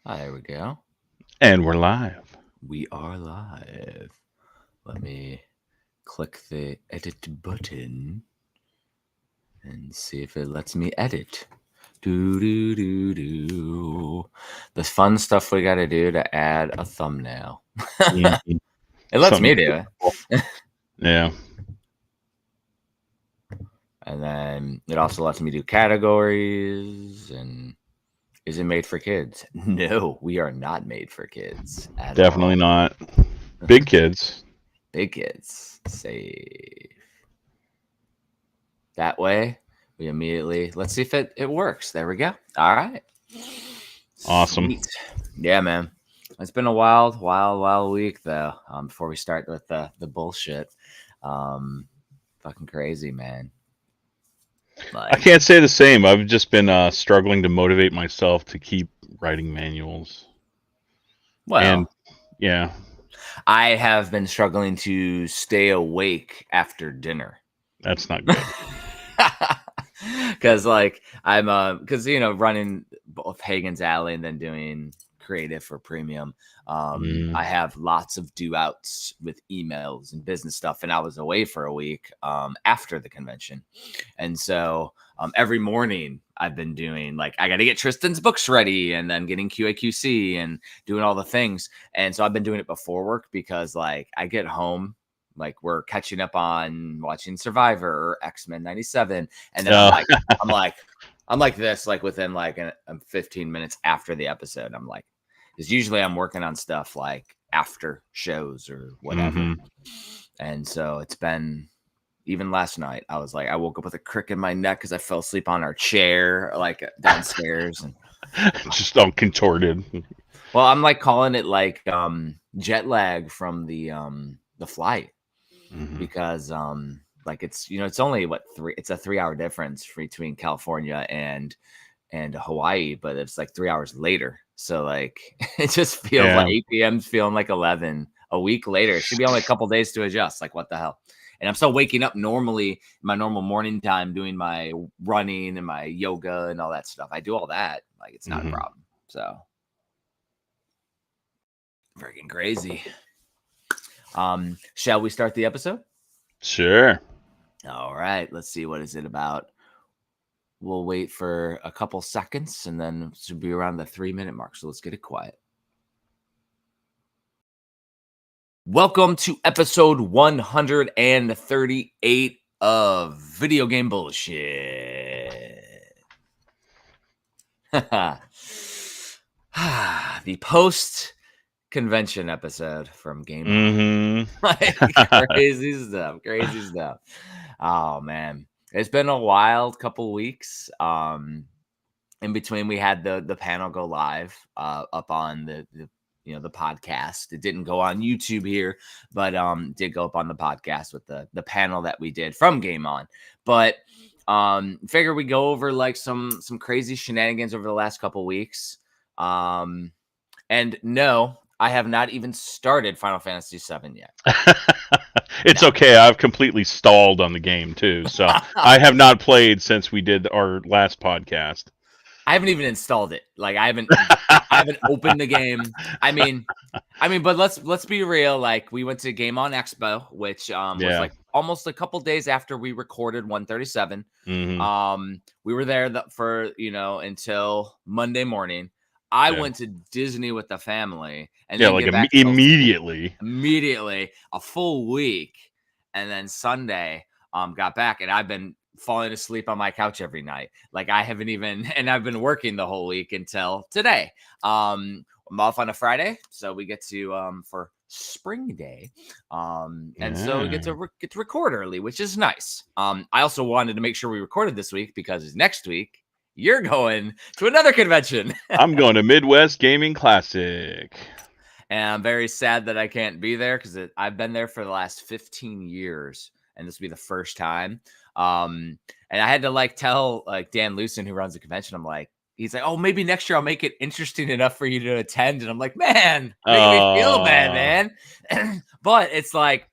There we go. And we're live. We are live. Let me click the edit button and see if it lets me edit. Do do do do. The fun stuff we got to do to add a thumbnail. Mhm. It lets Something me do cool. it. Yeah. And then it also lets me do categories. And is it made for kids? No, we are not made for kids at Definitely all. not. Big kids. Big kids. Save. That way, we immediately let's see if it works. There we go. All right. Awesome. Sweet. Yeah, man. It's been a wild week though. Before we start with the bullshit. Um, fucking crazy, man. I Like, can't say the same. I've just been struggling to motivate myself to keep writing manuals. And well, yeah, I have been struggling to stay awake after dinner. that's not good. Because like I'm because running both Hagen's Alley and then doing creative for premium, Mm, I have lots of due outs with emails and business stuff, and I was away for a week after the convention. And so every morning I've been doing like I got to get Tristan's books ready and then getting QAQC and doing all the things. And so I've been doing it before work because like I get home, like we're catching up on watching Survivor or X-Men 97, and then uh, I'm like this like within like 15 minutes after the episode. I'm like, because usually I'm working on stuff like after shows or whatever. hmm And so it's been even last night, I was like, I woke up with a crick in my neck because I fell asleep on our chair, like downstairs. And just all contorted. well, I'm like calling it like jet lag from the flight Hmm because like it's only it's a 3 hour difference between California and Hawaii, but it's like 3 hours later. So like it just feels like Yeah. 8 p.m. feeling like 11 a week later. It should be only a couple days to adjust. Like what the hell? And I'm still waking up normally my normal morning time, doing my running and my yoga and all that stuff. I do all that. Like it's not a hmm problem. So freaking crazy. Shall we start the episode? Sure. All right. Let's see, what is it about? We'll wait for a couple seconds and then it should be around the 3 minute mark. So let's get it quiet. Welcome to episode 138 of Video Game Bullshit. The post convention episode from Game On. hmm Like, crazy stuff. Crazy stuff. Oh man. It's been a wild couple weeks. In between we had the panel go live up on the podcast. It didn't go on YouTube here, but did go up on the podcast with the panel that we did from Game On. But figure we go over like some crazy shenanigans over the last couple weeks. And no, I have not even started Final Fantasy VII yet. It's No. okay. I've completely stalled on the game too, so I have not played since we did our last podcast. I haven't even installed it. Like I haven't opened the game. I mean, but let's be real. Like we went to Game On Expo, which was Yeah. like almost a couple days after we recorded 137. hmm We were there for until Monday morning. I Yeah. went to Disney with the family and Yeah. didn't Like get back till immediately. immediately a full week, and then Sunday got back, and I've been falling asleep on my couch every night. Like I haven't even, and I've been working the whole week until today. I'm off on a Friday, so we get to for spring day, and so we get Yeah. to get to record early, which is nice. I also wanted to make sure we recorded this week because next week you're going to another convention. I'm going to Midwest Gaming Classic. And I'm very sad that I can't be there because I've been there for the last 15 years, and this will be the first time. And I had to like tell like Dan Lucen, who runs the convention, he's like, oh, maybe next year I'll make it interesting enough for you to attend. And I'm like, man, making me feel bad, Uh, man. But it's like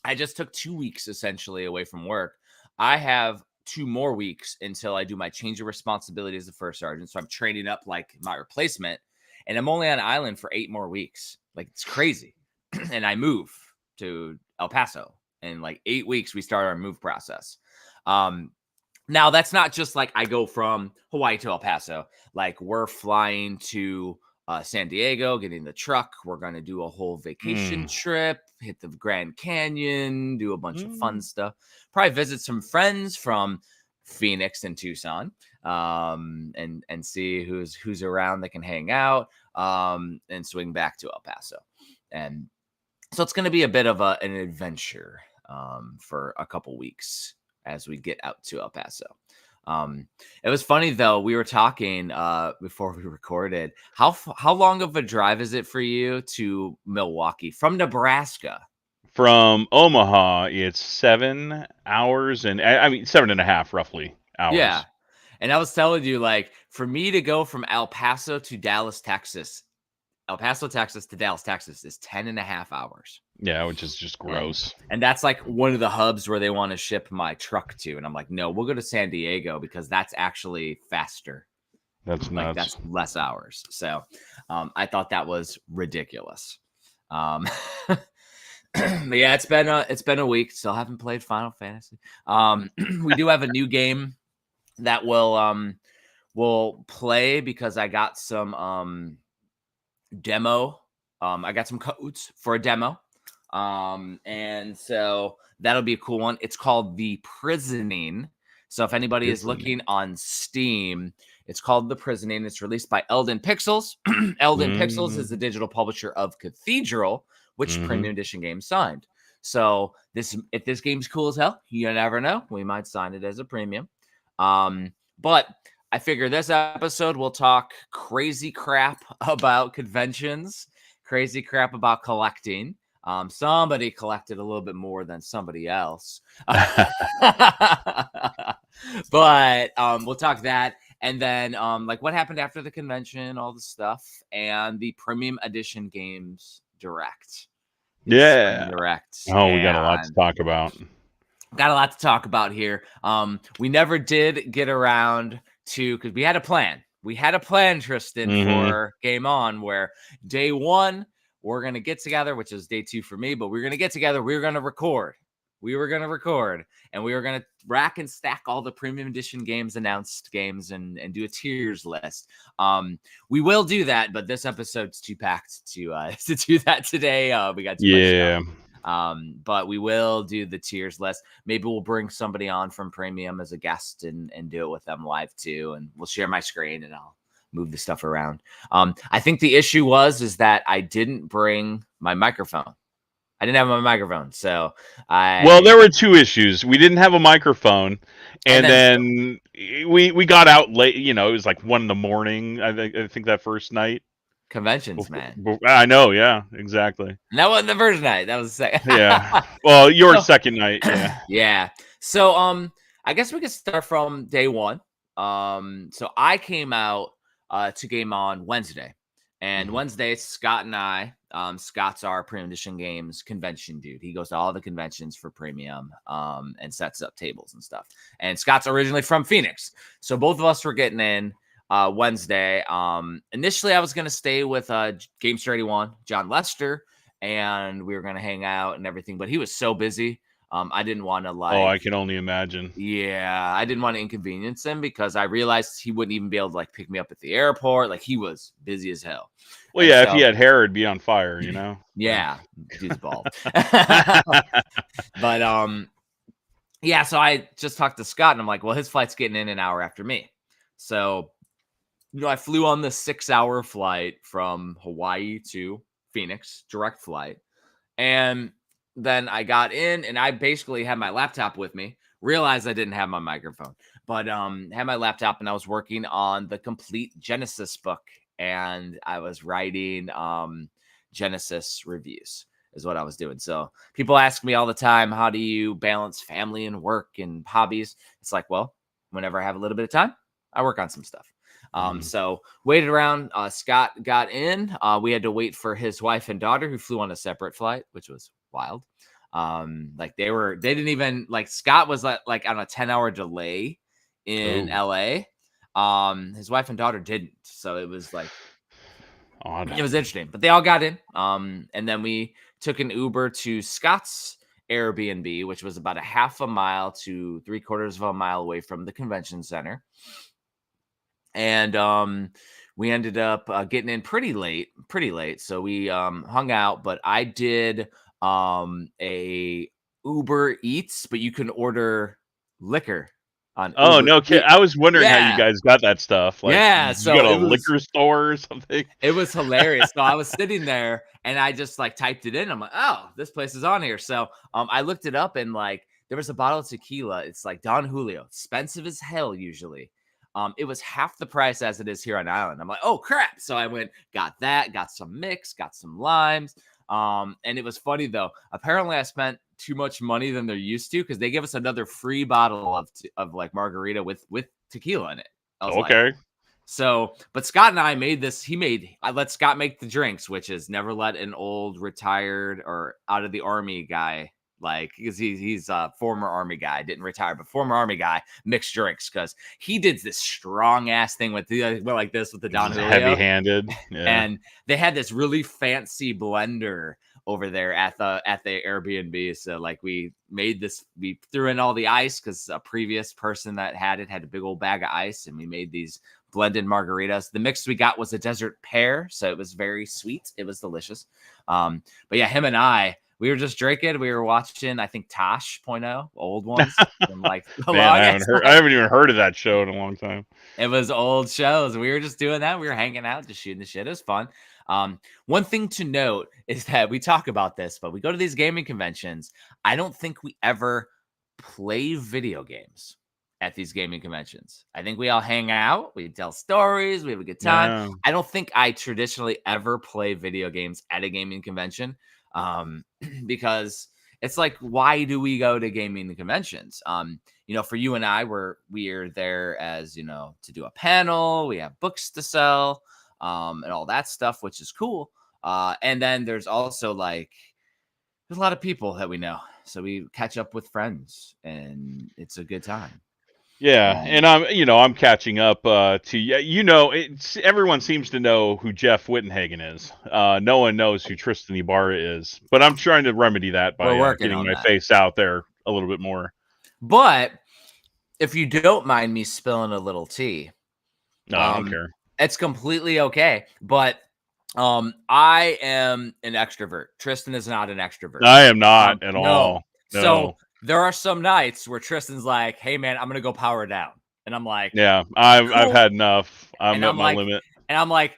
I just took 2 weeks essentially away from work. I have 2 more weeks until I do my change of responsibility as a first sergeant. So I'm training up like my replacement. and I'm only on island for 8 more weeks. Like, it's crazy. And I move to El Paso. In like 8 weeks, we start our move process. Now, that's not just like I go from Hawaii to El Paso. Like, we're flying to San Diego, getting the truck. We're going to do a whole vacation trip, hit the Grand Canyon, do a bunch of fun stuff. Probably visit some friends from Phoenix and Tucson, and see who's around that can hang out, and swing back to El Paso. And so it's going to be a bit of an adventure for a couple weeks as we get out to El Paso. It was funny though. We were talking before we recorded. How long of a drive is it for you to Milwaukee from Nebraska? From Omaha, it's 7 hours, and I mean 7.5 roughly hours. Yeah, and I was telling you, like, for me to go from El Paso to Dallas, Texas, El Paso, Texas to Dallas, Texas is 10.5 hours. Yeah, which is just gross. And that's like one of the hubs where they want to ship my truck to. And I'm like, no, we'll go to San Diego because that's actually faster. That's like nuts. That's less hours. So I thought that was ridiculous. But yeah, it's been a week. Still haven't played Final Fantasy. We do have a new game that we'll play because I got some demo. I got some codes for a demo. And so that'll be a cool one. It's called The Prisoning. So if anybody is looking on Steam, it's called The Prisoning. It's released by Elden Pixels. Elden Pixels is the digital publisher of Cathedral, which Premium Edition Games signed. So if this game's cool as hell, you never know. We might sign it as a premium. But I figure this episode we'll talk crazy crap about conventions, crazy crap about collecting. Somebody collected a little bit more than somebody else. But we'll talk that. And then like what happened after the convention, all the stuff, and the Premium Edition Games Direct. Yeah. Direct. Oh, we got a lot to talk about. Got a lot to talk about here. We never did get around to, because we had a plan. We had a plan, Tristan, for Game On, where day one, we're going to get together, which is day 2 for me, but we're going to get together. We're going to record. We were going to record, and we were going to rack and stack all the Premium Edition games, announced games, and do a tiers list. We will do that, but this episode's too packed to do that today. We got too much stuff. But we will do the tiers list. Maybe we'll bring somebody on from Premium as a guest and do it with them live too. And we'll share my screen and I'll move the stuff around. I think the issue is that I didn't bring my microphone. I didn't have my microphone. So well, there were 2 issues. We didn't have a microphone. And then we got out late, it was like 1 a.m. I think that first night. Conventions, man. I know, yeah, exactly. And that wasn't the first night. That was the second. Yeah. Well, your second night, yeah. Yeah. So I guess we could start from day 1. So I came out to Game On Wednesday. And Wednesday, Scott and I, Scott's our Premium Edition Games convention dude. He goes to all the conventions for Premium and sets up tables and stuff. And Scott's originally from Phoenix. So both of us were getting in Wednesday. Initially, I was going to stay with Gamester 81, John Lester, and we were going to hang out and everything. But he was so busy. I didn't want to I can only imagine. Yeah, I didn't want to inconvenience him because I realized he wouldn't even be able to pick me up at the airport. Like, he was busy as hell. Well, and if he had hair, it'd be on fire, Yeah, dude's bald. But yeah. So I just talked to Scott, and I'm like, well, his flight's getting in an hour after me. So I flew on the 6-hour flight from Hawaii to Phoenix, direct flight, and then I got in and I basically had my laptop with me, realized I didn't have my microphone, but had my laptop and I was working on the complete Genesis book and I was writing Genesis reviews is what I was doing. So people ask me all the time, how do you balance family and work and hobbies? It's like, well, whenever I have a little bit of time, I work on some stuff. So waited around. Scott got in. We had to wait for his wife and daughter who flew on a separate flight, which was wild. They didn't even Scott was like on a 10-hour delay in LA. His wife and daughter didn't. So it was like Odd. It was interesting, but they all got in. And then we took an Uber to Scott's Airbnb, which was about a half a mile to 3/4 of a mile away from the convention center. And we ended up getting in pretty late. So we hung out, but I did a Uber Eats, but you can order liquor on Oh, Uber no kid. Eats. I was wondering how you Yeah. guys got that stuff. Like, Yeah. you got So a liquor store or something? it was hilarious. So I was sitting there and I just like typed it in. I'm like, oh, this place is on here. So I looked it up and like there was a bottle of tequila. It's like Don Julio, expensive as hell usually. It was half the price as it is here on island. I'm like, oh crap. So I went, got that, got some mix, got some limes. And it was funny though. Apparently I spent too much money than they're used to because they give us another free bottle of like margarita with tequila in it. I was like, Okay. so, but Scott and I made this. I let Scott make the drinks, which is never let an old retired or out of the army guy, like, because he's a former army guy, didn't retire, but former army guy mix drinks because he did this strong ass thing with like this with the Don Julio. Heavy-handed. Yeah. And they had this really fancy blender over there at the Airbnb. So like we threw in all the ice because a previous person that had it had a big old bag of ice, and we made these blended margaritas. The mix we got was a desert pear, so it was very sweet. It was delicious. But yeah, him and I, we were just drinking. We were watching, I think, Tosh.0, old ones. From like Man, I haven't even heard of that show in a long time. It was old shows. We were just doing that. We were hanging out, just shooting the shit. It was fun. One thing to note is that we talk about this, but we go to these gaming conventions. I don't think we ever play video games at these gaming conventions. I think we all hang out, we tell stories, we have a good time. Yeah. I don't think I traditionally ever play video games at a gaming convention, because it's like, why do we go to gaming conventions? For you and I, we're there as, to do a panel, we have books to sell, and all that stuff, which is cool. And then there's also like, there's a lot of people that we know. So we catch up with friends and it's a good time. Yeah, and I'm catching up to everyone seems to know who Jeff Wittenhagen is. No one knows who Tristan Ibarra is, but I'm trying to remedy that by getting my face out there a little bit more. But if you don't mind me spilling a little tea, no, I don't care. It's completely okay. But I am an extrovert. Tristan is not an extrovert. I am not at all. No. So there are some nights where Tristan's like, hey man, I'm gonna go power down. And I'm like, yeah, I've had enough. I'm at my limit. And I'm like,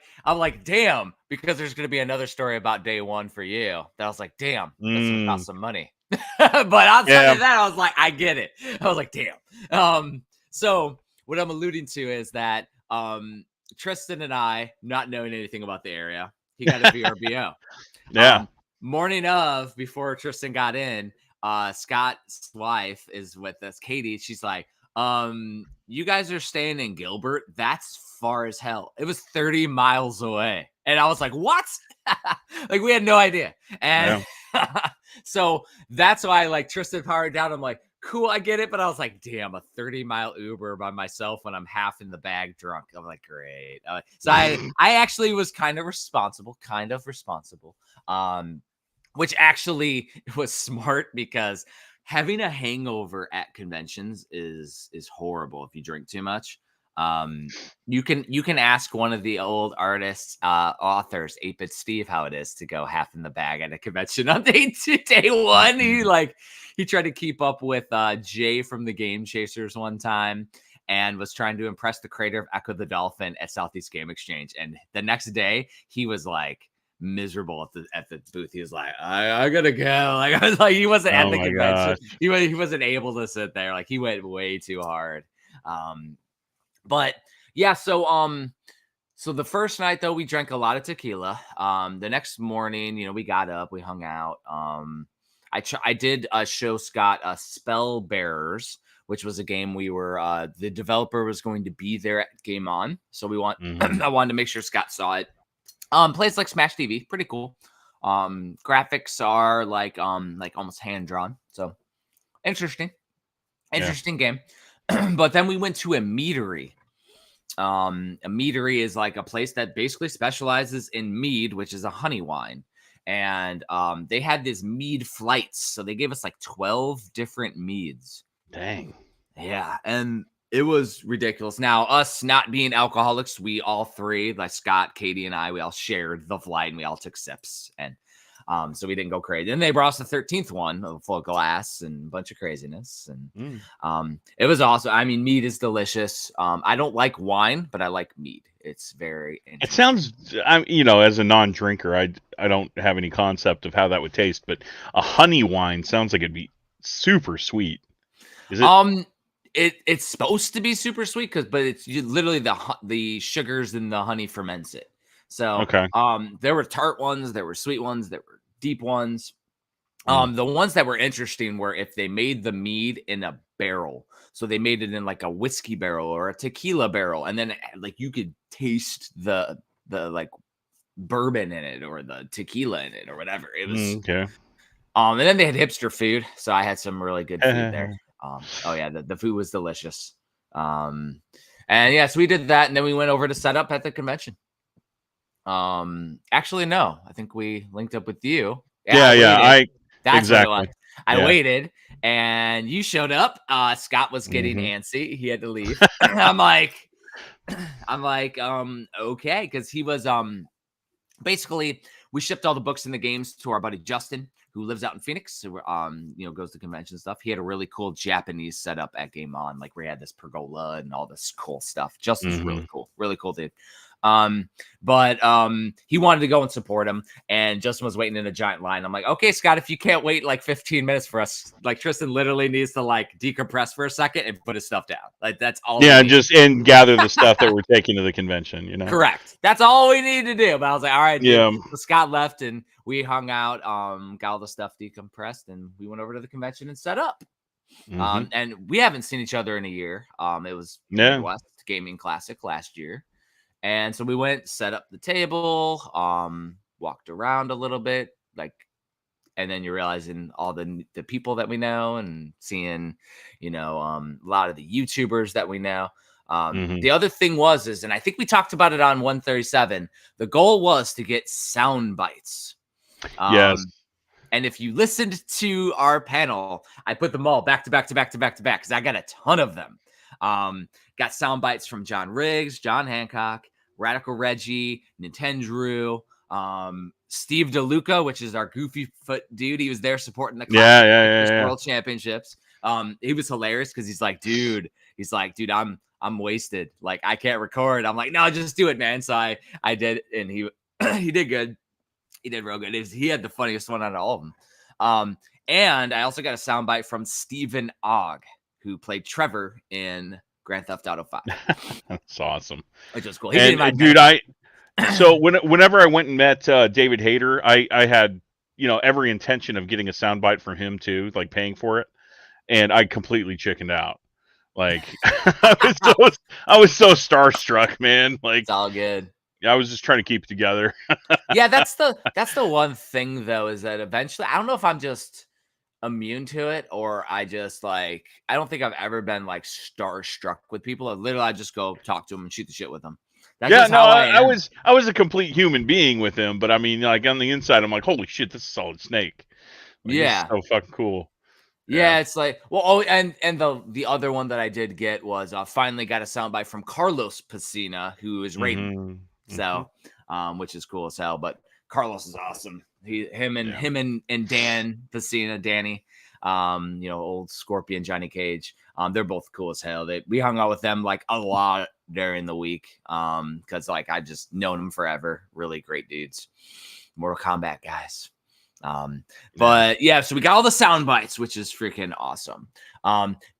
damn, because there's gonna be another story about day one for you. That I was like, damn, that's gonna cost some money. But outside of that, I was like, I get it. I was like, damn. So what I'm alluding to is that Tristan and I, not knowing anything about the area, he got a VRBO. Yeah. Morning of, before Tristan got in, Scott's wife is with us, Katie. She's like, you guys are staying in Gilbert? That's far as hell. It was 30 miles away. And I was like, what? Like, we had no idea. And so that's why, like, Tristan powered down. I'm like, cool, I get it. But I was like, damn, a 30-mile Uber by myself when I'm half in the bag drunk. I'm like, great. So I actually was kind of responsible. Which actually was smart because having a hangover at conventions is horrible if you drink too much. You can ask one of the old artists, authors, 8-Bit Steve, how it is to go half in the bag at a convention on day one. He tried to keep up with Jay from the Game Chasers one time and was trying to impress the creator of Echo the Dolphin at Southeast Game Exchange. And the next day he was like miserable at the booth. He was like, I gotta go. Like, I was like, he wasn't at the convention. He wasn't able to sit there. Like, he went way too hard. But yeah, so the first night though, we drank a lot of tequila. The next morning, we got up, we hung out. I did show Scott Spell Bearers, which was a game we were the developer was going to be there at Game On. So I wanted to make sure Scott saw it. Plays like Smash TV, pretty cool. Graphics are like almost hand drawn, so interesting game. But then we went to a meadery, A meadery is like a place that basically specializes in mead, which is a honey wine. And they had these mead flights. So they gave us like 12 different meads. Dang. Yeah. And it was ridiculous. Now, us not being alcoholics, we all three, like Scott, Katie, and I, we all shared the flight and we all took sips. And so we didn't go crazy. And they brought us the 13th one, a full glass and a bunch of craziness. And it was awesome. I mean, mead is delicious. I don't like wine, but I like mead. It's very interesting. It sounds, as a non-drinker, I don't have any concept of how that would taste, but a honey wine sounds like it'd be super sweet. Is it? It's supposed to be super sweet but it's literally the sugars and the honey ferments it. So okay. There were tart ones, there were sweet ones, there were deep ones. The ones that were interesting were if they made the mead in a barrel. So they made it in like a whiskey barrel or a tequila barrel, and then like you could taste the like bourbon in it or the tequila in it or whatever. It was okay. And then they had hipster food, so I had some really good food there. Oh yeah, the food was delicious. And yeah, so we did that, and then we went over to set up at the convention. Actually, no, I think we linked up with you. That's exactly. what it was. I waited, and you showed up. Scott was getting antsy; he had to leave. I'm like, okay, because he was basically we shipped all the books and the games to our buddy Justin, who lives out in Phoenix, who goes to convention stuff. He had a really cool Japanese setup at Game On, like where he had this pergola and all this cool stuff. Justin's really cool dude. But he wanted to go and support him, and Justin was waiting in a giant line. I'm like, okay, Scott, if you can't wait like 15 minutes for us, like Tristan literally needs to like decompress for a second and put his stuff down. Like that's all. Yeah, and gather the stuff that we're taking to the convention. Correct. That's all we need to do. But I was like, all right, dude. Yeah. So Scott left, and we hung out, got all the stuff decompressed, and we went over to the convention and set up. And we haven't seen each other in a year. It was Midwest Gaming Classic last year. And so we went, set up the table, walked around a little bit, and then you're realizing all the people that we know and seeing, a lot of the YouTubers that we know. The other thing was, and I think we talked about it on 137, the goal was to get sound bites. Yes. And if you listened to our panel, I put them all back to back because I got a ton of them. Got sound bites from John Riggs, John Hancock, Radical Reggie, Nintendo, Steve DeLuca, which is our goofy foot dude. He was there supporting the World Championships. He was hilarious because he's like, dude, I'm wasted. Like, I can't record. I'm like, no, just do it, man. So I did, and he did good. He did real good. He had the funniest one out of all of them. And I also got a soundbite from Stephen Ogg, who played Trevor in Grand Theft Auto 5. That's awesome. Which was cool. So whenever I went and met David Hayter, I had, every intention of getting a soundbite from him too, like paying for it. And I completely chickened out. Like I was so starstruck, man. Like, it's all good. I was just trying to keep it together. Yeah, that's the one thing though, is that eventually, I don't know if I'm just immune to it or I just I don't think I've ever been like starstruck with people. I just go talk to them and shoot the shit with them. That's I was a complete human being with him, but I mean, like on the inside, I'm like, holy shit, this is Solid Snake. Like, yeah, this is so fucking cool. Yeah, it's like, well, and the other one that I did get was finally got a soundbite from Carlos Pacina, who is Raiden. So, which is cool as hell. But Carlos is awesome. Him and Dan Pacina, Danny, old Scorpion, Johnny Cage. They're both cool as hell. We hung out with them like a lot during the week. Because I just known them forever. Really great dudes. Mortal Kombat guys. But yeah, so we got all the sound bites, which is freaking awesome.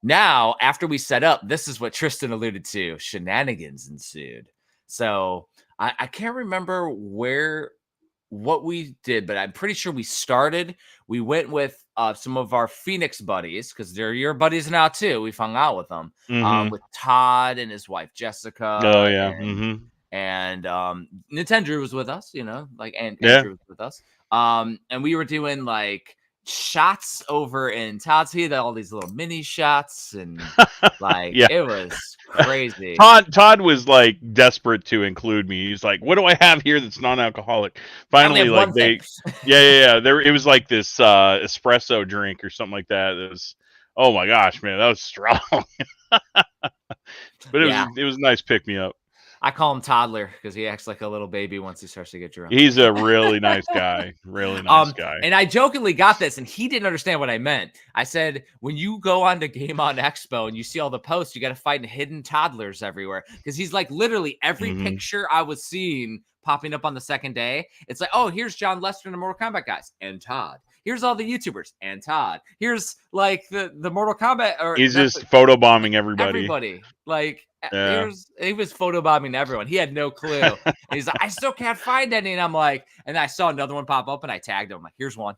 Now after we set up, this is what Tristan alluded to. Shenanigans ensued. So I can't remember what we did, but I'm pretty sure we went with some of our Phoenix buddies, because they're your buddies now too. We've hung out with them, with Todd and his wife Jessica. Oh yeah. And Nintendo was with us, and Andrew was with us. And we were doing like shots over in Todd's. He had all these little mini shots, and like Yeah. it was crazy. Todd was like desperate to include me. He's like, "What do I have here that's non-alcoholic?" I only Finally, have like one thing. yeah. There, it was like this espresso drink or something like that. It was, oh my gosh, man, that was strong. But it was a nice pick me up. I call him Toddler because he acts like a little baby once he starts to get drunk. He's a really nice guy. Really nice guy. And I jokingly got this, and he didn't understand what I meant. I said, when you go on to Game On Expo and you see all the posts, you got to find hidden toddlers everywhere. Because he's like literally every picture I was seeing popping up on the second day. It's like, oh, here's John Lester and the Mortal Kombat guys and Todd. Here's all the YouTubers and Todd. Here's like the Mortal Kombat. Or he's just photobombing everybody. Like, he was photobombing everyone. He had no clue. He's like, I still can't find any. And I'm like, and I saw another one pop up and I tagged him. I'm like, here's one.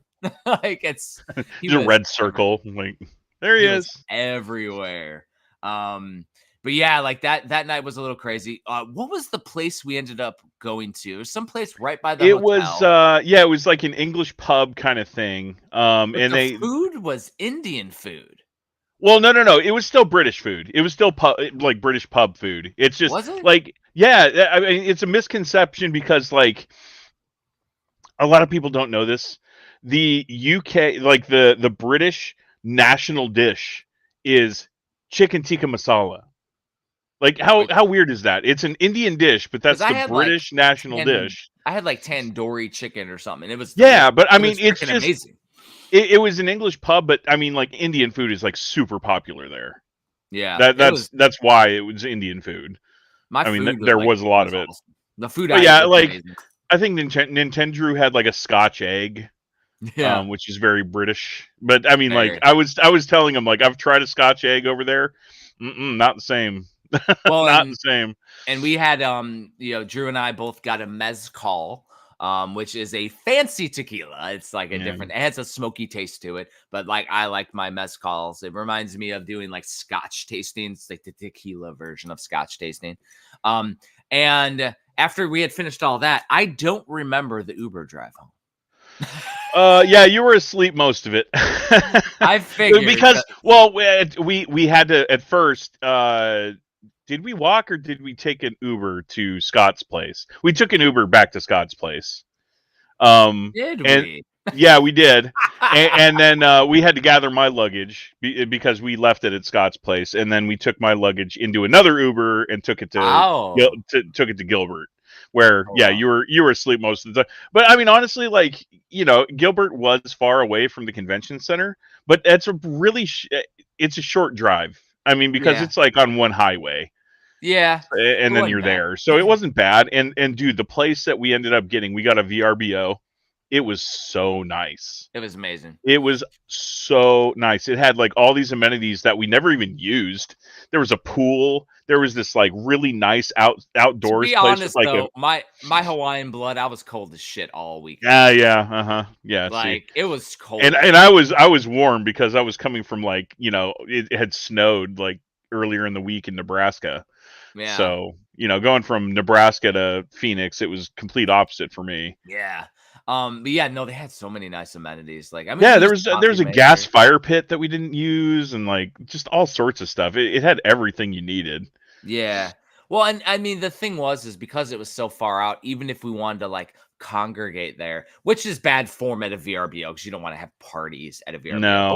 Like it's he's a red circle. Like there he is. Everywhere. But yeah, like that night was a little crazy. What was the place we ended up going to? It was some place right by the hotel. It was like an English pub kind of thing. And the food was Indian food. Well, no. It was still British food. It was still like British pub food. It's just was it? Like, yeah, I mean, it's a misconception because like a lot of people don't know this. The UK, like the British national dish is chicken tikka masala. Like how weird is that? It's an Indian dish, but that's the British national dish. I had like tandoori chicken or something. It was but I mean, it's just amazing. It was an English pub, but I mean, like Indian food is like super popular there. Yeah, that's why it was Indian food. There was a lot of it. Awesome. The food, like amazing. I think Nintendo had like a Scotch egg, which is very British. But I mean, like I was telling him, like I've tried a Scotch egg over there, not the same. Well, not the same. And we had Drew and I both got a mezcal. Which is a fancy tequila. It's like a different, it has a smoky taste to it, but like I like my mezcals. It reminds me of doing like Scotch tastings, like the tequila version of Scotch tasting. And after we had finished all that, I don't remember the Uber drive home. Yeah, you were asleep most of it. I figured because we had to at first. Did we walk or did we take an Uber to Scott's place? We took an Uber back to Scott's place. Did we? Yeah, we did. and then we had to gather my luggage because we left it at Scott's place, and then we took my luggage into another Uber and took it to Gilbert, where you were asleep most of the time. But I mean, honestly, like Gilbert was far away from the convention center, but that's a really it's a short drive. I mean, because it's like on one highway. Yeah. And then you're there. So it wasn't bad. And dude, the place that we ended up getting, we got a VRBO. It was so nice. It was amazing. It was so nice. It had like all these amenities that we never even used. There was a pool. There was this like really nice outdoors place. To be honest, though, my Hawaiian blood, I was cold as shit all week. Yeah. Like it was cold. And I was warm because I was coming from like, it had snowed like earlier in the week in Nebraska. Yeah. So, going from Nebraska to Phoenix, it was complete opposite for me. Yeah. But yeah, no, they had so many nice amenities. Like, I mean, there's a gas fire pit that we didn't use, and like just all sorts of stuff. It had everything you needed. Yeah. Well, and I mean, the thing is because it was so far out, even if we wanted to like congregate there, which is bad form at a VRBO because you don't want to have parties at a VRBO. No,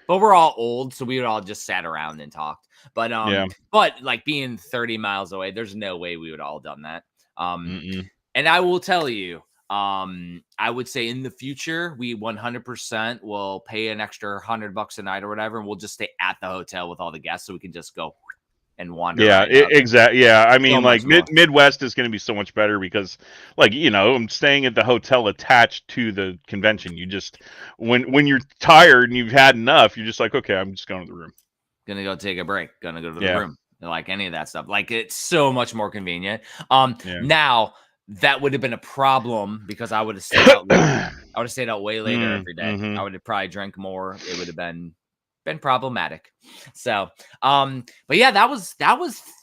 but we're all old, so we would all just sat around and talked. But but like being 30 miles away, there's no way we would all done that. And I will tell you, I would say in the future, we 100% will pay an extra $100 a night or whatever, and we'll just stay at the hotel with all the guests, so we can just go and wander. Yeah, exactly. Yeah, I mean, like Midwest is going to be so much better because, like, I'm staying at the hotel attached to the convention. You just when you're tired and you've had enough, you're just like, okay, I'm just going to the room. Gonna go take a break. Gonna go to the room. Like any of that stuff. Like it's so much more convenient. Now that would have been a problem because I would have stayed out later. I would have stayed out way later every day. I would have probably drank more. It would have been problematic. So, but yeah, that was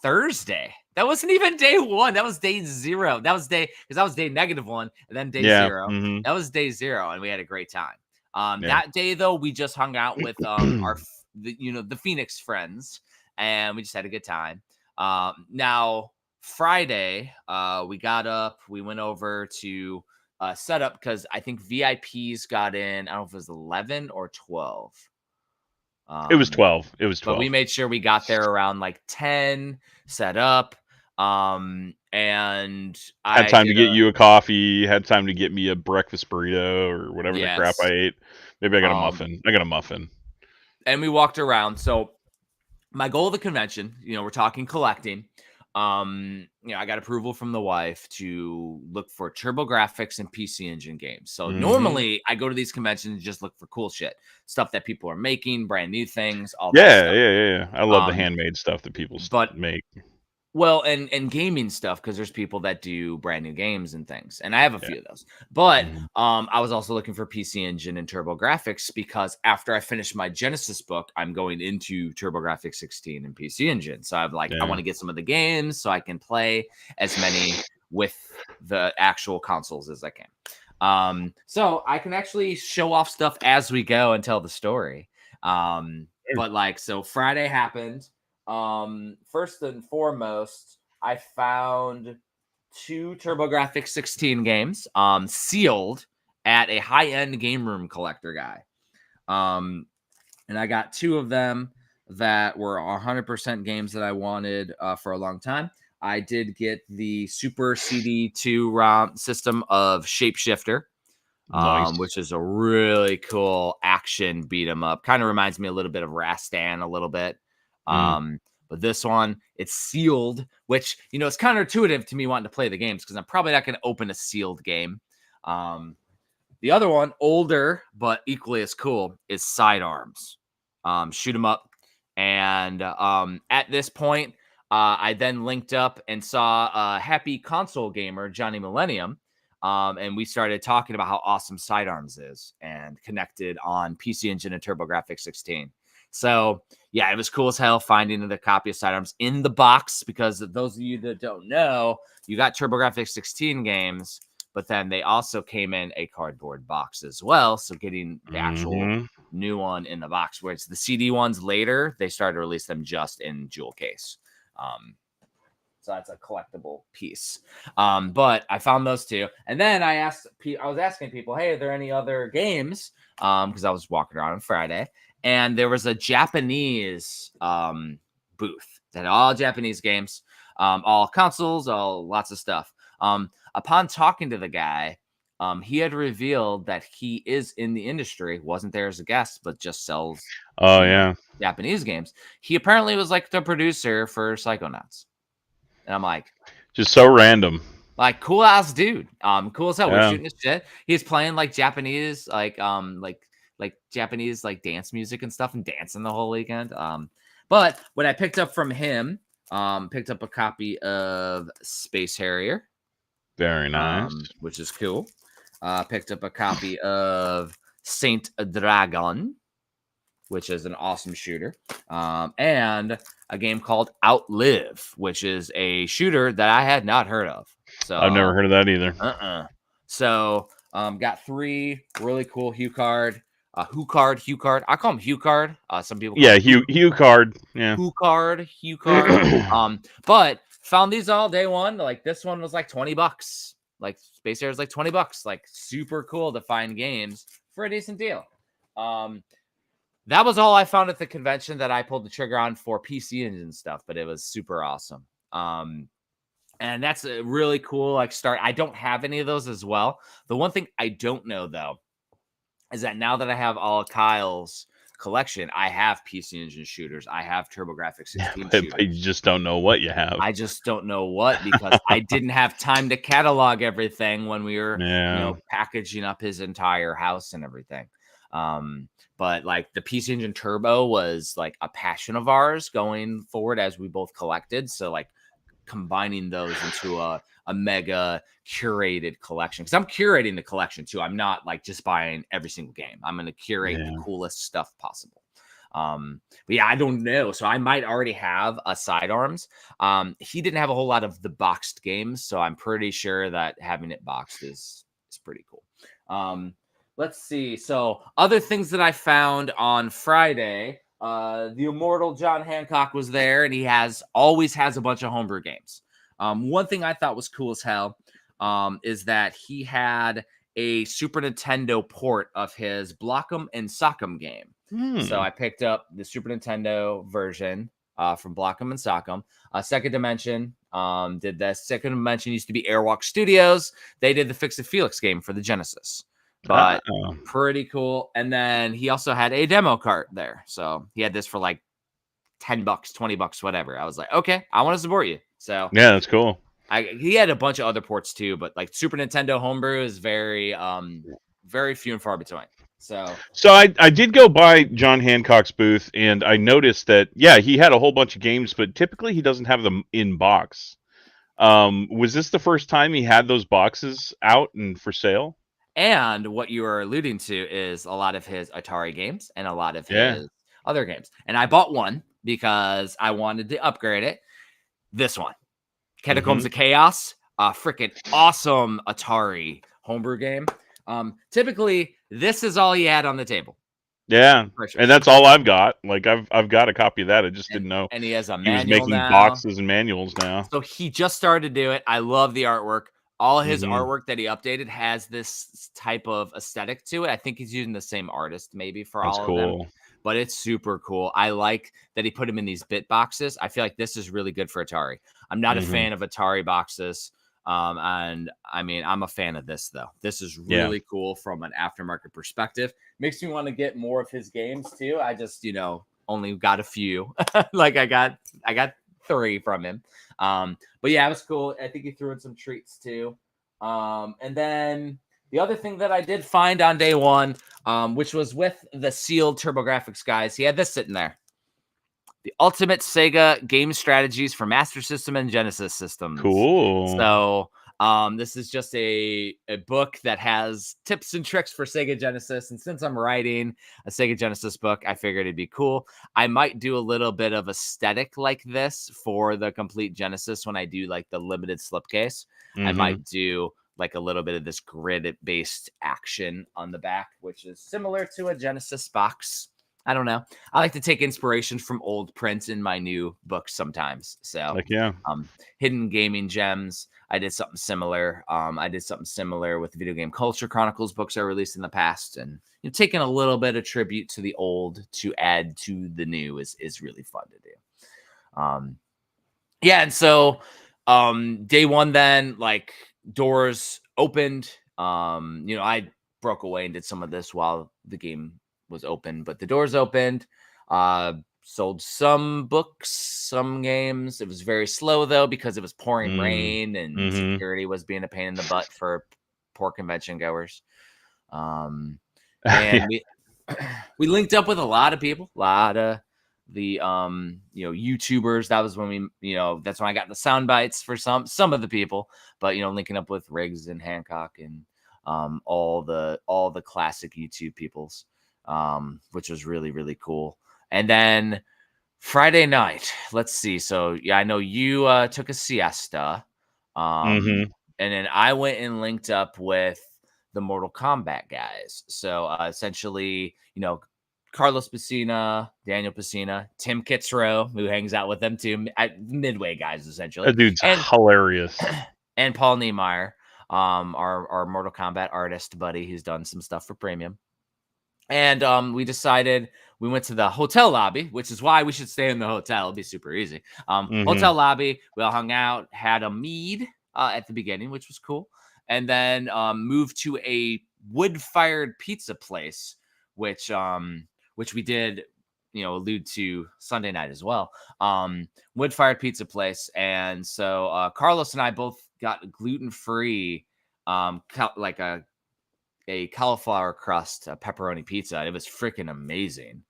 Thursday. That wasn't even day one. That was day 0. That was day because that was day -1 and then day 0. That was day 0, and we had a great time. That day though, we just hung out with the Phoenix friends, and we just had a good time. Now Friday, we got up, we went over to set up because I think VIPs got in. I don't know if it was 11 or 12. It was 12. It was 12. But we made sure we got there around like 10, set up. And I had time to get you a coffee, had time to get me a breakfast burrito or whatever the crap I ate. Maybe I got a muffin. I got a muffin. And we walked around. So my goal of the convention, we're talking collecting. I got approval from the wife to look for TurboGrafx and PC Engine games. So normally I go to these conventions and just look for cool shit, stuff that people are making, brand new things, all that stuff. Yeah. I love the handmade stuff that people make. Well, and gaming stuff, because there's people that do brand new games and things, and I have a few of those. But I was also looking for PC Engine and TurboGrafx because after I finish my Genesis book, I'm going into TurboGrafx 16 and PC Engine. So I'm like, I want to get some of the games so I can play as many with the actual consoles as I can. So I can actually show off stuff as we go and tell the story. But so Friday happened. First and foremost, I found 2 TurboGrafx 16 games, sealed at a high-end game room collector guy. And I got 2 of them that were 100% games that I wanted for a long time. I did get the Super CD2 ROM system of Shapeshifter, which is a really cool action beat 'em up. Kind of reminds me a little bit of Rastan a little bit. But this one, it's sealed, which, it's counterintuitive to me wanting to play the games because I'm probably not going to open a sealed game. The other one, older, but equally as cool, is Sidearms. Shoot 'em up. And at this point, I then linked up and saw a happy console gamer, Johnny Millennium. And we started talking about how awesome Sidearms is and connected on PC Engine and TurboGrafx 16. So, yeah, it was cool as hell finding the copy of Sidearms in the box because those of you that don't know, you got TurboGrafx 16 games, but then they also came in a cardboard box as well. So getting the actual new one in the box, where it's the CD ones later, they started to release them just in jewel case. So that's a collectible piece. But I found those 2. And then I was asking people, hey, are there any other games? Because I was walking around on Friday. And there was a Japanese booth that had all Japanese games, all consoles, all lots of stuff. Upon talking to the guy, he had revealed that he is in the industry, wasn't there as a guest, but just sells Japanese games. He apparently was like the producer for Psychonauts. And I'm like, just so random. Like, cool ass dude. Cool as hell. We're shooting his shit. He's playing like Japanese, like Japanese like dance music and stuff and dancing the whole weekend. But what I picked up from him, picked up a copy of Space Harrier. Very nice. Which is cool. Picked up a copy of Saint Dragon, which is an awesome shooter. And a game called Outlive, which is a shooter that I had not heard of. So I've never heard of that either. So got 3 really cool Hue card. Hue card. I call him Hue card. Some people call Hue card. Yeah. Hue card. But found these all day one. Like this one was like $20. Like Space Air is like $20. Like super cool to find games for a decent deal. That was all I found at the convention that I pulled the trigger on for PC Engine stuff, but it was super awesome. And that's a really cool start. I don't have any of those as well. The one thing I don't know though is that now that I have all of Kyle's collection, I have PC Engine shooters. I have TurboGrafx 16 shooters. But you just don't know what you have. I just don't know what because I didn't have time to catalog everything when we were packaging up his entire house and everything. But the PC Engine Turbo was a passion of ours going forward as we both collected. So combining those into a mega curated collection, because I'm curating the collection too. I'm not just buying every single game. I'm going to curate the coolest stuff possible. But yeah, I don't know. So I might already have a Sidearms. He didn't have a whole lot of the boxed games, so I'm pretty sure that having it boxed is pretty cool. let's see. So other things that I found on Friday, the immortal John Hancock was there, and he always has a bunch of homebrew games. One thing I thought was cool as hell is that he had a Super Nintendo port of his Block'em and Sock'em game. So I picked up the Super Nintendo version from Block'em and Sock'em. Second Dimension did this. Second Dimension used to be Airwalk Studios. They did the Fix It Felix game for the Genesis. But pretty cool. And then he also had a demo cart there. So he had this for like $10, $20, whatever. I was like, okay, I want to support you. So yeah, that's cool. He had a bunch of other ports too, but like Super Nintendo homebrew is very few and far between. So I did go by John Hancock's booth, and I noticed that he had a whole bunch of games, but typically he doesn't have them in box. Was this the first time he had those boxes out and for sale? And what you are alluding to is a lot of his Atari games and a lot of his other games. And I bought one because I wanted to upgrade it. This one, Catacombs of Chaos, a freaking awesome Atari homebrew game. Typically, this is all he had on the table. Yeah, sure. And that's all I've got. Like I've got a copy of that. I just didn't know. And he has a he manual was making now. boxes and manuals now. So he just started to do it. I love the artwork. All his artwork that he updated has this type of aesthetic to it. I think he's using the same artist maybe for all of them. But it's super cool. I like that he put them in these bit boxes. I feel like this is really good for Atari. I'm not a fan of Atari boxes. And I mean, I'm a fan of this though. This is really cool from an aftermarket perspective. Makes me want to get more of his games too. I just, only got a few. Like I got 3 from him. But yeah, it was cool. I think he threw in some treats too. And then the other thing that I did find on day one, which was with the sealed TurboGrafx guys, he had this sitting there. The Ultimate Sega Game Strategies for Master System and Genesis Systems. Cool. So this is just a book that has tips and tricks for Sega Genesis. And since I'm writing a Sega Genesis book, I figured it'd be cool. I might do a little bit of aesthetic like this for the complete Genesis when I do like the limited slipcase. I might do like a little bit of this grid-based action on the back, which is similar to a Genesis box. I don't know. I like to take inspiration from old prints in my new books sometimes. So, Hidden Gaming Gems. I did something similar. I did something similar with the Video Game Culture Chronicles books I released in the past, and taking a little bit of tribute to the old to add to the new is really fun to do. And so day one, then like doors opened. I broke away and did some of this while the game was open, but the doors opened, sold some books, some games. It was very slow though, because it was pouring rain and security was being a pain in the butt for poor convention goers. And we linked up with a lot of people, a lot of the, YouTubers. That was when that's when I got the sound bites for some of the people, but, linking up with Riggs and Hancock and, all the classic YouTube peoples. Which was really, really cool. And then Friday night, let's see. So I know you took a siesta. And then I went and linked up with the Mortal Kombat guys. So essentially, Carlos Pacina, Daniel Pacina, Tim Kitzrow, who hangs out with them too, Midway guys, essentially. That dude's hilarious. And Paul Niemeyer, our Mortal Kombat artist buddy, who's done some stuff for Premium. And we decided we went to the hotel lobby, which is why we should stay in the hotel. It'll be super easy. Hotel lobby, we all hung out, had a mead at the beginning, which was cool. And then moved to a wood-fired pizza place, which we did, allude to Sunday night as well. Wood-fired pizza place. And so Carlos and I both got gluten-free, like a cauliflower crust pepperoni pizza. It was freaking amazing.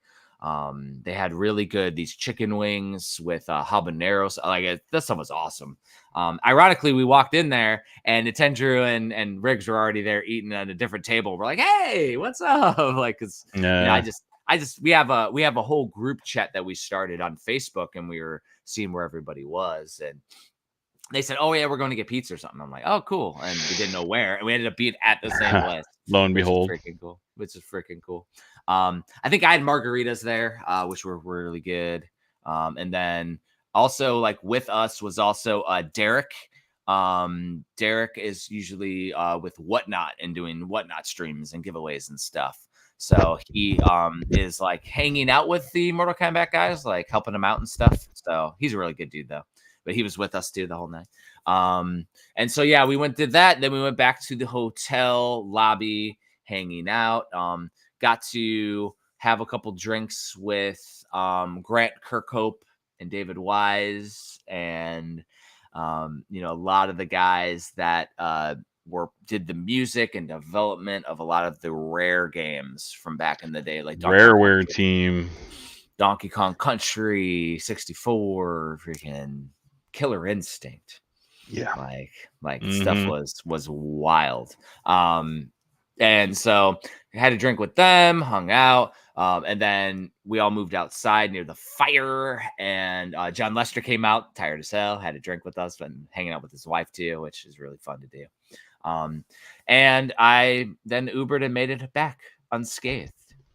They had really good these chicken wings with habaneros. That stuff was awesome. Ironically, we walked in there and Tendru and Riggs were already there eating at a different table. We're like, hey, what's up? Because we have a whole group chat that we started on Facebook, and we were seeing where everybody was, and they said, oh yeah, we're going to get pizza or something. I'm like, oh cool. And we didn't know where, and we ended up being at the same place. Lo and behold. Freaking cool. which is freaking cool. I think I had margaritas there, which were really good. And then also like with us was also Derek. Derek is usually with Whatnot and doing Whatnot streams and giveaways and stuff. So he is like hanging out with the Mortal Kombat guys, like helping them out and stuff. So he's a really good dude though. But he was with us too the whole night. And so yeah, we did that. Then we went back to the hotel lobby, hanging out. Got to have a couple drinks with Grant Kirkhope and David Wise, and you know, a lot of the guys that did the music and development of a lot of the Rare games from back in the day, like Rareware team, Donkey Kong Country 64, freaking Killer Instinct. Yeah, like stuff was wild. And so I had a drink with them, hung out, and then we all moved outside near the fire. And John Lester came out, tired as hell, had a drink with us, and hanging out with his wife too, which is really fun to do. And I then Ubered and made it back unscathed.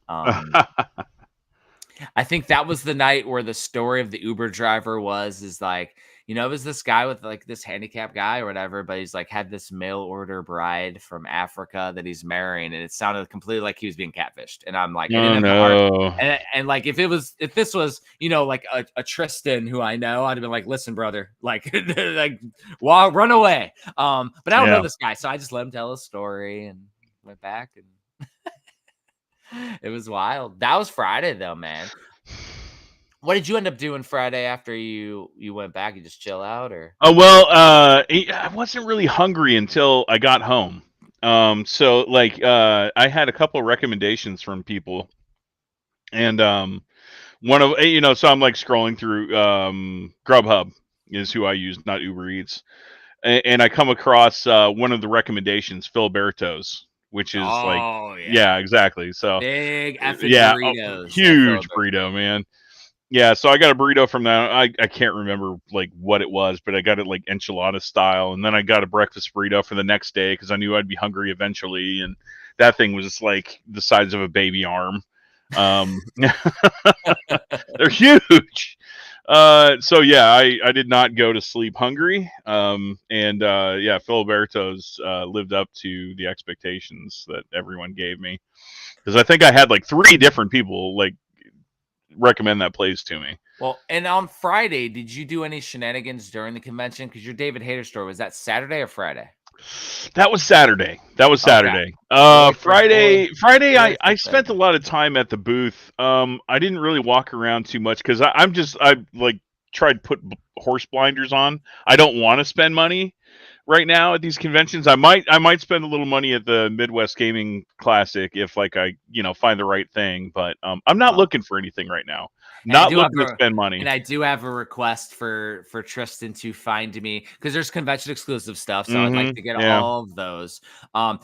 I think that was the night where the story of the Uber driver is like, you know, it was this guy with like this handicapped guy or whatever, but he's like had this mail order bride from Africa that he's marrying, and it sounded completely like he was being catfished. And I'm like, oh no. And like if this was, you know, like a Tristan who I know, I'd have been like, listen, brother, like run away. But I don't know this guy, so I just let him tell his story and went back, and it was wild. That was Friday though, man. What did you end up doing Friday after you went back? You just chill out, or? Oh well, I wasn't really hungry until I got home. So like I had a couple of recommendations from people, and one of so I'm like scrolling through Grubhub is who I use, not Uber Eats, and I come across one of the recommendations, Filiberto's, which is yeah, exactly. So big effing burritos, huge burrito, man. Yeah, so I got a burrito from that. I can't remember like what it was, but I got it like enchilada style, and then I got a breakfast burrito for the next day because I knew I'd be hungry eventually, and that thing was just like the size of a baby arm. They're huge. So yeah, I did not go to sleep hungry. And yeah, Filiberto's lived up to the expectations that everyone gave me, because I think I had like 3 different people like recommend that place to me. Well, and on Friday, did you do any shenanigans during the convention? Because your David Hayter store, was that Saturday or Friday? That was Saturday. Friday, I spent a lot of time at the booth. I didn't really walk around too much because I like tried to put horse blinders on. I don't want to spend money right now at these conventions. I might spend a little money at the Midwest Gaming Classic if like I find the right thing, but I'm not looking for anything right now. Not looking to spend money. And I do have a request for Tristan to find me, because there's convention exclusive stuff, so I'd like to get all of those.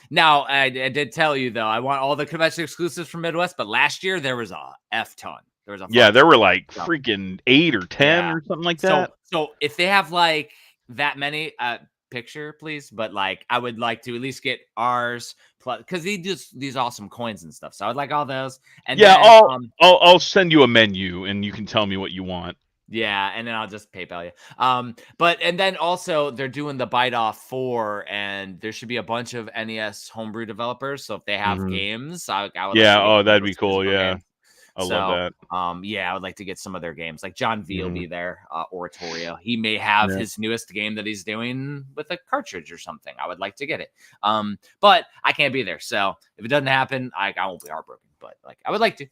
Now I did tell you though, I want all the convention exclusives from Midwest, but last year there was a F ton. There were like freaking 8 or 10 or something like that. So if they have like that many, picture please, but like I would like to at least get ours, plus because he does these awesome coins and stuff, so I'd like all those. And then, I'll send you a menu and you can tell me what you want. Yeah, and then I'll just PayPal you. And then also they're doing the Bite Off 4, and there should be a bunch of NES homebrew developers, so if they have games, I would that'd be cool. Games. I love that. I would like to get some of their games. Like John V will be there. Oratorio. He may have his newest game that he's doing with a cartridge or something. I would like to get it. But I can't be there. So if it doesn't happen, I won't be heartbroken. But like I would like to.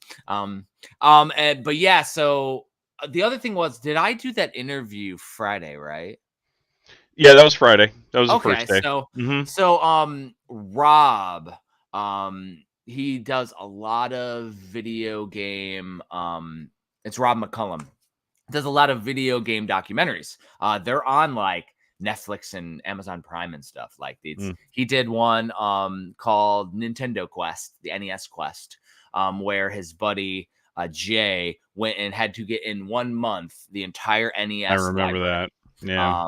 But yeah. So the other thing was, did I do that interview Friday? Right. Yeah, that was Friday. That was the first day. So Rob. He does a lot of video game. It's Rob McCullum. Does a lot of video game documentaries. They're on like Netflix and Amazon Prime and stuff. Like he did one called Nintendo Quest, the NES Quest, where his buddy Jay went and had to get in 1 month the entire NES. I remember that. Yeah.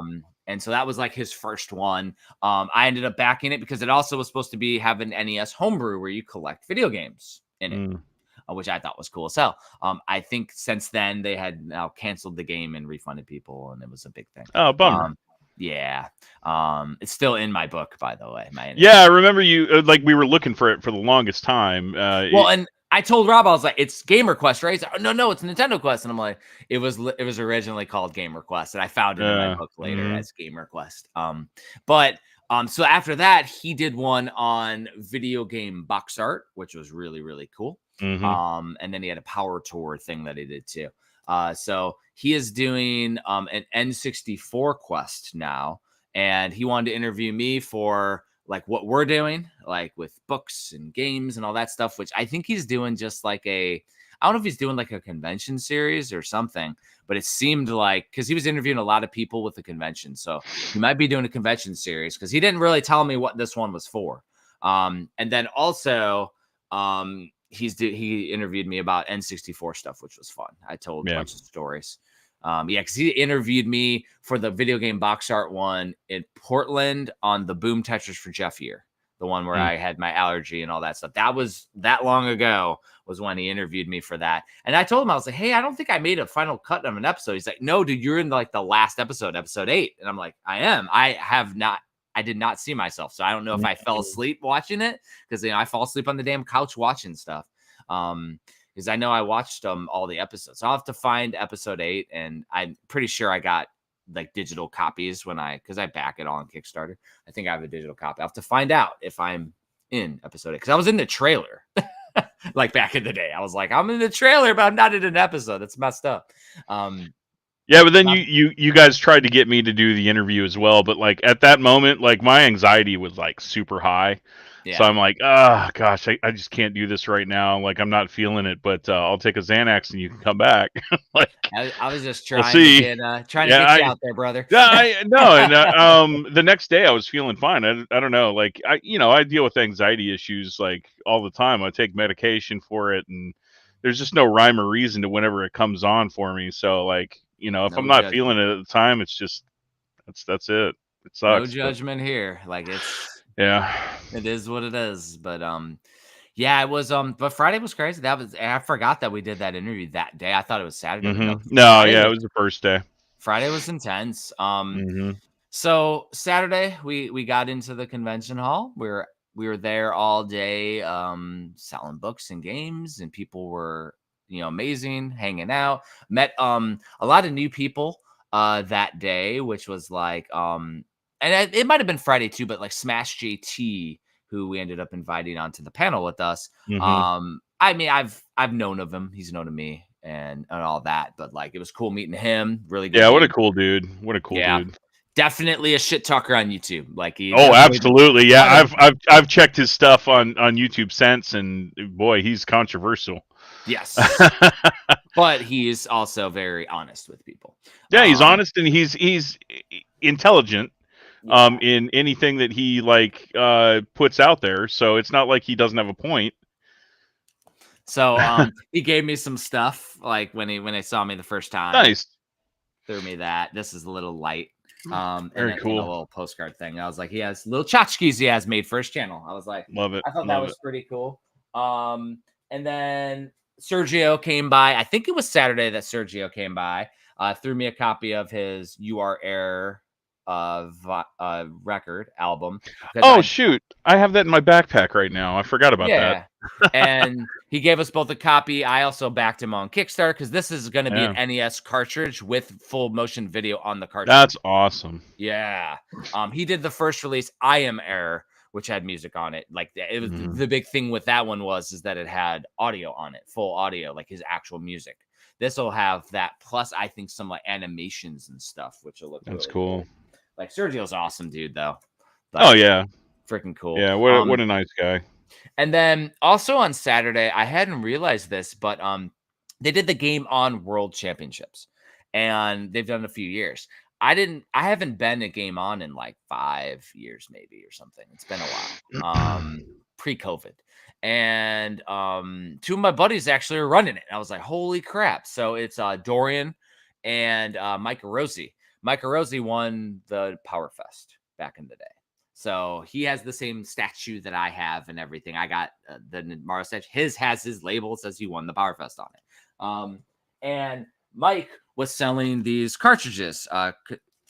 And so that was like his first one. I ended up backing it because it also was supposed to be have an NES homebrew where you collect video games in it, which I thought was cool as hell. I think since then they had now canceled the game and refunded people, and it was a big thing. Oh, bummer. Yeah. It's still in my book, by the way. Yeah, I remember you like we were looking for it for the longest time. And I told Rob, I was like, "It's Gamer Quest, right?" He's like, no, it's Nintendo Quest, and I'm like, it was originally called Gamer Quest, and I found it in my book later as Gamer Quest. So after that, he did one on video game box art, which was really, really cool. And then he had a power tour thing that he did too. So he is doing an N64 quest now, and he wanted to interview me for like what we're doing, like with books and games and all that stuff, which I think he's doing just like I don't know if he's doing like a convention series or something, but it seemed like, because he was interviewing a lot of people with the convention. So he might be doing a convention series because he didn't really tell me what this one was for. And then also he interviewed me about N64 stuff, which was fun. I told a bunch of stories. Because he interviewed me for the video game box art one in Portland on the Boom Tetris for Jeff year, the one where I had my allergy and all that stuff. That was that long ago was when he interviewed me for that. And I told him, I was like, hey, I don't think I made a final cut of an episode. He's like, no, dude, you're in like the last episode 8. And I'm like, I am. I did not see myself. So I don't know if I fell asleep watching it because, I fall asleep on the damn couch watching stuff. Because I know I watched all the episodes. So I'll have to find episode 8, and I'm pretty sure I got like digital copies because I back it all on Kickstarter. I think I have a digital copy. I'll have to find out if I'm in episode 8 because I was in the trailer like back in the day. I was like, I'm in the trailer, but I'm not in an episode. That's messed up. Yeah, but then you guys tried to get me to do the interview as well, but like at that moment, like my anxiety was like super high. Yeah. So I'm like, gosh, I just can't do this right now. Like I'm not feeling it, but I'll take a Xanax and you can come back. Like I was just trying to get you out there, brother. Yeah, and the next day I was feeling fine. I don't know, like I deal with anxiety issues like all the time. I take medication for it, and there's just no rhyme or reason to whenever it comes on for me. So like, if I'm not feeling it at the time, it's just that's it. It sucks. No judgment here. Like yeah, it is what it is. But it was but Friday was crazy. I forgot that we did that interview that day. I thought it was Saturday. It was the first day. Friday was intense. So Saturday we got into the convention hall. We were there all day selling books and games, and people were amazing, hanging out. Met a lot of new people that day, which was like and it might have been Friday too, but like Smash JT, who we ended up inviting onto the panel with us. I mean, I've known of him. He's known of me and all that, but like it was cool meeting him. Really good. Yeah, what a cool dude. What a cool dude. Definitely a shit talker on YouTube. Like absolutely. Yeah, I've checked his stuff on YouTube since, and boy, he's controversial. Yes. But he is also very honest with people. Yeah, he's honest, and he's intelligent. In anything that he like puts out there, so it's not like he doesn't have a point. So he gave me some stuff like when they saw me the first time. Nice. Threw me that. This is a little light. Very cool. A little postcard thing. I was like, he has little tchotchkes he has made for his channel. I was like, love it. I thought that was pretty cool. And then Sergio came by. I think it was Saturday that Sergio came by. Threw me a copy of his You Are Air record album. Shoot, I have that in my backpack right now. I forgot about that. And he gave us both a copy. I also backed him on Kickstarter because this is going to be an NES cartridge with full motion video on the cartridge. That's awesome. Yeah. He did the first release, I Am Air, which had music on it. Like it was the big thing with that one is that it had audio on it, full audio, like his actual music. This will have that plus I think some like animations and stuff, which will look that's really cool. Like Sergio's awesome, dude, though. Like, freaking cool. Yeah, what a nice guy. And then also on Saturday, I hadn't realized this, but they did the Game On World Championships, and they've done it a few years. I haven't been at Game On in like 5 years, maybe, or something. It's been a while. Pre-COVID. And two of my buddies actually are running it. I was like, holy crap. So it's Dorian and Mike Rossi. Mike Rossi won the Power Fest back in the day. So he has the same statue that I have and everything. I got the Mario statue. His has his label. It says he won the Power Fest on it. And Mike was selling these cartridges,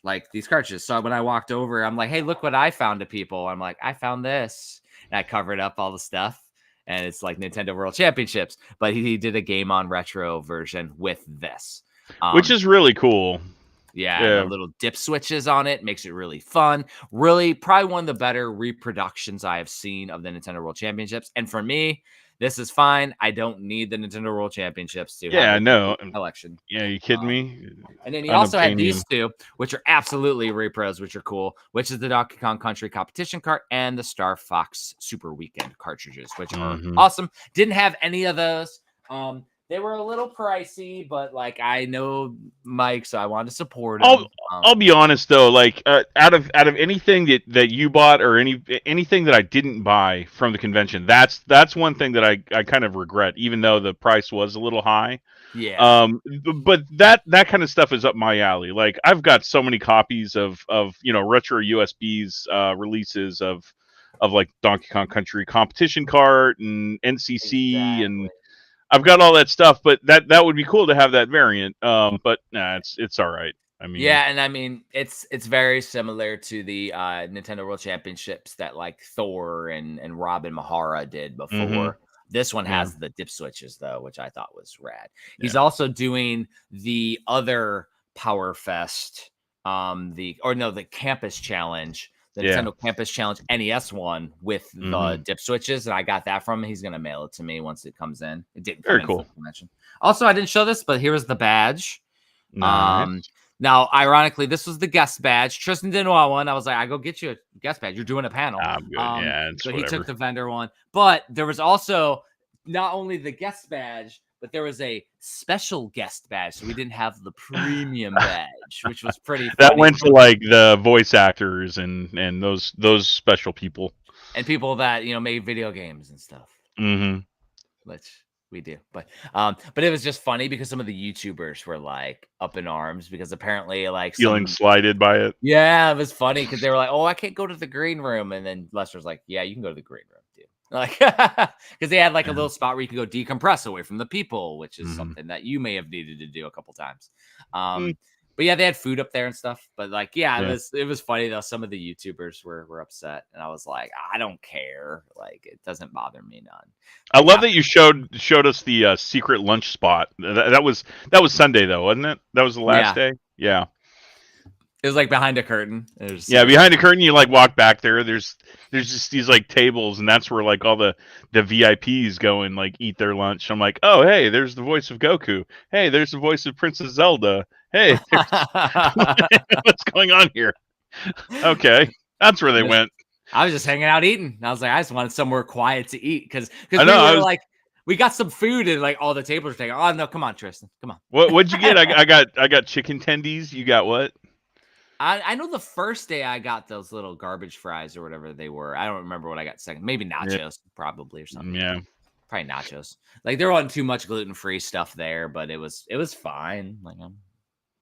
like these cartridges. So when I walked over, I'm like, hey, look what I found to people. I'm like, I found this. And I covered up all the stuff. And it's like Nintendo World Championships. But he did a Game On retro version with this. Which is really cool. Yeah, and the little dip switches on it makes it really fun. Really, probably one of the better reproductions I have seen of the Nintendo World Championships. And for me, this is fine. I don't need the Nintendo World Championships to have a collection. Yeah, you kidding me? And then he also had these two, which are absolutely repros, which are cool, which is the Donkey Kong Country competition cart and the Star Fox Super Weekend cartridges, which are awesome. Didn't have any of those. They were a little pricey, but like I know Mike, so I wanted to support him. I'll be honest though, like out of anything that you bought or anything that I didn't buy from the convention, that's one thing that I kind of regret, even though the price was a little high. Yeah. But that kind of stuff is up my alley. Like I've got so many copies of retro USBs releases of like Donkey Kong Country competition cart and NCC and I've got all that stuff, but that would be cool to have that variant. But nah, it's all right. I mean, yeah, and I mean it's very similar to the Nintendo World Championships that like Thor and Robin Mahara did before. This one has the dip switches though, which I thought was rad. He's also doing the other Power Fest, the Campus Challenge. The Nintendo Campus Challenge NES one with the dip switches, and I got that from him. He's gonna mail it to me once it comes in. It didn't come very in cool. Convention. Also, I didn't show this, but here was the badge. Nice. Now, ironically, this was the guest badge. Tristan didn't want one. I was like, I go get you a guest badge. You're doing a panel. I'm good. Yeah, so he took the vendor one. But there was also not only the guest badge, but there was a special guest badge. So we didn't have the premium badge, which was pretty funny. That went to like the voice actors and those special people. And people that, made video games and stuff. Which we do. But it was just funny because some of the YouTubers were like up in arms because apparently like feeling slighted by it. Yeah, it was funny because they were like, oh, I can't go to the green room. And then Lester's like, yeah, you can go to the green room. Like, because they had like a little spot where you could go decompress away from the people, which is something that you may have needed to do a couple times. But yeah, they had food up there and stuff. But like, it was funny though. Some of the YouTubers were upset, and I was like, I don't care. Like, it doesn't bother me none. I love that you showed us the secret lunch spot. That was Sunday though, wasn't it? That was the last day. Yeah. It was like behind a curtain. Behind a curtain, you like walk back there. There's just these like tables, and that's where like all the VIPs go and like eat their lunch. I'm like, oh hey, there's the voice of Goku. Hey, there's the voice of Princess Zelda. Hey, what's going on here? Okay, that's where they went. I was just hanging out eating. I was like, I just wanted somewhere quiet to eat because we got some food and like all the tables were taken. Oh no, come on, Tristan, come on. What'd you get? I got chicken tendies. You got what? I know the first day I got those little garbage fries or whatever they were. I don't remember what I got second. Maybe nachos, probably, or something. Yeah, probably nachos. Like there wasn't too much gluten-free stuff there, but it was fine. Like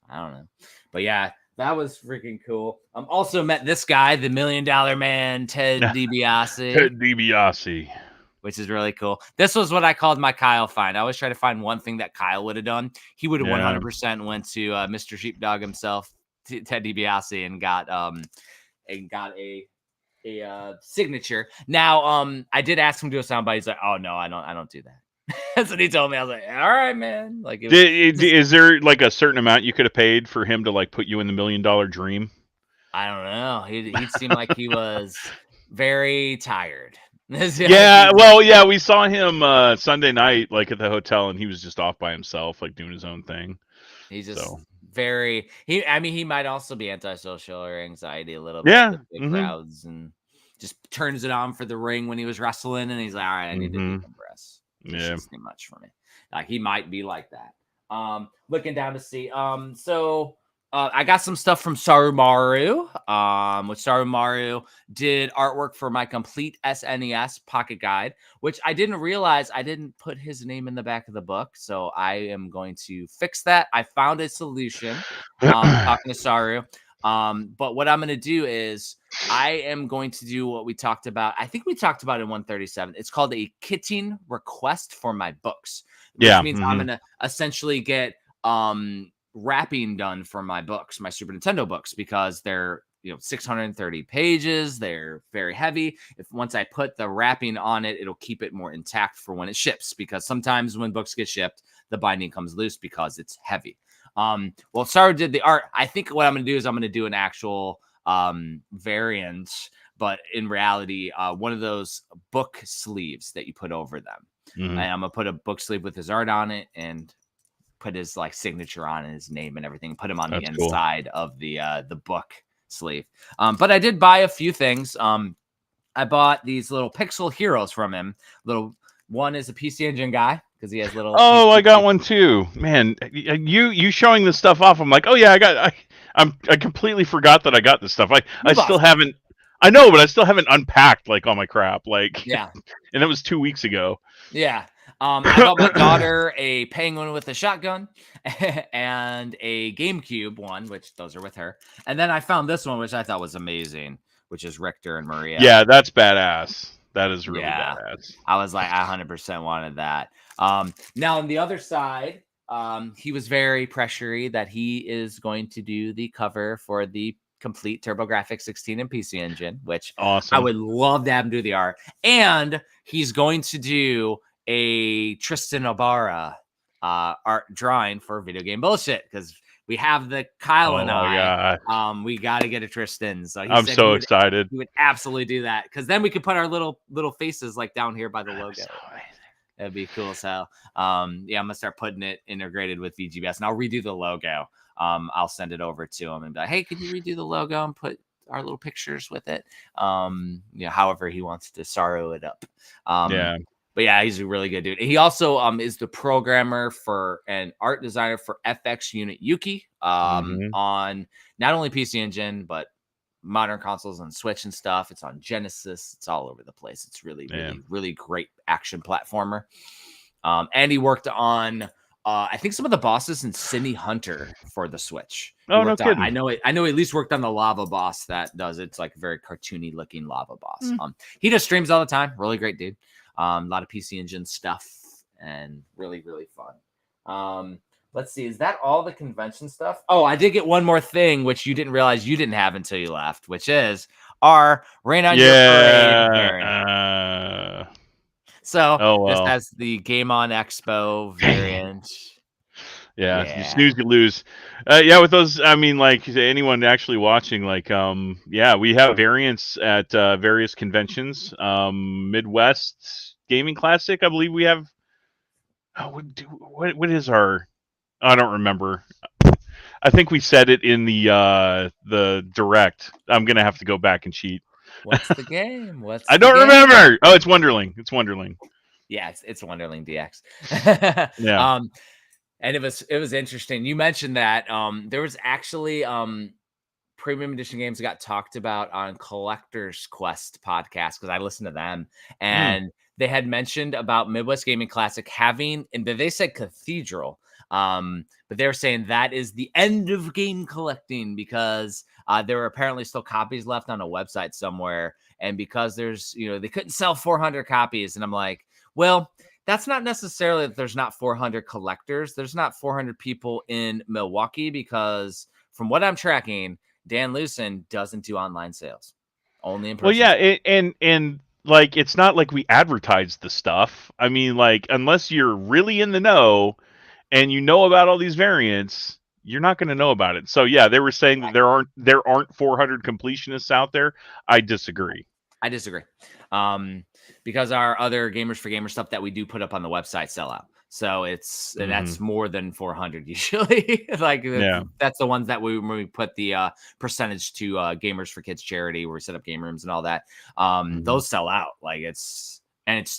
I don't know, but yeah, that was freaking cool. Also met this guy, the $1 Million Man, Ted DiBiase. Ted DiBiase. Which is really cool. This was what I called my Kyle find. I always try to find one thing that Kyle would have done. He would have 100% went to Mr. Sheepdog himself, Ted DiBiase, and got a signature. Now, I did ask him to do a soundbite. He's like, "Oh no, I don't do that." That's what he told me. I was like, "All right, man." Like, is there like a certain amount you could have paid for him to like put you in the $1 Million Dream? I don't know. He seemed like he was very tired. Yeah, we saw him Sunday night, like at the hotel, and he was just off by himself, like doing his own thing. He's just very. He might also be antisocial or anxiety a little bit. Yeah, with big crowds and just turns it on for the ring when he was wrestling, and he's like, "All right, I need to decompress." It's too much for me. Like he might be like that. Looking down to see. So I got some stuff from Sarumaru. Which Sarumaru did artwork for my complete SNES pocket guide, which I didn't realize I didn't put his name in the back of the book. So I am going to fix that. I found a solution. Talking to Saru. But what I'm going to do is I am going to do what we talked about. I think we talked about in 137. It's called a kitting request for my books, which means I'm going to essentially get wrapping done for my books, my Super Nintendo books, because they're 630 pages. They're very heavy. Once I put the wrapping on it, it'll keep it more intact for when it ships, because sometimes when books get shipped, the binding comes loose because it's heavy. Well, Saru did the art. I think what I'm going to do is I'm going to do an actual variant, but in reality, one of those book sleeves that you put over them. And I'm going to put a book sleeve with his art on it and put his like signature on his name and everything, put him on the inside of the book sleeve. But I did buy a few things. I bought these little pixel heroes from him. One is a PC Engine guy, because he has little. Oh, I got one too, man. You showing this stuff off? I'm like, oh yeah, I completely forgot that I got this stuff. I still haven't. I know, but I still haven't unpacked like all my crap. Like, yeah, and that was 2 weeks ago. Yeah. I bought my daughter a penguin with a shotgun and a GameCube one, which those are with her. And then I found this one, which I thought was amazing, which is Richter and Maria. Yeah, that's badass. That is really badass. I was like, I 100% wanted that. Now on the other side, he was very pressury that he is going to do the cover for the complete TurboGrafx 16 and PC Engine, which awesome. I would love to have him do the art. And he's going to do a Tristan Ibarra art drawing for Video Game Bullshit, because we have the Kyle and I. We got to get a Tristan. So I'm so excited. He would absolutely do that, because then we could put our little faces like down here by the logo. That'd be cool as hell. I'm gonna start putting it integrated with VGBS, and I'll redo the logo. I'll send it over to him and be like, hey, can you redo the logo and put our little pictures with it? However he wants to Saru it up. But yeah, he's a really good dude. He also is the programmer for and art designer for FX Unit Yuki on not only PC Engine, but modern consoles and Switch and stuff. It's on Genesis. It's all over the place. It's really, really great action platformer. And he worked on I think some of the bosses in Cine Hunter for the Switch. Oh, no kidding. I know he at least worked on the lava boss that does. It's like a very cartoony looking lava boss. He does streams all the time. Really great dude. A lot of PC Engine stuff and really, really fun. Let's see. Is that all the convention stuff? Oh, I did get one more thing, which you didn't realize you didn't have until you left, which is our Rain on Your Parade variant. This has the Game On Expo variant. You snooze, you lose. With those, I mean, like anyone actually watching, like, we have variants at various conventions. Midwest Gaming Classic, I believe we have. What is our? I don't remember. I think we said it in the direct. I'm gonna have to go back and cheat. What's the game? I don't remember. Oh, it's Wonderling. It's Wonderling. Yeah, it's Wonderling DX. Yeah. And it was interesting. You mentioned that there was actually premium edition games that got talked about on Collector's Quest podcast, because I listened to them, and they had mentioned about Midwest Gaming Classic having, and they said Cathedral, but they were saying that is the end of game collecting, because there were apparently still copies left on a website somewhere, and because there's they couldn't sell 400 copies, and I'm like, well, that's not necessarily that there's not 400 collectors. There's not 400 people in Milwaukee, because from what I'm tracking, Dan Lucen doesn't do online sales, only in person. Well, yeah, and like it's not like we advertise the stuff. I mean, like, unless you're really in the know and you know about all these variants, you're not going to know about it. So yeah, they were saying that there aren't 400 completionists out there. I disagree. Because our other Gamers for Gamers stuff that we do put up on the website sell out. So and that's more than 400 usually. That's the ones that when we put the percentage to Gamers for Kids charity, where we set up game rooms and all that. Those sell out. It's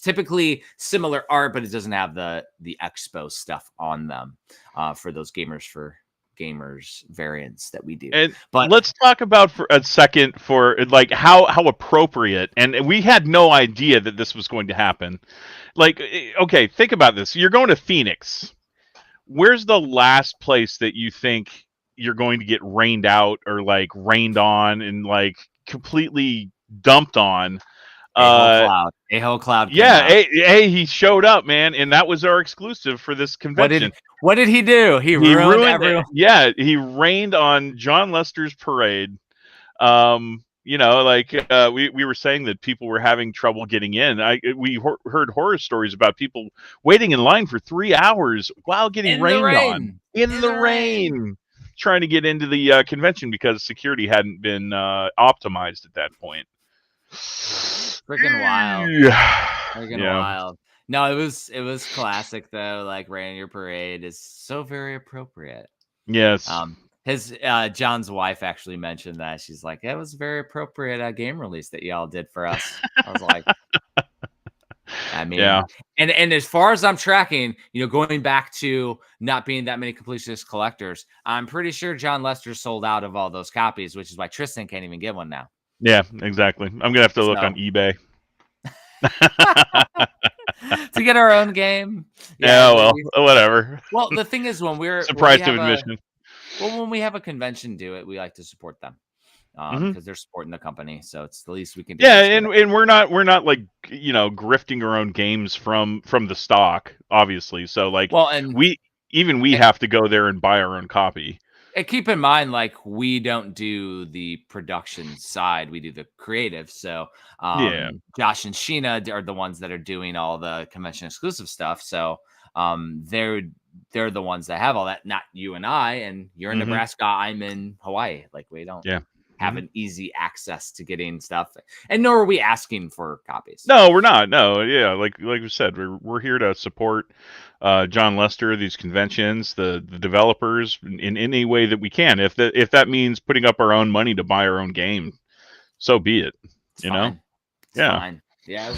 typically similar art, but it doesn't have the expo stuff on them for those Gamers for gamers variants that we do. And But let's talk about for a second for like how appropriate, and we had no idea that this was going to happen. Like, okay, think about this. You're going to Phoenix. Where's the last place that you think you're going to get rained out or like rained on and like completely dumped on? a whole cloud. Yeah, he showed up, man, and that was our exclusive for this convention. What did he do? He ruined everyone. Yeah, he rained on John Lester's parade. You know, like we were saying that people were having trouble getting in. We heard horror stories about people waiting in line for 3 hours while getting rained on in the rain, trying to get into the convention because security hadn't been optimized at that point. Freaking wild. Wild. No, it was classic though. Like Rainier Parade is so very appropriate. Yes. His John's wife actually mentioned that. She's like, "It was a very appropriate game release that y'all did for us." I was like, I mean, yeah. And as far as I'm tracking, you know, going back to not being that many completionist collectors, I'm pretty sure John Lester sold out of all those copies, which is why Tristan can't even get one now. Yeah, exactly. I'm gonna have to look on eBay to get our own game. Yeah, well, whatever. Well, the thing is, when we're surprise to admission. When we have a convention do it, we like to support them because they're supporting the company, so it's the least we can do. Yeah, and we're not like, you know, grifting our own games from the stock, obviously. So like, we have to go there and buy our own copy. And keep in mind, like, we don't do the production side; we do the creative. So, Josh and Sheena are the ones that are doing all the convention exclusive stuff. So, they're the ones that have all that, not you and I. And you're in Nebraska, I'm in Hawaii. Like, we don't have an easy access to getting stuff, and nor are we asking for copies. No, we're not. No, yeah, like we said, we're here to support John Lester, these conventions, the developers in any way that we can. If that means putting up our own money to buy our own game, so be it. It's fine. Yeah.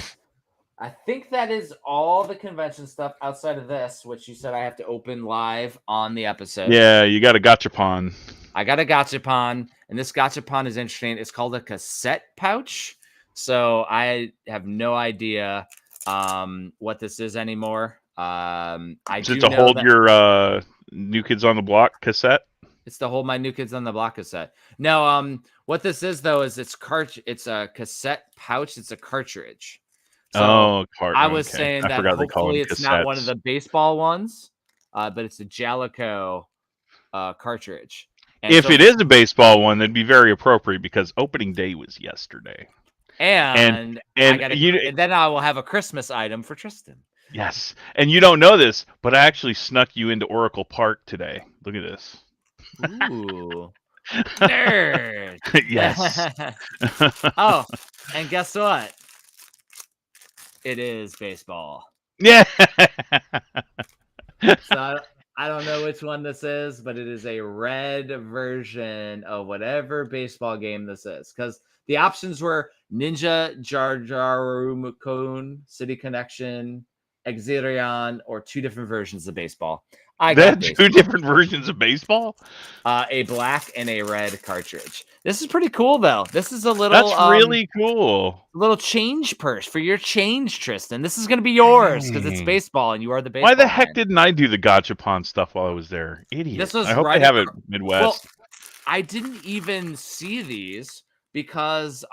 I think that is all the convention stuff outside of this, which you said I have to open live on the episode. Yeah, you got a gachapon. I got a gachapon, and this gachapon is interesting. It's called a cassette pouch. So I have no idea what this is anymore. Is it to hold your New Kids on the Block cassette? It's to hold my New Kids on the Block cassette. No, what this is though is it's a cassette pouch. It's a cartridge. So I was saying that hopefully it's not one of the baseball ones, but it's a Jalico cartridge. And if it is a baseball one, that'd be very appropriate because opening day was yesterday. And then I will have a Christmas item for Tristan. Yes. And you don't know this, but I actually snuck you into Oracle Park today. Look at this. Ooh. Nerd. Yes. Oh, and guess what? It is baseball. Yeah. So I don't know which one this is, but it is a red version of whatever baseball game this is. Because the options were Ninja Jarjarumukun, City Connection, Exirion, or two different versions of baseball. Two different versions of baseball? A black and a red cartridge. This is pretty cool, though. This is a little... That's really cool. Little change purse for your change, Tristan. This is going to be yours because it's baseball and you are the baseball. Why the heck didn't I do the gachapon stuff while I was there? Idiot. This was I hope they have it Midwest. Well, I didn't even see these because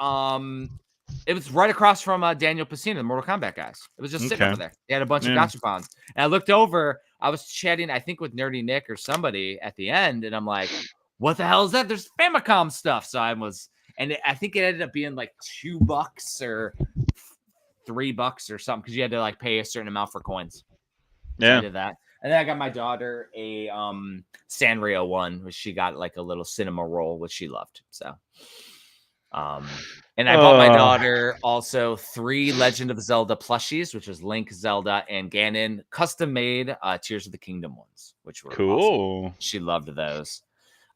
it was right across from Daniel Pacino, the Mortal Kombat guys. It was just sitting over there. They had a bunch of gachapons. And I looked over. I was chatting, I think, with Nerdy Nick or somebody at the end. And I'm like, what the hell is that? There's Famicom stuff. So I think it ended up being like $2 or $3 or something because you had to like pay a certain amount for coins. Yeah. So I did that. And then I got my daughter a Sanrio one, which she got like a little cinema roll, which she loved. So and I bought my daughter also 3 Legend of Zelda plushies, which was Link, Zelda, and Ganon, custom made Tears of the Kingdom ones, which were cool. Awesome. She loved those.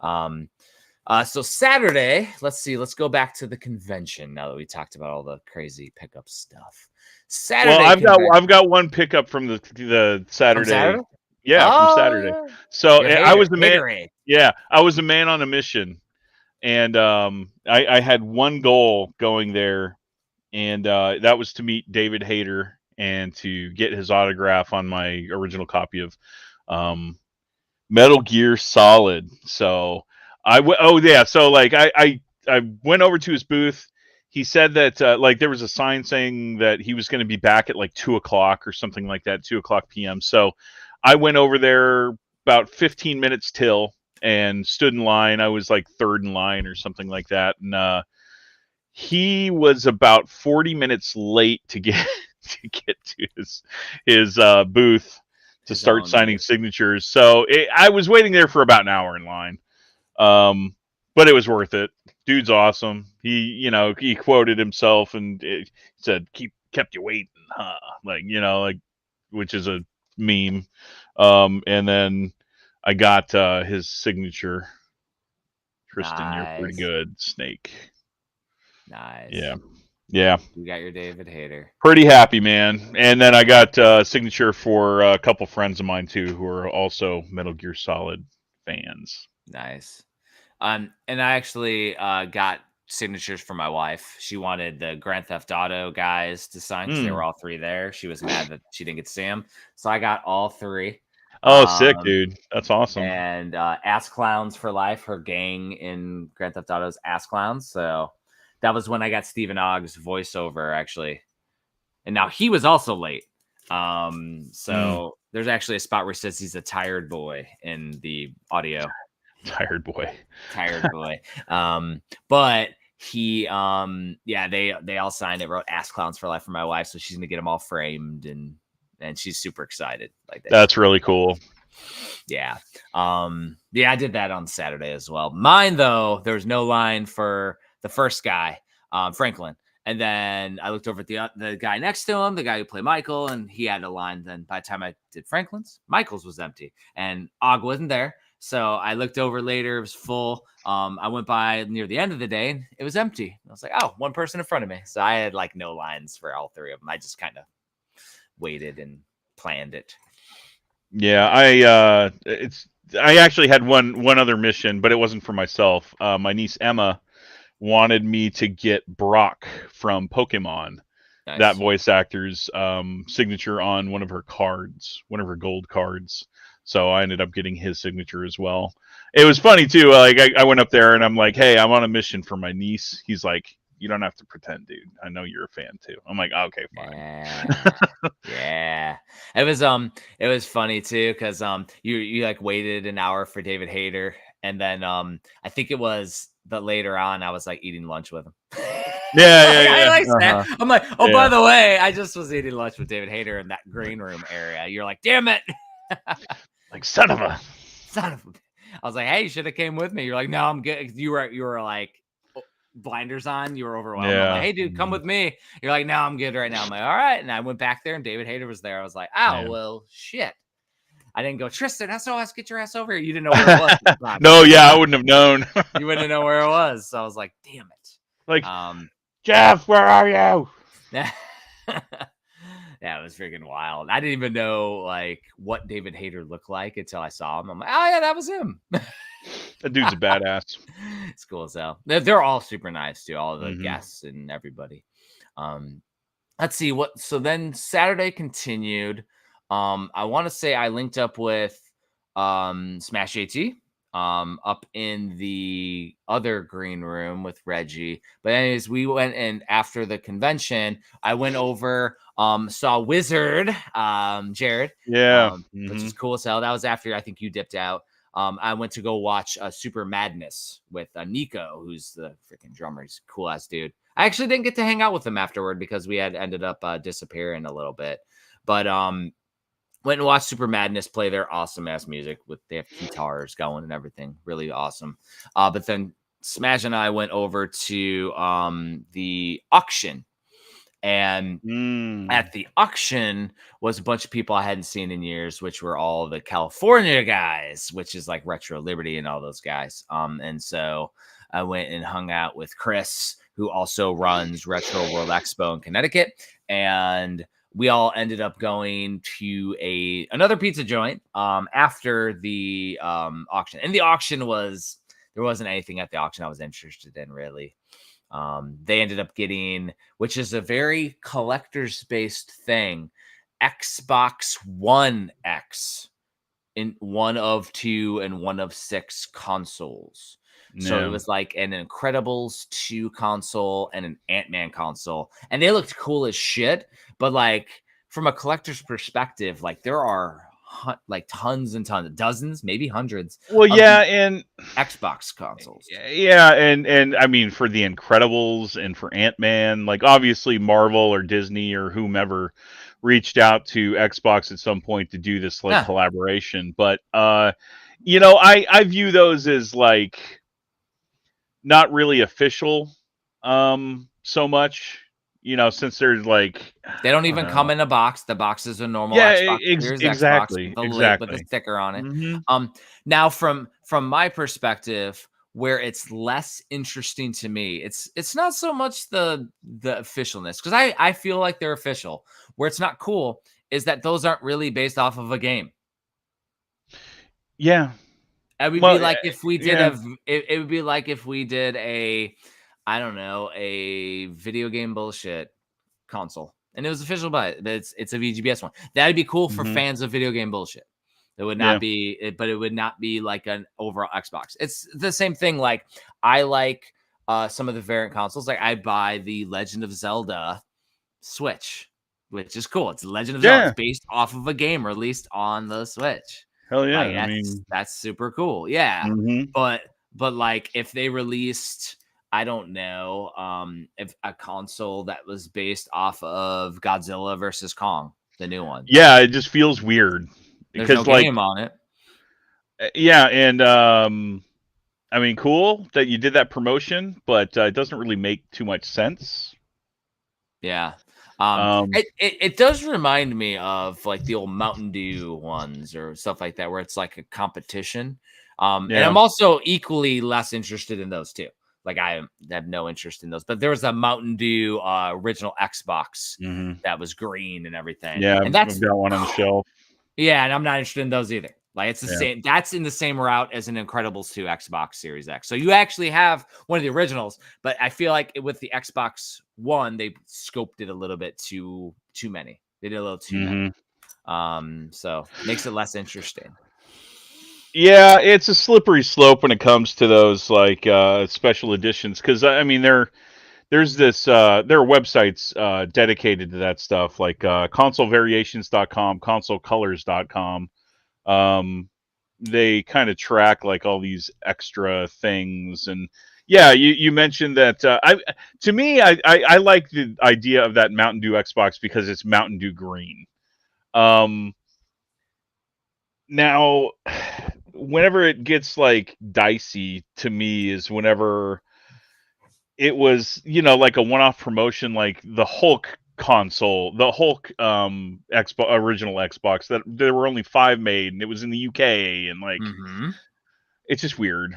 So Saturday, let's go back to the convention now that we talked about all the crazy pickup stuff. Saturday. Well, I've got one pickup from the Saturday. From Saturday? Yeah, from Saturday. So I was amazed. Yeah, I was a man on a mission, and I had one goal going there, and that was to meet David Hayter and to get his autograph on my original copy of um, Metal Gear Solid. So oh yeah, so like I went over to his booth. He said that like there was a sign saying that he was going to be back at like 2 o'clock or something like that, 2 o'clock p.m. So I went over there about 15 minutes till and stood in line. I was like third in line or something like that, and he was about 40 minutes late to get to his booth to start signing signatures. So I was waiting there for about an hour in line. But it was worth it. Dude's awesome. He quoted himself and said, kept you waiting, huh? Like, which is a meme. And then I got his signature. Tristan, you're pretty good, Snake. Nice. Yeah. You got your David Hayter. Pretty happy, man. And then I got a signature for a couple friends of mine too, who are also Metal Gear Solid fans. Nice. And I actually got signatures for my wife. She wanted the Grand Theft Auto guys to sign because they were all three there. She was mad that she didn't get to see them. So I got all three. Oh, sick, dude. That's awesome. And Ass Clowns for Life, her gang in Grand Theft Auto's Ass Clowns. So that was when I got Stephen Ogg's voiceover, actually. And now he was also late. So there's actually a spot where he says he's a tired boy in the audio. Tired boy. But he they all signed it, wrote Ass Clowns for Life for my wife, so she's gonna get them all framed and she's super excited. Like that's really cool. Yeah. I did that on Saturday as well. Mine though, there was no line for the first guy, Franklin. And then I looked over at the guy next to him, the guy who played Michael, and he had a line. Then by the time I did Franklin's, Michael's was empty and Og wasn't there. So I looked over later, it was full. I went by near the end of the day and it was empty. I was like, oh, one person in front of me. So I had like no lines for all three of them. I just kind of waited and planned it. Yeah, I actually had one other mission, but it wasn't for myself. My niece Emma wanted me to get Brock from Pokemon, that voice actor's signature on one of her cards, one of her gold cards. So I ended up getting his signature as well. It was funny too. Like I went up there and I'm like, "Hey, I'm on a mission for my niece." He's like, "You don't have to pretend, dude. I know you're a fan too." I'm like, "Okay, fine." Yeah. It was funny too because you like waited an hour for David Hayter, and then I think it was that later on I was like eating lunch with him. Yeah. I'm like, oh, by the way, I just was eating lunch with David Hayter in that green room area. You're like, damn it. Like son of a. I was like, hey, you should have came with me. You're like, no, I'm good. You were like blinders on. You were overwhelmed. Yeah. I'm like, hey, dude, come with me. You're like, no, I'm good right now. I'm like, all right. And I went back there and David Hayter was there. I was like, oh, well, shit. I didn't go, Tristan, SOS, get your ass over here. You didn't know where it was. No, yeah, I wouldn't have known. You wouldn't know where it was. So I was like, damn it. Like, Jeff, where are you? Yeah, it was freaking wild. I didn't even know like what David Hayter looked like until I saw him. I'm like, oh yeah, that was him. That dude's a badass. It's cool as hell. They're all super nice too, all the guests and everybody. Let's see what. So then Saturday continued. I want to say I linked up with Smash AT up in the other green room with Reggie. But anyways, we went and after the convention, I went over, saw Wizard, Jared. Yeah. Which is cool as hell. That was after I think you dipped out. I went to go watch Super Madness with Nico, who's the freaking drummer. He's a cool ass dude. I actually didn't get to hang out with him afterward because we had ended up disappearing a little bit. But went and watched Super Madness play their awesome ass music they have guitars going and everything. Really awesome. But then Smash and I went over to the auction. And at the auction was a bunch of people I hadn't seen in years, which were all the California guys, which is like Retro Liberty and all those guys. And so I went and hung out with Chris, who also runs Retro World Expo in Connecticut, and we all ended up going to another pizza joint after the auction. And the auction was, there wasn't anything at the auction I was interested in, really. They ended up getting, which is a very collector's based thing, Xbox One X in one of 2 and one of 6 consoles. So it No. was like an Incredibles 2 console and an Ant-Man console. And they looked cool as shit. But like from a collector's perspective, like there are like tons and tons, dozens, maybe hundreds Well, of yeah, these and Xbox consoles. yeah, and I mean for the Incredibles and for Ant-Man, like obviously Marvel or Disney or whomever reached out to Xbox at some point to do this like Yeah. collaboration, but you know, I view those as like not really official so much, you know, since there's like They don't I don't even come know. in a box. The box is a normal Yeah, Xbox Series Xbox with exactly, with the exactly. sticker on it. Hmm. Now from my perspective, where it's less interesting to me, it's not so much the officialness, because I feel like they're official. Where it's not cool is that those aren't really based off of a game. Yeah. It would be Well, like if we did yeah. it would be like if we did I don't know, a video game bullshit console, and it was official by it, but it's a VGBS one. That'd be cool for Hmm. fans of video game bullshit. It would Yeah. not be, but it would not be like an overall Xbox. It's the same thing. Like I like some of the variant consoles. Like I buy the Legend of Zelda Switch, which is cool. It's Legend of Zelda. Yeah. It's based off of a game released on the Switch. Hell yeah. Like I mean, that's super cool. Yeah. hmm. But like if they released, I don't know, if a console that was based off of Godzilla versus Kong, the new one. Yeah, it just feels weird There's no because like game on it. yeah, and I mean, cool that you did that promotion, but it doesn't really make too much sense. Yeah. Um, It does remind me of like the old Mountain Dew ones or stuff like that, where it's like a competition. And yeah. I'm also equally less interested in those too. Like I have no interest in those. But there was a Mountain Dew original Xbox Hmm. that was green and everything, Yeah, and I've that's got one on the shelf. yeah, and I'm not interested in those either. Like it's the Yeah. same. That's in the same route as an Incredibles 2 Xbox Series X. So you actually have one of the originals, but I feel like with the Xbox One, they scoped it a little bit too many. They did a little too many. Hmm. So makes it less interesting. Yeah, it's a slippery slope when it comes to those like special editions because I mean there's this there are websites dedicated to that stuff like consolevariations.com, consolecolors.com. They kind of track like all these extra things and yeah, you mentioned that I to me I like the idea of that Mountain Dew Xbox because it's Mountain Dew green. Um Now whenever it gets like dicey to me is whenever it was, you know, like a one-off promotion like the Hulk console, the Hulk Xbox original Xbox that there were only 5 made and it was in the UK and like Mm-hmm. it's just weird.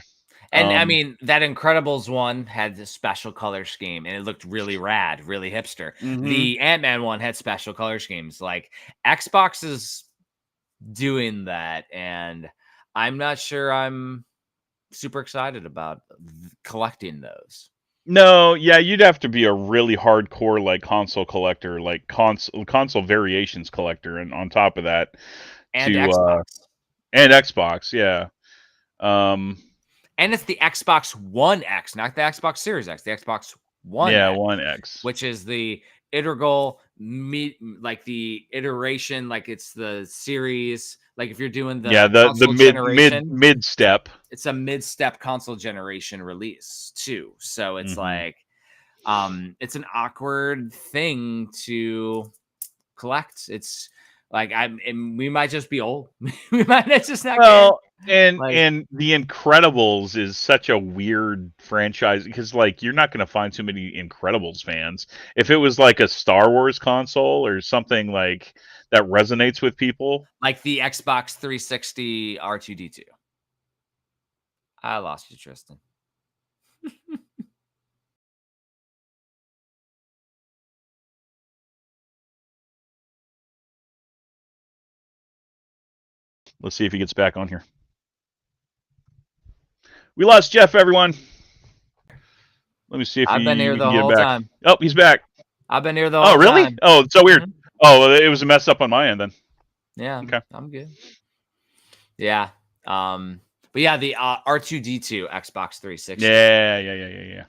And I mean, that Incredibles one had this special color scheme and it looked really rad, really hipster. Mhm. The Ant-Man one had special color schemes. Like Xbox is doing that, and I'm not sure I'm super excited about collecting those. No, yeah, you'd have to be a really hardcore like console collector, like console variations collector and on top of that And to Xbox. and Xbox, yeah. Um And it's the Xbox One X, not the Xbox Series X, the Xbox One yeah, X, One X. which is the integral like the iteration, like it's the series. Like if you're doing Yeah, the the console generation, mid step. it's a mid-step console generation release too. So it's Mhm. like it's an awkward thing to collect. It's like and we might just be old. We might just not care. Well, and Like The Incredibles is such a weird franchise because like you're not going to find too many Incredibles fans. If it was like a Star Wars console or something like that resonates with people. the Xbox 360 R2D2. I lost you, Tristan. Let's see if he gets back on here. We lost Jeff, everyone. Let me see if I've been here we the can get him whole back. time. Oh, he's back. I've been here the whole Oh, really? time. Oh, it's so weird. Oh, it was a mess up on my end then. Yeah. Okay. I'm good. Yeah. But yeah, the R2D2 Xbox 360. Yeah.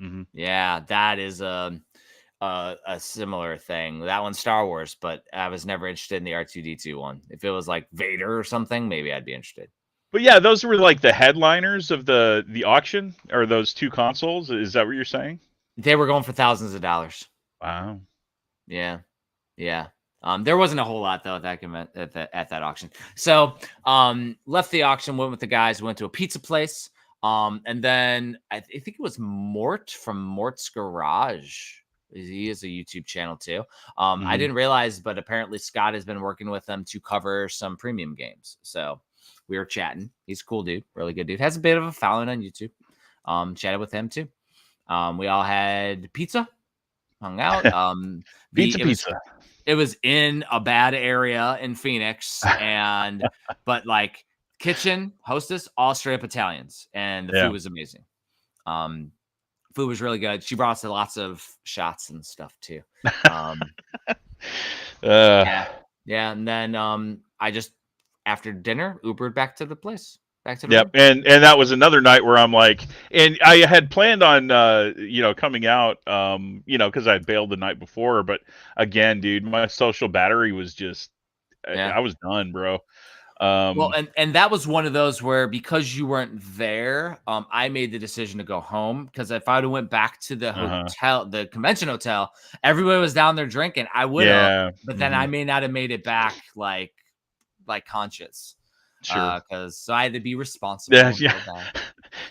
Mm-hmm. Yeah, that is a similar thing. That one's Star Wars, but I was never interested in the R2D2 one. If it was like Vader or something, maybe I'd be interested. But yeah, those were like the headliners of the auction, or those two consoles. Is that what you're saying? They were going for thousands of dollars. Wow. Yeah. There wasn't a whole lot though at that auction. So left the auction, went with the guys, went to a pizza place. And then I think it was Mort from Mort's Garage. He is a YouTube channel too. I didn't realize, but apparently Scott has been working with them to cover some premium games. So we were chatting. He's a cool dude, really good dude. Has a bit of a following on YouTube. Chatted with him too. We all had pizza, hung out. Pizza. It was in a bad area in Phoenix, but like kitchen, hostess, all straight up Italians, and the food was amazing. Food was really good. She brought us lots of shots and stuff too. Yeah. And then I just after dinner Ubered back to the place. Back to the room. And that was another night where I'm like, and I had planned on coming out because I had bailed the night before, but again, dude, my social battery was just I was done, bro. Well, and that was one of those where because you weren't there, I made the decision to go home, because if I would have went back to the hotel, the convention hotel, everybody was down there drinking. I would have, but then I may not have made it back like conscious. Sure. Because I had to be responsible. Yeah.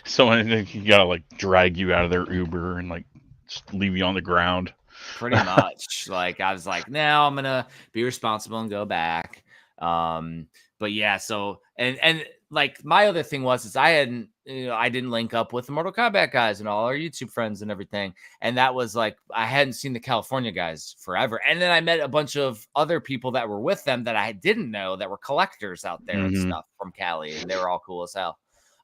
Someone gotta like drag you out of their Uber and like just leave you on the ground. Pretty much. Like I was like, now I'm gonna be responsible and go back. But yeah, so and like my other thing was I didn't link up with the Mortal Kombat guys and all our YouTube friends and everything. And that was like, I hadn't seen the California guys forever. And then I met a bunch of other people that were with them that I didn't know, that were collectors out there and stuff from Cali. And they were all cool as hell.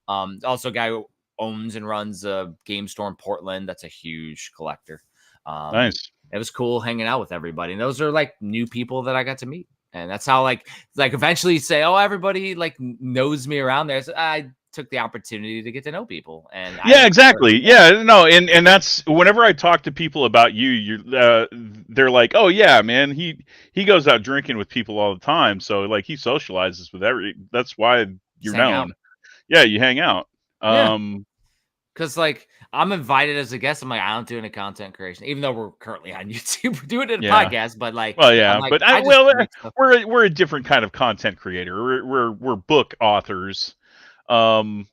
Also a guy who owns and runs a game store in Portland. That's a huge collector. Nice. It was cool hanging out with everybody. And those are like new people that I got to meet. And that's how like eventually say, oh, everybody like knows me around there. So I took the opportunity to get to know people. And exactly. Yeah, no. And that's whenever I talk to people about you, they're like, oh yeah, man, he goes out drinking with people all the time. So like he socializes with that's why you're known. Out. Yeah. You hang out. Because like I'm invited as a guest. I'm like, I don't do any content creation, even though we're currently on YouTube. We're doing it in a podcast, but like, well, yeah, like, but we're a different kind of content creator. We're book authors, and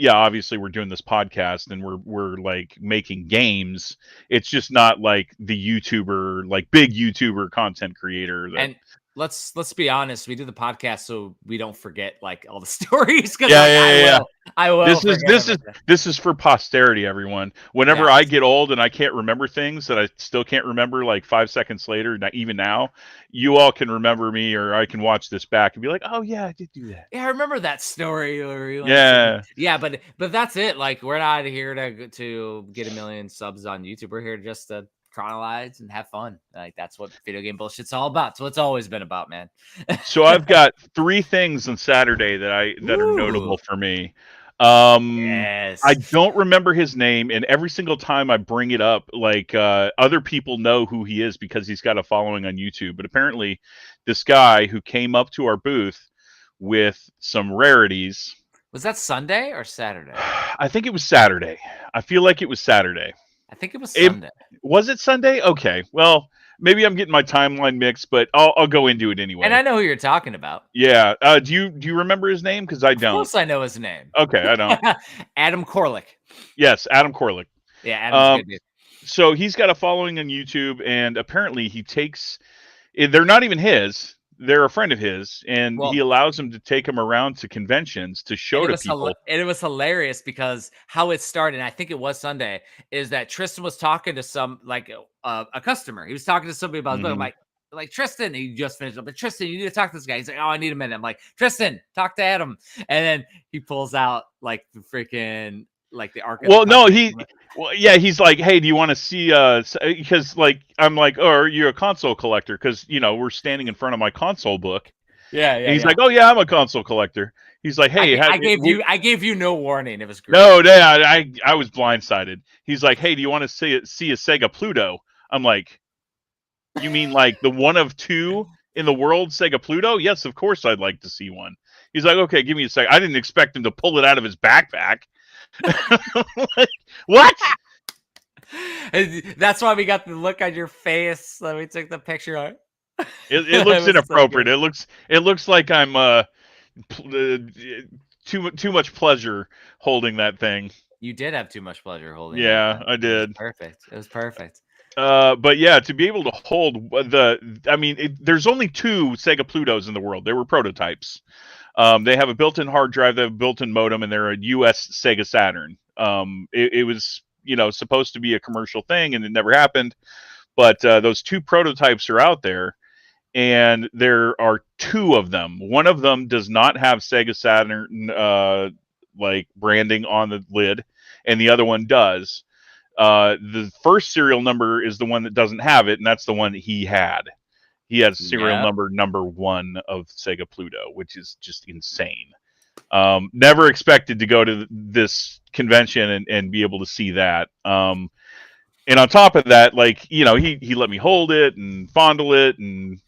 obviously we're doing this podcast and we're like making games. It's just not like the YouTuber, like big YouTuber content creator. And let's be honest, we do the podcast so we don't forget like all the stories. I will. This is for posterity, everyone. Whenever I get old and I can't remember things that I still can't remember like 5 seconds later, not even now, you all can remember me, or I can watch this back and be like, oh yeah, I did do that. Yeah, I remember that story. But that's it. Like we're not here to get 1 million subs on YouTube. We're here just to chronologize and have fun. Like that's what video game bullshit's all about. So it's always been about, man. So I've got 3 things on Saturday that are notable for me. I don't remember his name, and every single time I bring it up, like other people know who he is because he's got a following on YouTube. But apparently this guy who came up to our booth with some rarities. Was that Sunday or Saturday? I think it was Saturday. I feel like it was Saturday. I think it was Sunday. Was it Sunday? Okay. Well, maybe I'm getting my timeline mixed, but I'll go into it anyway. And I know who you're talking about. Yeah. Do you remember his name? Because I don't. Of course I know his name. Okay, I don't. Adam Korlick. Yes, Adam Korlick. Yeah, Adam's good dude. So he's got a following on YouTube, and apparently he takes. They're not even his. They're a friend of his, and he allows them to take him around to conventions to show to people. And it was hilarious because how it started, and I think it was Sunday, is that Tristan was talking to some, like a customer. He was talking to somebody about his book. I'm like, like, Tristan, he just finished up. But Tristan, you need to talk to this guy. He's like, oh, I need a minute. I'm like, Tristan, talk to Adam. And then he pulls out like the freaking like the Ark of Well, the no, Covenant. he's like, hey, do you want to see? Because like I'm like, oh, are you a console collector? Because we're standing in front of my console book. Yeah, And he's like, oh yeah, I'm a console collector. He's like, hey, I gave you no warning. It was great. No, I was blindsided. He's like, hey, do you want to see a Sega Pluto? I'm like, you mean like the one of two in the world Sega Pluto? Yes, of course I'd like to see one. He's like, okay, give me a sec. I didn't expect him to pull it out of his backpack. Like, what? That's why we got the look on your face that we took the picture on. It looks inappropriate. So it looks like I'm too much pleasure holding that thing. You did have too much pleasure holding. Yeah, I did. It was perfect. But yeah, to be able to hold there's only 2 Sega Plutos in the world. They were prototypes. They have a built-in hard drive, they have a built-in modem, and they're a US Sega Saturn. It was, supposed to be a commercial thing, and it never happened. But those 2 prototypes are out there, and there are 2 of them. One of them does not have Sega Saturn like branding on the lid, and the other one does. The first serial number is the one that doesn't have it, and that's the one that he had. He has serial number 1 of Sega Pluto, which is just insane. Never expected to go to this convention and be able to see that. And on top of that, like, he let me hold it and fondle it and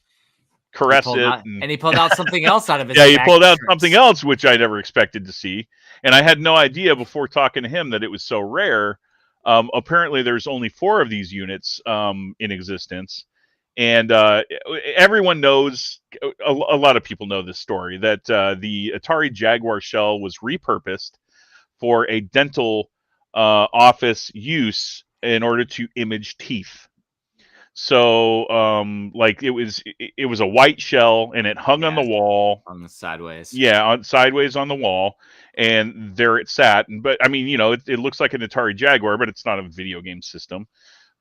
caress it. And he pulled out something else out of his he pulled out something else, which I never expected to see. And I had no idea before talking to him that it was so rare. Apparently, there's only 4 of these units in existence. And everyone knows, a lot of people know this story, that the Atari Jaguar shell was repurposed for a dental office use in order to image teeth. So, like, it was a white shell, and it hung on the wall. On the sideways. Yeah, sideways on the wall. And there it sat. But, I mean, it looks like an Atari Jaguar, but it's not a video game system.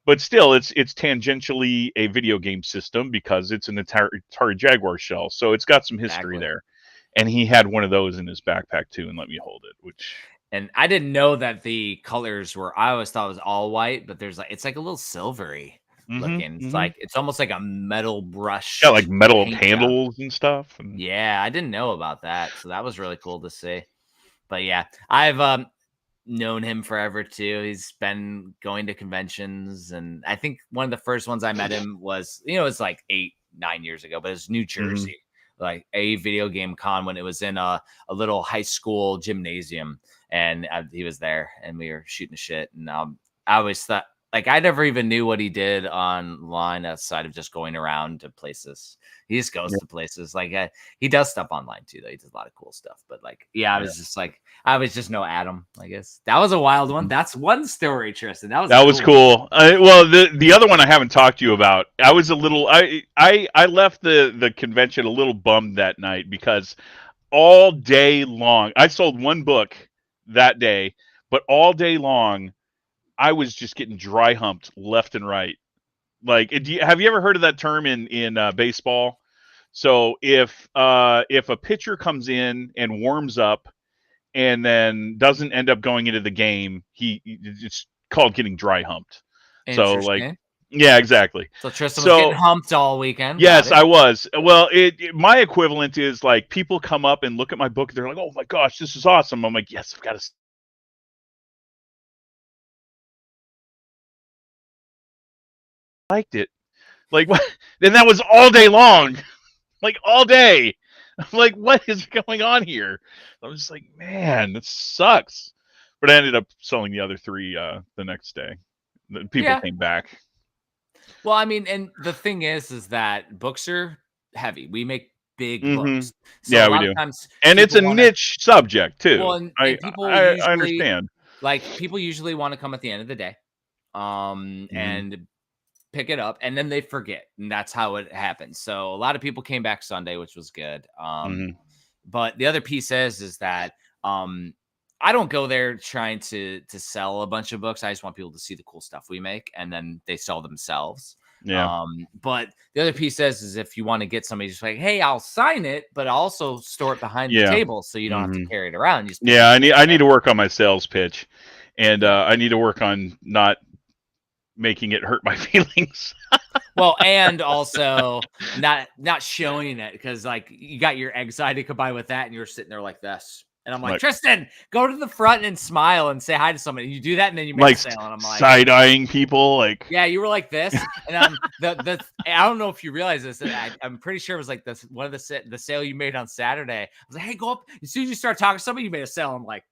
But still, it's tangentially a video game system because it's an Atari Jaguar shell. So it's got some history there. And he had one of those in his backpack, too, and let me hold it, And I didn't know that the colors were, I always thought it was all white, but it's like a little silvery looking. It's like, it's almost like a metal brush. Yeah, like metal handles and stuff. Yeah, I didn't know about that. So that was really cool to see. But yeah, I've known him forever too. He's been going to conventions, and I think one of the first ones I met him was, it's like 8-9 years ago, but it's New Jersey, like a video game con when it was in a little high school gymnasium, and he was there, and we were shooting the shit. And I always thought, like, I never even knew what he did online outside of just going around to places. He just goes to places. Like, he does stuff online too, though. He does a lot of cool stuff. But like, I was just like, I was just no Adam, I guess. That was a wild one. That's one story, Tristan. That was cool. Well, the other one I haven't talked to you about. I was a little. I left the convention a little bummed that night because all day long I sold one book that day, but all day long I was just getting dry humped left and right. Like, have you ever heard of that term in baseball? So if a pitcher comes in and warms up and then doesn't end up going into the game, it's called getting dry humped. So, like, yeah, exactly. So Tristan was getting humped all weekend. Yes, I was. Well, my equivalent is like people come up and look at my book. They're like, "Oh my gosh, this is awesome." I'm like, "Yes, I've got to." Liked it, like, what? And that was all day long, like all day. I'm like, what is going on here? I was just like, man, this sucks. But I ended up selling the other 3 the next day. The people came back. Well, I mean, and the thing is that books are heavy. We make big books. So yeah, we do. And it's a niche subject too. Well, and people I understand. Like, people usually want to come at the end of the day, and pick it up, and then they forget, and that's how it happens. So a lot of people came back Sunday, which was good. But the other piece is that I don't go there trying to sell a bunch of books. I just want people to see the cool stuff we make, and then they sell themselves. Yeah. But the other piece is if you want to get somebody just like, hey, I'll sign it, but also store it behind the table so you don't have to carry it around. You just I need to work on my sales pitch, and I need to work on not making it hurt my feelings. Well, and also not showing it, because like you got your anxiety combined with that, and you're sitting there like this. And I'm like, Tristan, go to the front and smile and say hi to somebody. You do that, and then you make a sale. And I'm like, side-eyeing people, like, yeah, you were like this. And I don't know if you realize this. I'm pretty sure it was like this one of the sale you made on Saturday. I was like, hey, go up. As soon as you start talking to somebody, you made a sale. I'm like,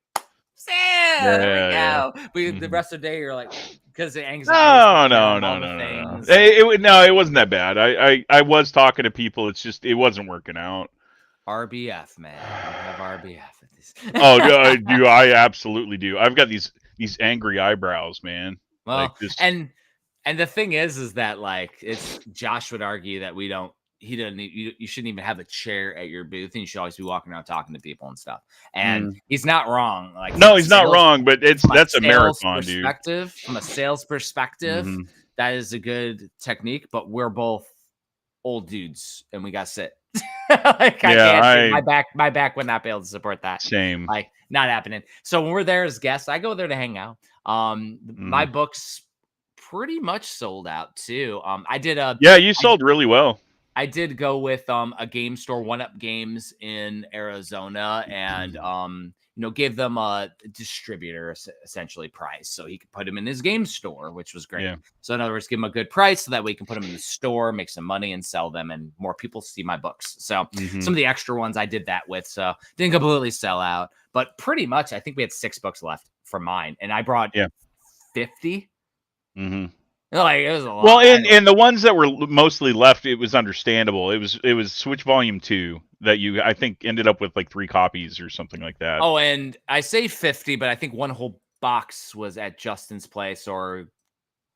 sale. There we go. But the rest of the day, you're like, because the anxiety. No. It wasn't that bad. I was talking to people. It's just it wasn't working out. RBF, man. You have RBF at this. I absolutely do. I've got these angry eyebrows, man. Well, like this... and the thing is that like it's Josh would argue that he doesn't need, you shouldn't even have a chair at your booth, and you should always be walking around talking to people and stuff. And he's not wrong. Like, no, he's not wrong, but that's a marathon, dude. From a sales perspective, that is a good technique. But we're both old dudes, and we got to sit. Like, my back would not be able to support that. Same. Like, not happening. So when we're there as guests, I go there to hang out. My books pretty much sold out too. You sold really well. I did go with a game store, One Up Games in Arizona, and gave them a distributor essentially price, so he could put them in his game store, which was great. So in other words, give him a good price so that we can put them in the store, make some money, and sell them, and more people see my books. So some of the extra ones I did that with, so didn't completely sell out, but pretty much I think we had 6 books left for mine, and I brought 50. Like, it was a lot. Well, and the ones that were mostly left, it was understandable. It was Switch Volume 2 that I think ended up with like 3 copies or something like that. Oh, and I say 50, but I think one whole box was at Justin's place, or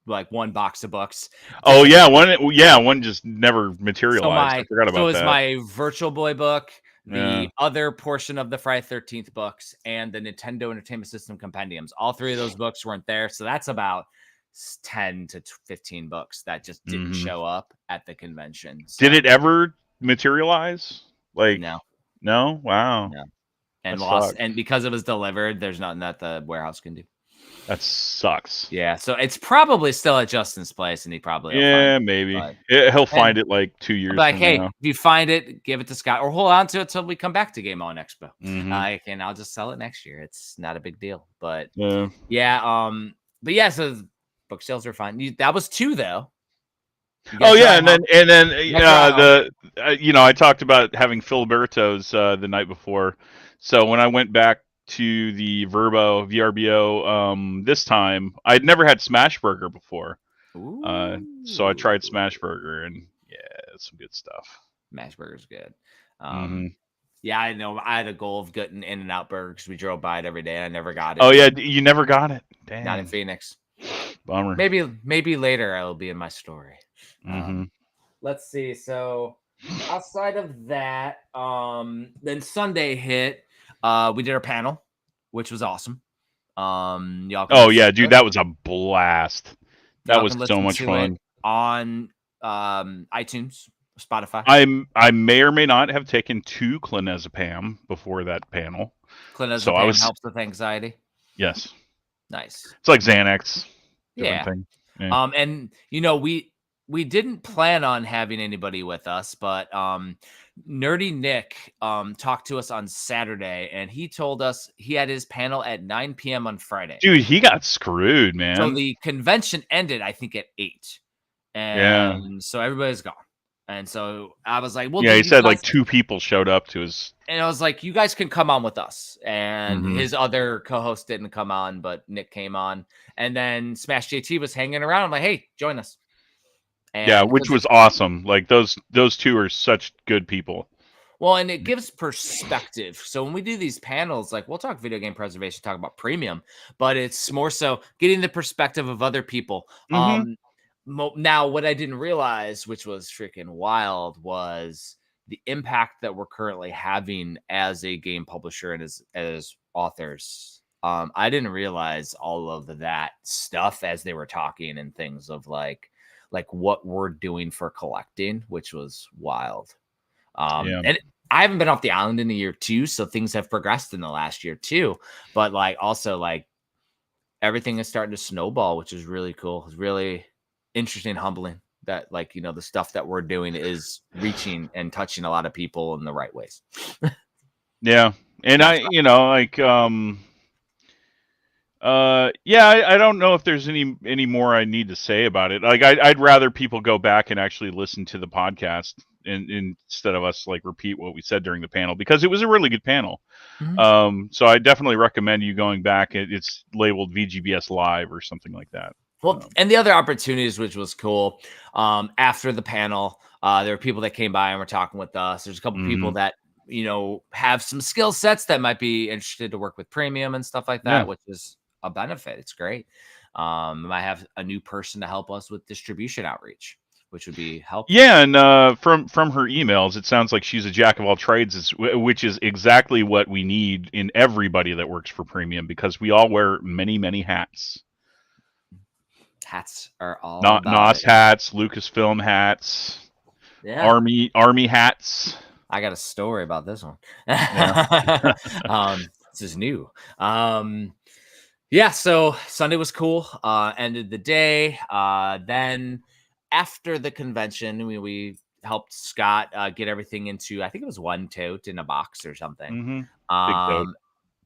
like one box of books. Oh yeah, one just never materialized. I forgot about that. So it was my Virtual Boy book, the other portion of the Friday 13th books, and the Nintendo Entertainment System compendiums. All 3 of those books weren't there, so that's about 10 to 15 books that just didn't show up at the convention. So. Did it ever materialize? Like, no, wow, no. And lost, and because it was delivered, there's nothing that the warehouse can do. That sucks. Yeah, so it's probably still at Justin's place, and he probably maybe he'll find it like 2 years. Like, from hey, now. if you find it, give it to Scott, or hold on to it till we come back to Game On Expo. And I'll just sell it next year. It's not a big deal, but so book sales are fine. That was 2 though. And then I talked about having Filiberto's the night before. So when I went back to the VRBO this time, I'd never had Smashburger before. So I tried Smashburger, and it's some good stuff. Smashburger's good. Yeah, I know. I had a goal of getting In-N-Out Burger because we drove by it every day. And I never got it. Oh yeah, you never got it. Damn. Not in Phoenix. Bummer. Maybe later I will be in my story. Let's see. So outside of that, then Sunday hit. We did our panel, which was awesome. Y'all dude, that was a blast. That was so much fun. On iTunes, Spotify. I may or may not have taken 2 clonazepam before that panel. Clonazepam helps with anxiety. Yes. Nice. It's like Xanax. Thing. And we didn't plan on having anybody with us, but Nerdy Nick talked to us on Saturday, and he told us he had his panel at 9 p.m. on Friday. Dude, he got screwed, man. So the convention ended, I think, at 8. And so everybody's gone. And so I was like, well, he said like 2 people showed up to his. And I was like, you guys can come on with us. And his other co-host didn't come on, but Nick came on. And then Smash JT was hanging around. I'm like, hey, join us. And which was awesome. Like those 2 are such good people. Well, and it gives perspective. So when we do these panels, like we'll talk video game preservation, talk about premium, but it's more so getting the perspective of other people. Now, what I didn't realize, which was freaking wild, was the impact that we're currently having as a game publisher and as authors. I didn't realize all of that stuff as they were talking, and things of like like what we're doing for collecting, which was wild. Yeah. And I haven't been off the island in a year too, so things have progressed in the last year too. But like also like everything is starting to snowball, which is really cool. It's really interesting, humbling that like, you know, the stuff that we're doing is reaching and touching a lot of people in the right ways. Yeah. And That's I don't know if there's any more I need to say about it. Like I'd rather people go back and actually listen to the podcast instead of us like repeat what we said during the panel, because it was a really good panel. Mhm. So I definitely recommend you going back. It's labeled VGBS Live or something like that. Well, and the other opportunities, which was cool, after the panel, there were people that came by and were talking with us. There's a couple people Mhm. that, you know, have some skill sets that might be interested to work with premium and stuff like Yeah. that, which is a benefit. It's great. Might have a new person to help us with distribution outreach, which would be helpful. Yeah, and from her emails, it sounds like she's a jack of all trades, which is exactly what we need in everybody that works for premium, because we all wear many hats. Hats are all Not about NOS it. hats, Lucasfilm hats, Yeah. Army hats. I got a story about this one. Yeah. This is new. Yeah, so Sunday was cool. Ended the day. Then after the convention, we helped Scott get everything into, I think it was one tote in a box or something. Mm-hmm. Big tote.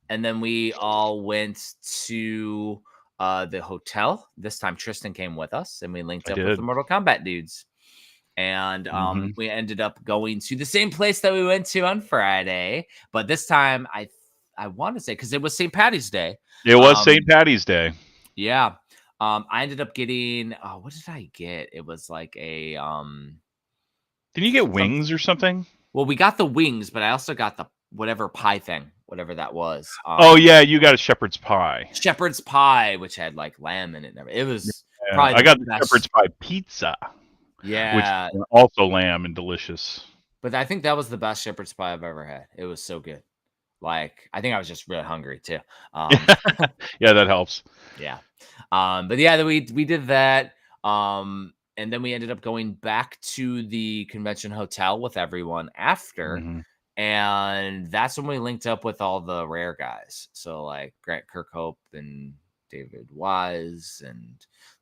And then we all went to the hotel. This time Tristan came with us, and we linked up with the Mortal Kombat dudes. And we ended up going to the same place that we went to on Friday, but this time I want to say, because it was St. Patty's Day. It was St. Patty's Day. Yeah. I ended up getting, what did I get? It was like a Did you get wings or something? Well, we got the wings, but I also got the whatever pie thing, whatever that was. Oh yeah, you got a shepherd's pie. Shepherd's pie, which had like lamb in it and everything. It was probably I got the shepherd's pie pizza. Yeah. Which also lamb and delicious. But I think that was the best shepherd's pie I've ever had. It was so good. Like, I think I was just really hungry too. Yeah, that helps. Yeah. But yeah, we did that. And then we ended up going back to the convention hotel with everyone after. Mm-hmm. And that's when we linked up with all the rare guys. So like Grant Kirkhope and David Wise and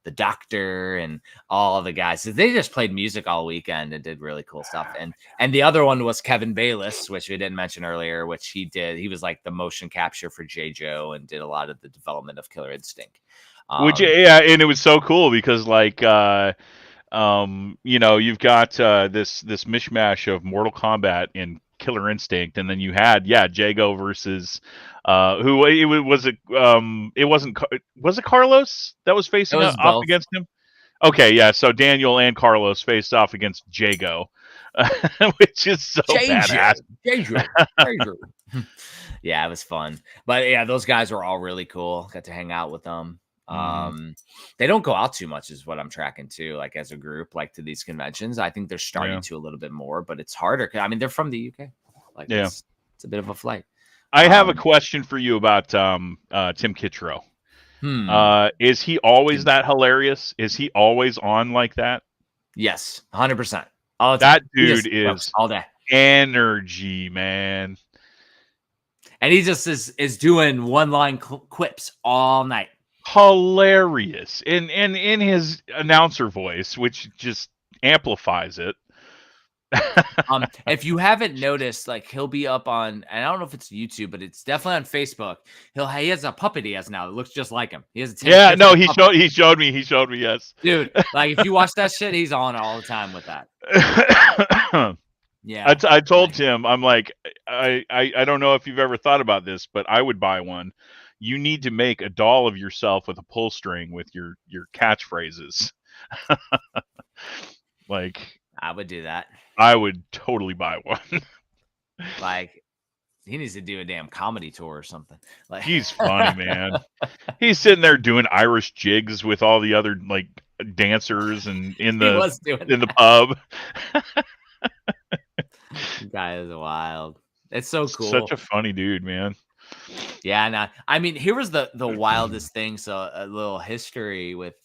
the Doctor and all the guys. So they just played music all weekend and did really cool stuff. And the other one was Kevin Bayless, which we didn't mention earlier, which he did. He was like the motion capture for J. Joe and did a lot of the development of Killer Instinct. Which and it was so cool because like you know, you've got this mishmash of Mortal Kombat and Killer Instinct, and then you had Jago versus who it was it wasn't, was it Carlos that was facing off against him? Okay, yeah, so Daniel and Carlos faced off against Jago, which is so badass. Jago. Yeah, it was fun. But yeah, those guys were all really cool. Got to hang out with them. They don't go out too much is what I'm tracking too, like as a group, like to these conventions. I think they're starting to a little bit more, but it's harder. I mean, they're from the UK. Like it's a bit of a flight. I have a question for you about Tim Kittro. Is he always that hilarious? Is he always on like that? Yes, 100%. That dude is all day energy, man. And he just is doing one-line quips all night. Hilarious. And in his announcer voice, which just amplifies it. If you haven't noticed, like he'll be up on, and I don't know if it's YouTube, but it's definitely on Facebook. He has a puppet he has now that looks just like him. He has a he showed me, yes. Dude, like if you watch that shit, he's on all the time with that. Yeah. I told Tim, I'm like, I don't know if you've ever thought about this, but I would buy one. You need to make a doll of yourself with a pull string with your catchphrases. Like, I would do that. I would totally buy one. Like, he needs to do a damn comedy tour or something. Like, he's funny, man. He's sitting there doing Irish jigs with all the other like dancers and in the pub. You guy is wild. It's so cool. Such a funny dude, man. Yeah, no. I mean, here was the wildest thing. So a little history with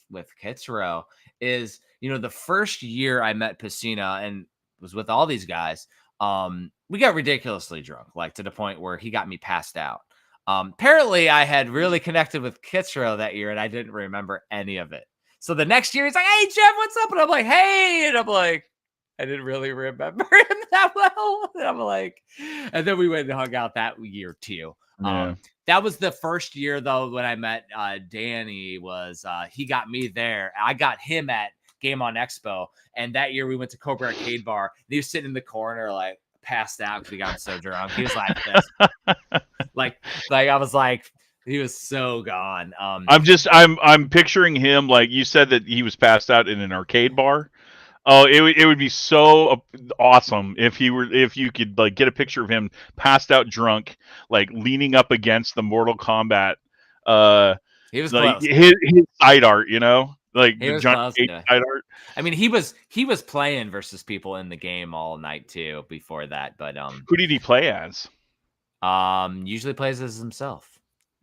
Kitzrow is the first year I met Piscina and was with all these guys, we got ridiculously drunk, like to the point where he got me passed out. Apparently I had really connected with Kitro that year and I didn't remember any of it. So the next year he's like, "Hey Jeff, what's up?" And I'm like, "Hey," and I'm like, I didn't really remember him that well. And I'm like, and then we went and hung out that year too. Yeah. That was the first year though when I met Danny. Was he got me there? I got him at Game On Expo, and that year we went to Cobra Arcade Bar. And he was sitting in the corner, like passed out because we got him so drunk. He was like this, like I was like, he was so gone. I'm picturing him like you said that he was passed out in an arcade bar. Oh, it would be so awesome if you could like get a picture of him passed out drunk, like leaning up against the Mortal Kombat. He was like close. his side art, like He the was Johnny close, Cage yeah. side art. I mean, he was playing versus people in the game all night too before that, but Who did he play as? usually plays as himself.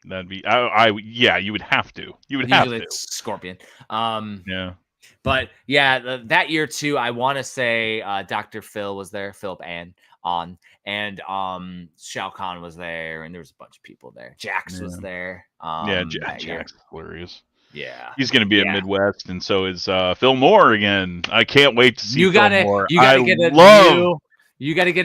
That'd be yeah, you would have to. You would Usually have to. it's Scorpion. Yeah. But yeah, that year too, I want to say Dr. Phil was there, Philip and Shao Kahn was there, and there was a bunch of people there. Jax was there. Jack's hilarious. Yeah, he's going to be at Midwest, and so is Phil Moore again. I can't wait to see Phil Moore. You gotta get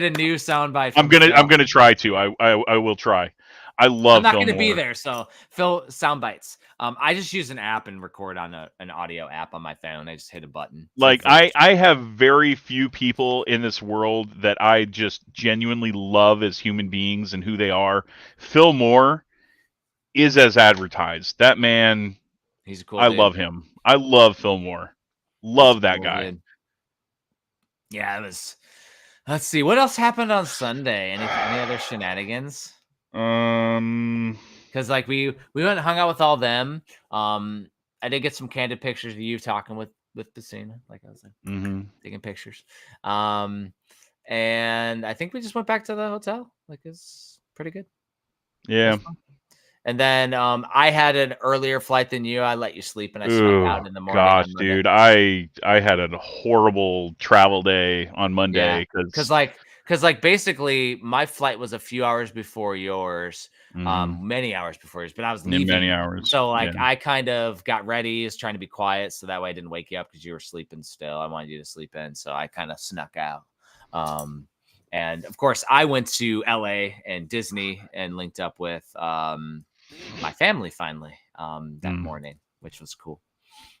a new soundbite. I'm gonna try to. I will try. I love. I'm not going to be there, so Phil sound bites. I just use an app and record on an audio app on my phone. I just hit a button. Like I have very few people in this world that I just genuinely love as human beings and who they are. Phil Moore is as advertised. That man, he's a cool. I love him. I love Phil Moore. Love that guy. Dude. Yeah, it was. Let's see what else happened on Sunday. Any other shenanigans? Because like we went and hung out with all them. I did get some candid pictures of you talking with Piscina, like I was like taking pictures. And I think we just went back to the hotel. Like it's pretty good. Yeah. And then I had an earlier flight than you. I let you sleep and I snuck out in the morning. Gosh, dude, I had a horrible travel day on Monday because basically my flight was a few hours before yours, many hours before yours, but I was leaving many hours. So I kind of got ready, was trying to be quiet, so that way I didn't wake you up because you were sleeping still. I wanted you to sleep in, so I kind of snuck out. And of course, I went to LA and Disney and linked up with my family finally that morning, which was cool.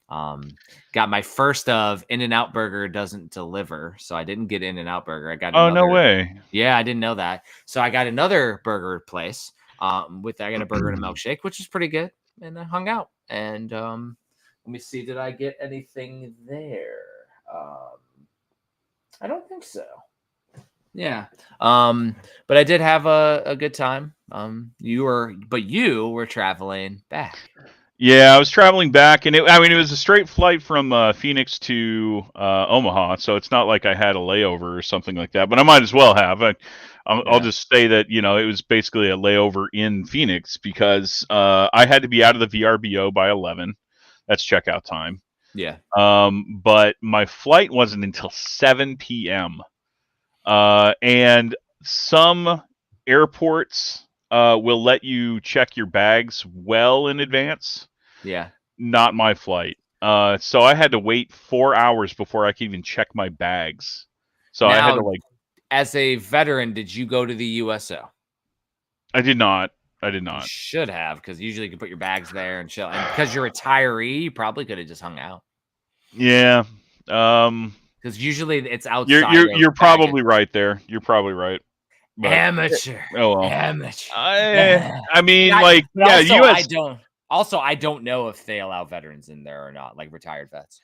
Got my first of In-N-Out Burger doesn't deliver, so I didn't get In-N-Out Burger. I got no way. Yeah, I didn't know that. So I got another burger place. I got a burger and a milkshake, which is pretty good, and I hung out. And let me see, did I get anything there? I don't think so. Yeah. But I did have a good time. You were traveling back. Yeah, I was traveling back, and it was a straight flight from Phoenix to Omaha, so it's not like I had a layover or something like that. But I might as well have. I'll just say that it was basically a layover in Phoenix because I had to be out of the VRBO by 11. That's checkout time. Yeah. But my flight wasn't until 7 p.m. And some airports will let you check your bags well in advance. Yeah. Not my flight. So I had to wait 4 hours before I could even check my bags. So I had to as a veteran, did you go to the USO? I did not. You should have, because usually you can put your bags there and chill. And because you're a retiree, you probably could have just hung out. Yeah. Because usually it's outside. You're probably right there. You're probably right. But, amateur. Oh well. Amateur. I mean, I don't know if they allow veterans in there or not, like retired vets.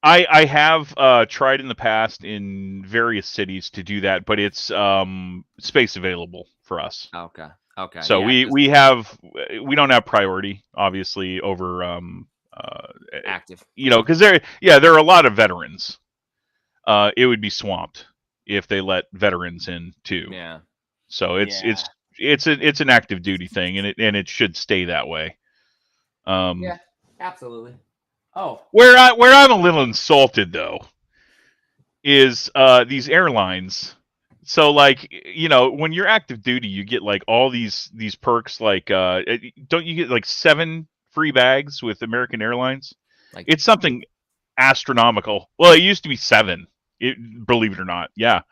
I have tried in the past in various cities to do that, but it's space available for us. Okay. So we don't have priority, obviously, over active. Because there are a lot of veterans. It would be swamped if they let veterans in too. Yeah. So it's an active duty thing, and it should stay that way. Yeah, absolutely. Oh, Where I'm a little insulted though is these airlines. So like when you're active duty, you get like all these perks. Like don't you get like 7 free bags with American Airlines? like It's something astronomical. Well, it used to be 7. Believe it or not, yeah.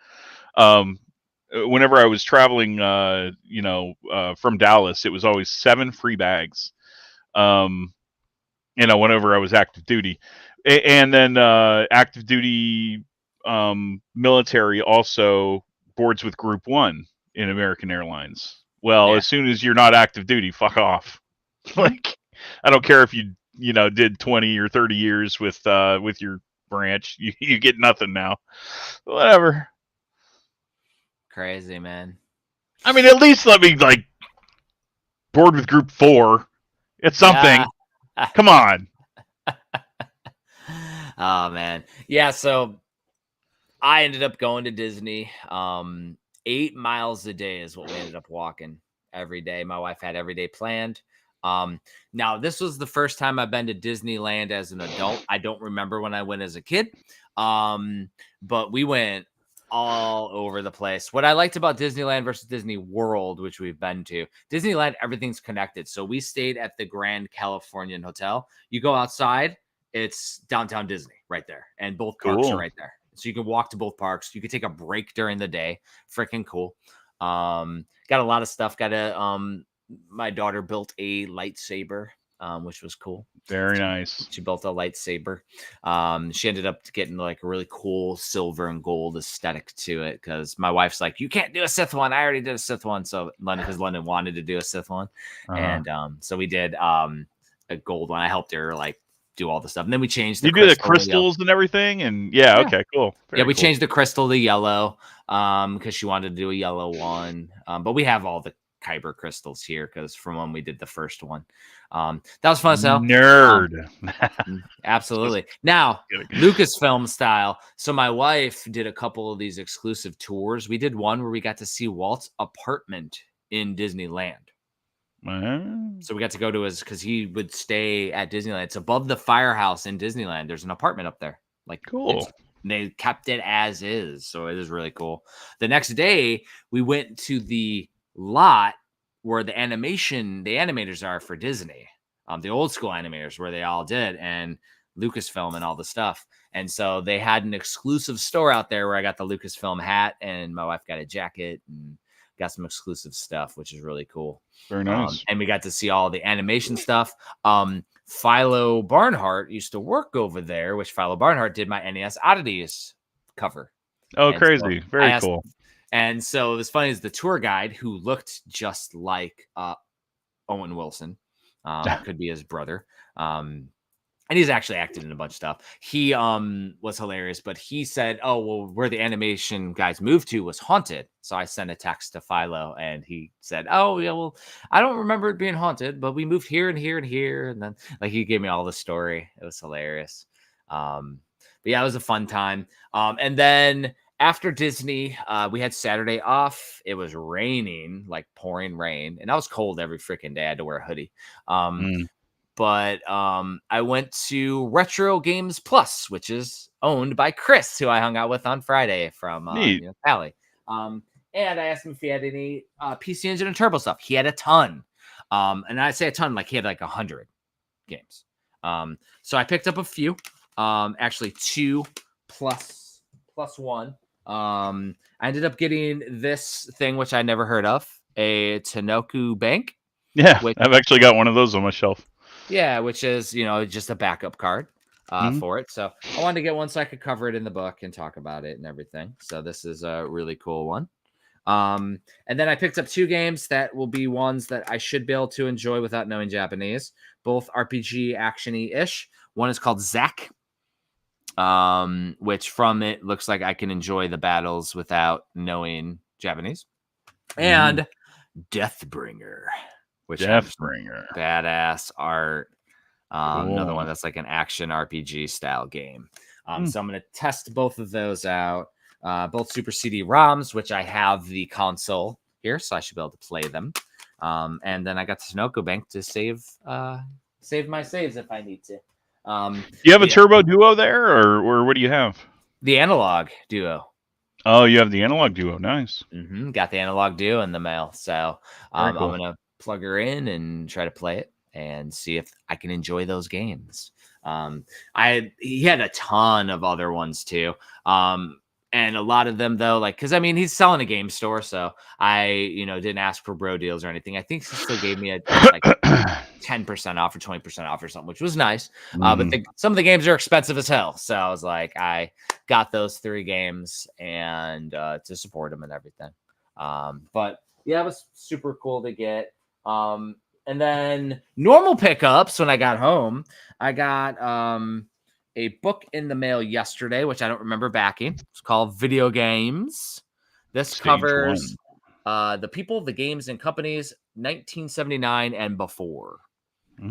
Whenever I was traveling, from Dallas, it was always 7 free bags. Whenever I was active duty, and then active duty military also boards with Group 1 in American Airlines. Well, yeah. as soon as you're not active duty, fuck off. Like, I don't care if you did 20 or 30 years with your branch, you get nothing now. Whatever. Crazy, man. I mean, at least let me like board with Group 4. It's something. Yeah. Come on. Oh man. Yeah, so I ended up going to Disney. 8 miles a day is what we ended up walking every day. My wife had every day planned. Now this was the first time I've been to Disneyland as an adult. I don't remember when I went as a kid. But we went all over the place. What I liked about Disneyland versus Disney World, which we've been to, Disneyland, everything's connected. So we stayed at the Grand Californian Hotel. You go outside, it's downtown Disney right there, and both parks are right there. So you can walk to both parks. You can take a break during the day. Freaking cool. Got a lot of stuff. My daughter built a lightsaber, which was cool. Very nice. She built a lightsaber. She ended up getting like a really cool silver and gold aesthetic to it because my wife's like, you can't do a Sith one. I already did a Sith one. So because London wanted to do a Sith one. And so we did a gold one. I helped her like do all the stuff. And then we changed you do the crystals and everything. And yeah. Okay, cool. Very we changed the crystal to yellow because she wanted to do a yellow one. But we have all the Kyber crystals here because from when we did the first one. That was fun as hell. Nerd. Absolutely. Now, Lucasfilm style. So my wife did a couple of these exclusive tours. We did one where we got to see Walt's apartment in Disneyland. So we got to go to his because he would stay at Disneyland. It's above the firehouse in Disneyland. There's an apartment up there. Like cool. They kept it as is. So it is really cool. The next day, we went to the lot where the animators are for Disney. The old school animators where they all did, and Lucasfilm and all the stuff. And so they had an exclusive store out there where I got the Lucasfilm hat and my wife got a jacket and got some exclusive stuff, which is really cool. Very nice. And we got to see all the animation stuff. Philo Barnhart used to work over there, which Philo Barnhart did my NES Oddities cover. Oh, and crazy. So very cool. And so it was funny is the tour guide who looked just like Owen Wilson, could be his brother. And he's actually acted in a bunch of stuff. He was hilarious, but he said, oh, well, where the animation guys moved to was haunted. So I sent a text to Philo and he said, oh, yeah, well, I don't remember it being haunted, but we moved here and here and here. And then like he gave me all the story. It was hilarious. But yeah, it was a fun time. And then after Disney, we had Saturday off. It was raining, like pouring rain. And I was cold every freaking day. I had to wear a hoodie. But I went to Retro Games Plus, which is owned by Chris, who I hung out with on Friday from Cali. And I asked him if he had any PC Engine and Turbo stuff. He had a ton. And I say a ton, like he had like 100 games. So I picked up a few, actually 2 plus 1. I ended up getting this thing, which I never heard of, a Tanoku Bank. Yeah, I've actually got one of those on my shelf. Yeah, which is, just a backup card for it. So I wanted to get one so I could cover it in the book and talk about it and everything. So this is a really cool one. And then I picked up 2 games that will be ones that I should be able to enjoy without knowing Japanese. Both RPG action-y-ish. One is called Zack, which from it looks like I can enjoy the battles without knowing Japanese. And Deathbringer. Deathbringer. Badass art. Another one that's like an action RPG style game. So I'm going to test both of those out. Both Super CD ROMs, which I have the console here, so I should be able to play them. And then I got the Sunoco Bank to save my saves if I need to. You have a Turbo Duo there, or what do you have? The Analog Duo. Oh, you have the Analog Duo. Nice. Got the Analog Duo in the mail. So Cool. I'm going to plug her in and try to play it and see if I can enjoy those games. He had a ton of other ones too. And a lot of them though, like, cause I mean, he's selling a game store. So I, didn't ask for bro deals or anything. I think he still gave me a like 10% off or 20% off or something, which was nice. But some of the games are expensive as hell. So I was like, I got those 3 games and to support them and everything. But yeah, it was super cool to get. And then normal pickups when I got home, I got a book in the mail yesterday, which I don't remember backing. It's called Video Games. This covers the people, the games, and companies 1979 and before.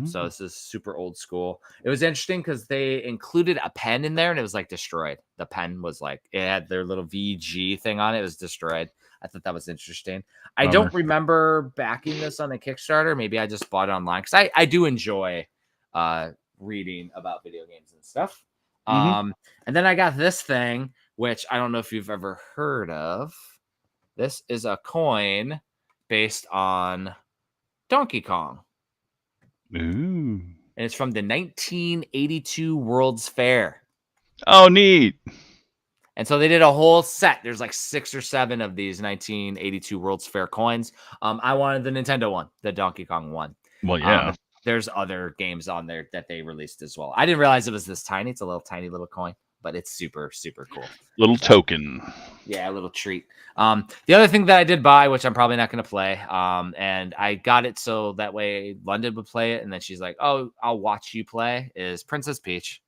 So this is super old school. It was interesting because they included a pen in there and it was like destroyed. The pen was like, it had their little VG thing on it. It was destroyed. I thought that was interesting. I don't remember backing this on a Kickstarter. Maybe I just bought it online because I do enjoy reading about video games and stuff. And then I got this thing, which I don't know if you've ever heard of. This is a coin based on Donkey Kong. Ooh. And it's from the 1982 World's Fair. Oh, neat. And so they did a whole set. There's like 6 or 7 of these 1982 World's Fair coins. I wanted the Nintendo one, the Donkey Kong one. Well, yeah. There's other games on there that they released as well. I didn't realize it was this tiny. It's a tiny little coin, but it's super, super cool. Little token. Yeah, a little treat. The other thing that I did buy, which I'm probably not going to play, and I got it so that way London would play it, and then she's like, "Oh, I'll watch you play," is Princess Peach.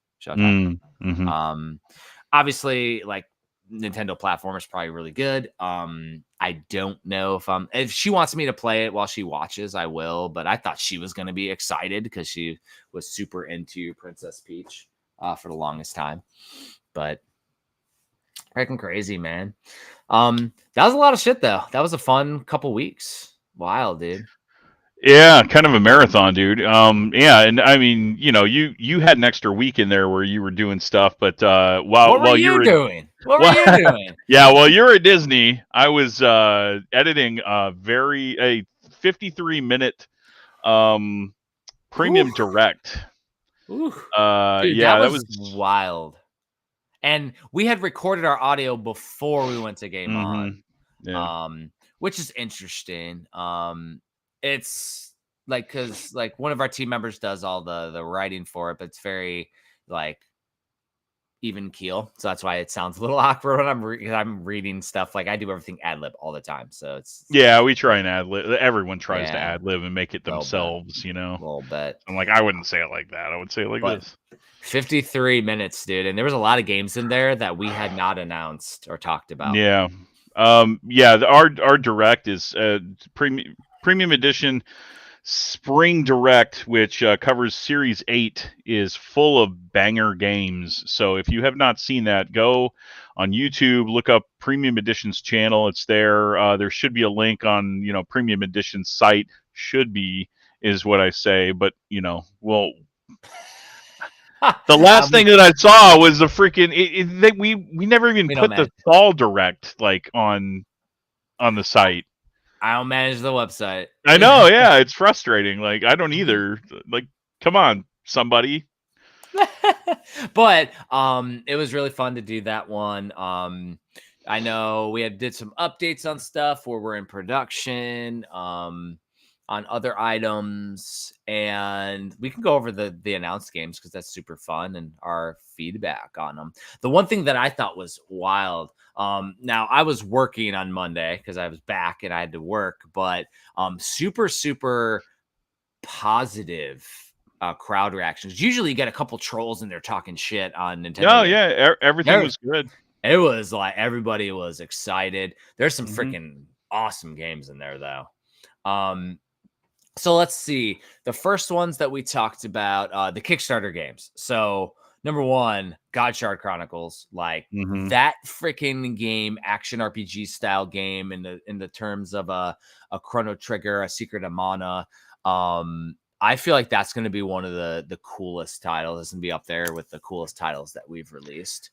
Obviously, like Nintendo platform is probably really good. I don't know if she wants me to play it while she watches, I will. But I thought she was going to be excited because she was super into Princess Peach for the longest time. But freaking crazy, man. That was a lot of shit though. That was a fun couple weeks. Wild, dude. Yeah, kind of a marathon, dude. Yeah, and I mean, you had an extra week in there where you were doing stuff, but while you were doing? What were you doing? Yeah, while you're at Disney, I was editing a 53-minute premium direct. Dude, yeah, that was wild. And we had recorded our audio before we went to Game On. Yeah. Which is interesting. It's like, because like one of our team members does all the writing for it, but it's very like even keel, so that's why it sounds a little awkward when I'm reading stuff. Like I do everything ad lib all the time, so it's we try and ad lib. Everyone tries to ad lib and make it themselves, a little bit. I'm like, I wouldn't say it like that. I would say it like this. 53 minutes, dude, and there was a lot of games in there that we had not announced or talked about. Yeah. Our direct is premium edition Spring Direct, which covers Series 8, is full of banger games. So if you have not seen that, go on YouTube, look up Premium Edition's channel. It's there. There should be a link on Premium Edition's site. Should be is what I say, but well. The last thing that I saw was the freaking. We never even put the Fall Direct like on the site. I don't manage the website. I know, yeah, it's frustrating. Like I don't either. Like, come on, somebody. But it was really fun to do that one. I know we did some updates on stuff where we're in production. On other items, and we can go over the announced games because that's super fun and our feedback on them. The one thing that I thought was wild, now I was working on Monday because I was back and I had to work, but super, super positive crowd reactions. Usually you get a couple trolls and they're talking shit on Nintendo. Oh, yeah, everything was good. It was like everybody was excited. There's some freaking awesome games in there, though. So let's see. The first ones that we talked about, the Kickstarter games. So number 1, Godshard Chronicles, like that freaking game, action RPG style game in the terms of a Chrono Trigger, a Secret of Mana. I feel like that's going to be one of the coolest titles. It's going to be up there with the coolest titles that we've released.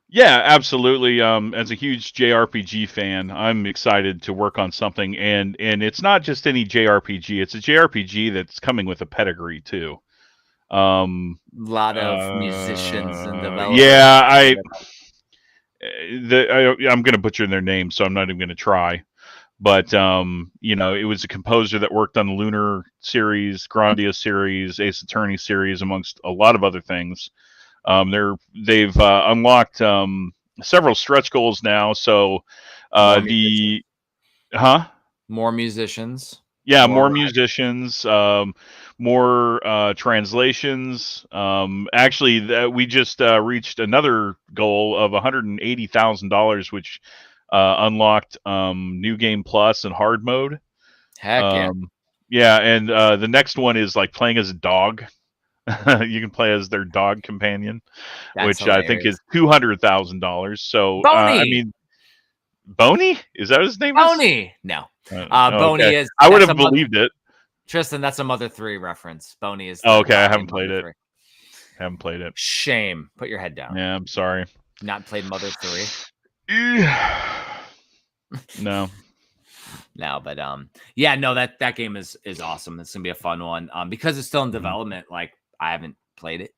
Yeah, absolutely. As a huge JRPG fan, I'm excited to work on something, and it's not just any JRPG. It's a JRPG that's coming with a pedigree too. A lot of musicians and developers. Yeah, I'm going to butcher their name, so I'm not even going to try. But it was a composer that worked on the Lunar series, Grandia series, Ace Attorney series, amongst a lot of other things. They've unlocked several stretch goals now. So more musicians. Yeah, more musicians, more translations. Actually, we just reached another goal of $180,000, which unlocked New Game Plus and Hard Mode. Heck yeah. Yeah, and the next one is like playing as a dog. You can play as their dog companion, which hilarious. I think is $200,000. So I mean, Boney? Is that his name? Boney? No. Boney okay. is. I would have believed it. Tristan, that's a Mother 3 reference. Boney is. Okay, I haven't played it. Haven't played it. Shame. Put your head down. Yeah, I'm sorry. Not played Mother 3. No. No, but yeah, no, that game is awesome. It's gonna be a fun one. Because it's still in development. Like I haven't played it.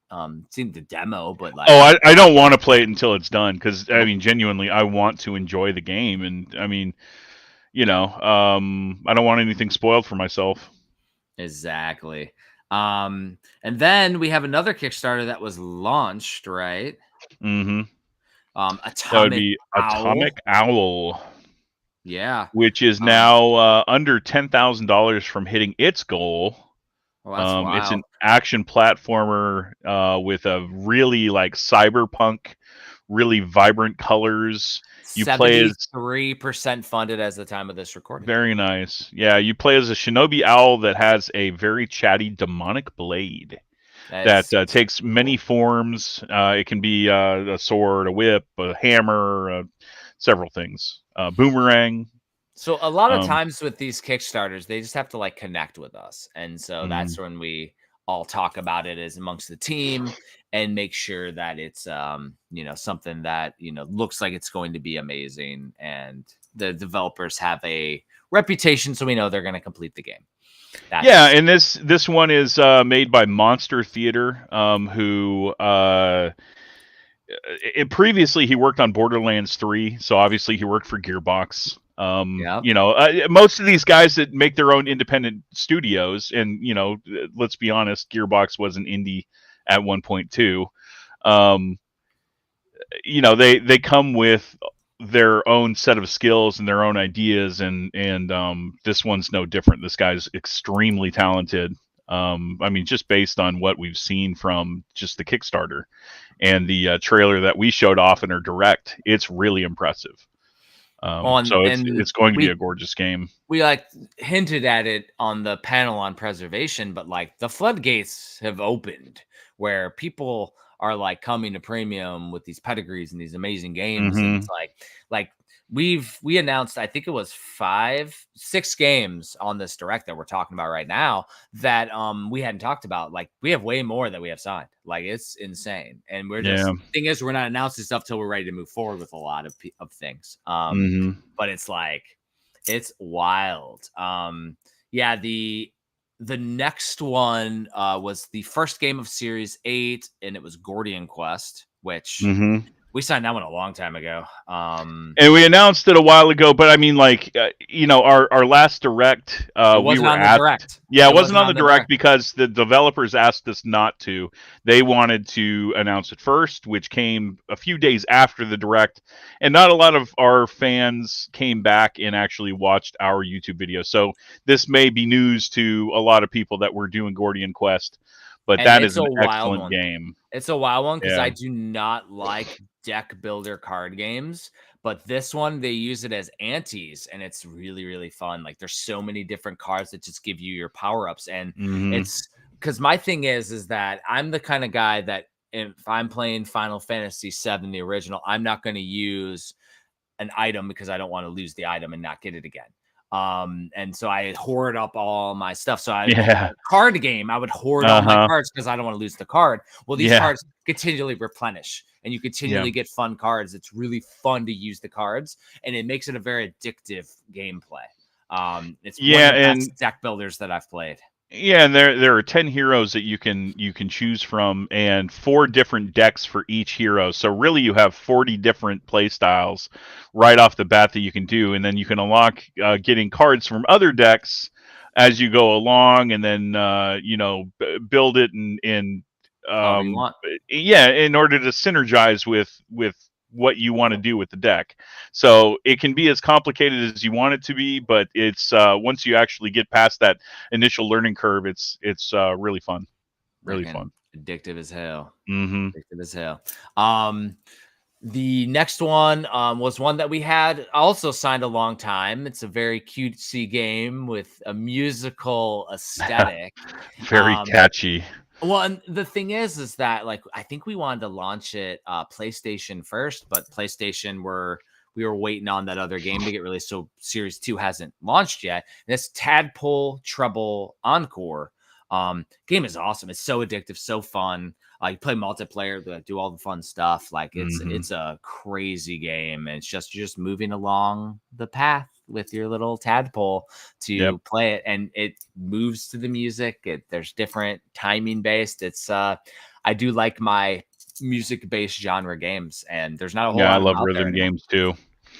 Seen the demo, but like I don't want to play it until it's done, because I mean, genuinely, I want to enjoy the game, and I mean, I don't want anything spoiled for myself. Exactly. And then we have another Kickstarter that was launched, right? Mm-hmm. That would be Atomic Owl. Yeah. Which is now under $10,000 from hitting its goal. Well, that's wild. It's an action platformer with a really like cyberpunk, really vibrant colors. You play as 73% funded as the time of this recording. Very nice. Yeah, you play as a shinobi owl that has a very chatty demonic blade that takes many forms. It can be a sword, a whip, a hammer, several things. Boomerang. So a lot of times with these Kickstarters, they just have to like connect with us. And so that's when we all talk about it as amongst the team and make sure that it's, something that, looks like it's going to be amazing. And the developers have a reputation, so we know they're going to complete the game. And this one is made by Monster Theater, who previously he worked on Borderlands 3, so obviously he worked for Gearbox. Most of these guys that make their own independent studios, and let's be honest, Gearbox was an indie at one point too. They come with their own set of skills and their own ideas, and this one's no different. This guy's extremely talented. I mean, just based on what we've seen from just the Kickstarter and the trailer that we showed off in our direct, it's really impressive. So it's going to be a gorgeous game. We like hinted at it on the panel on preservation, but like the floodgates have opened where people are like coming to premium with these pedigrees and these amazing games. And it's like we announced, I think it was 6 games on this direct that we're talking about right now that we hadn't talked about. Like we have way more that we have signed. Like it's insane. And we're just the thing is we're not announcing stuff till we're ready to move forward with a lot of things. But it's like it's wild. The next one was the first game of Series 8, and it was Gordian Quest, which we signed that one a long time ago. And we announced it a while ago, but I mean, like, our last direct, we were on the direct. Yeah, it wasn't on the direct because the developers asked us not to. They wanted to announce it first, which came a few days after the direct. And not a lot of our fans came back and actually watched our YouTube video. So this may be news to a lot of people that we're doing Gordian Quest. But that is an excellent game. It's a wild one because I do not like deck builder card games, but this one they use it as antes, and it's really, really fun. Like there's so many different cards that just give you your power-ups, and it's because my thing is that I'm the kind of guy that if I'm playing Final Fantasy VII, the original, I'm not going to use an item because I don't want to lose the item and not get it again. And so I hoard up all my stuff. So Yeah. card game, I would hoard all my cards because I don't want to lose the card. Well, these cards continually replenish and you continually get fun cards. It's really fun to use the cards and it makes it a very addictive gameplay. It's one of the best deck builders that I've played. Yeah, and there are 10 heroes that you can choose from, and 4 different decks for each hero. So really, you have 40 different play styles right off the bat that you can do, and then you can unlock getting cards from other decks as you go along, and then build it in you want. in order to synergize with what you want to do with the deck. So it can be as complicated as you want it to be, but it's once you actually get past that initial learning curve, it's really fun. Really fun. Addictive as hell. Mm-hmm. Addictive as hell. The next one was one that we had also signed a long time. It's a very cutesy game with a musical aesthetic. Very catchy. Well, and the thing is that like I think we wanted to launch it PlayStation first, but PlayStation we were waiting on that other game to get released, so Series 2 hasn't launched yet. And this Tadpole Trouble Encore game is awesome. It's so addictive, so fun. You play multiplayer, do all the fun stuff. Like it's a crazy game, and it's you're just moving along the path with your little tadpole to play it, and it moves to the music. There's different timing based. It's I do like my music based genre games, and there's not a whole lot. I love rhythm games too.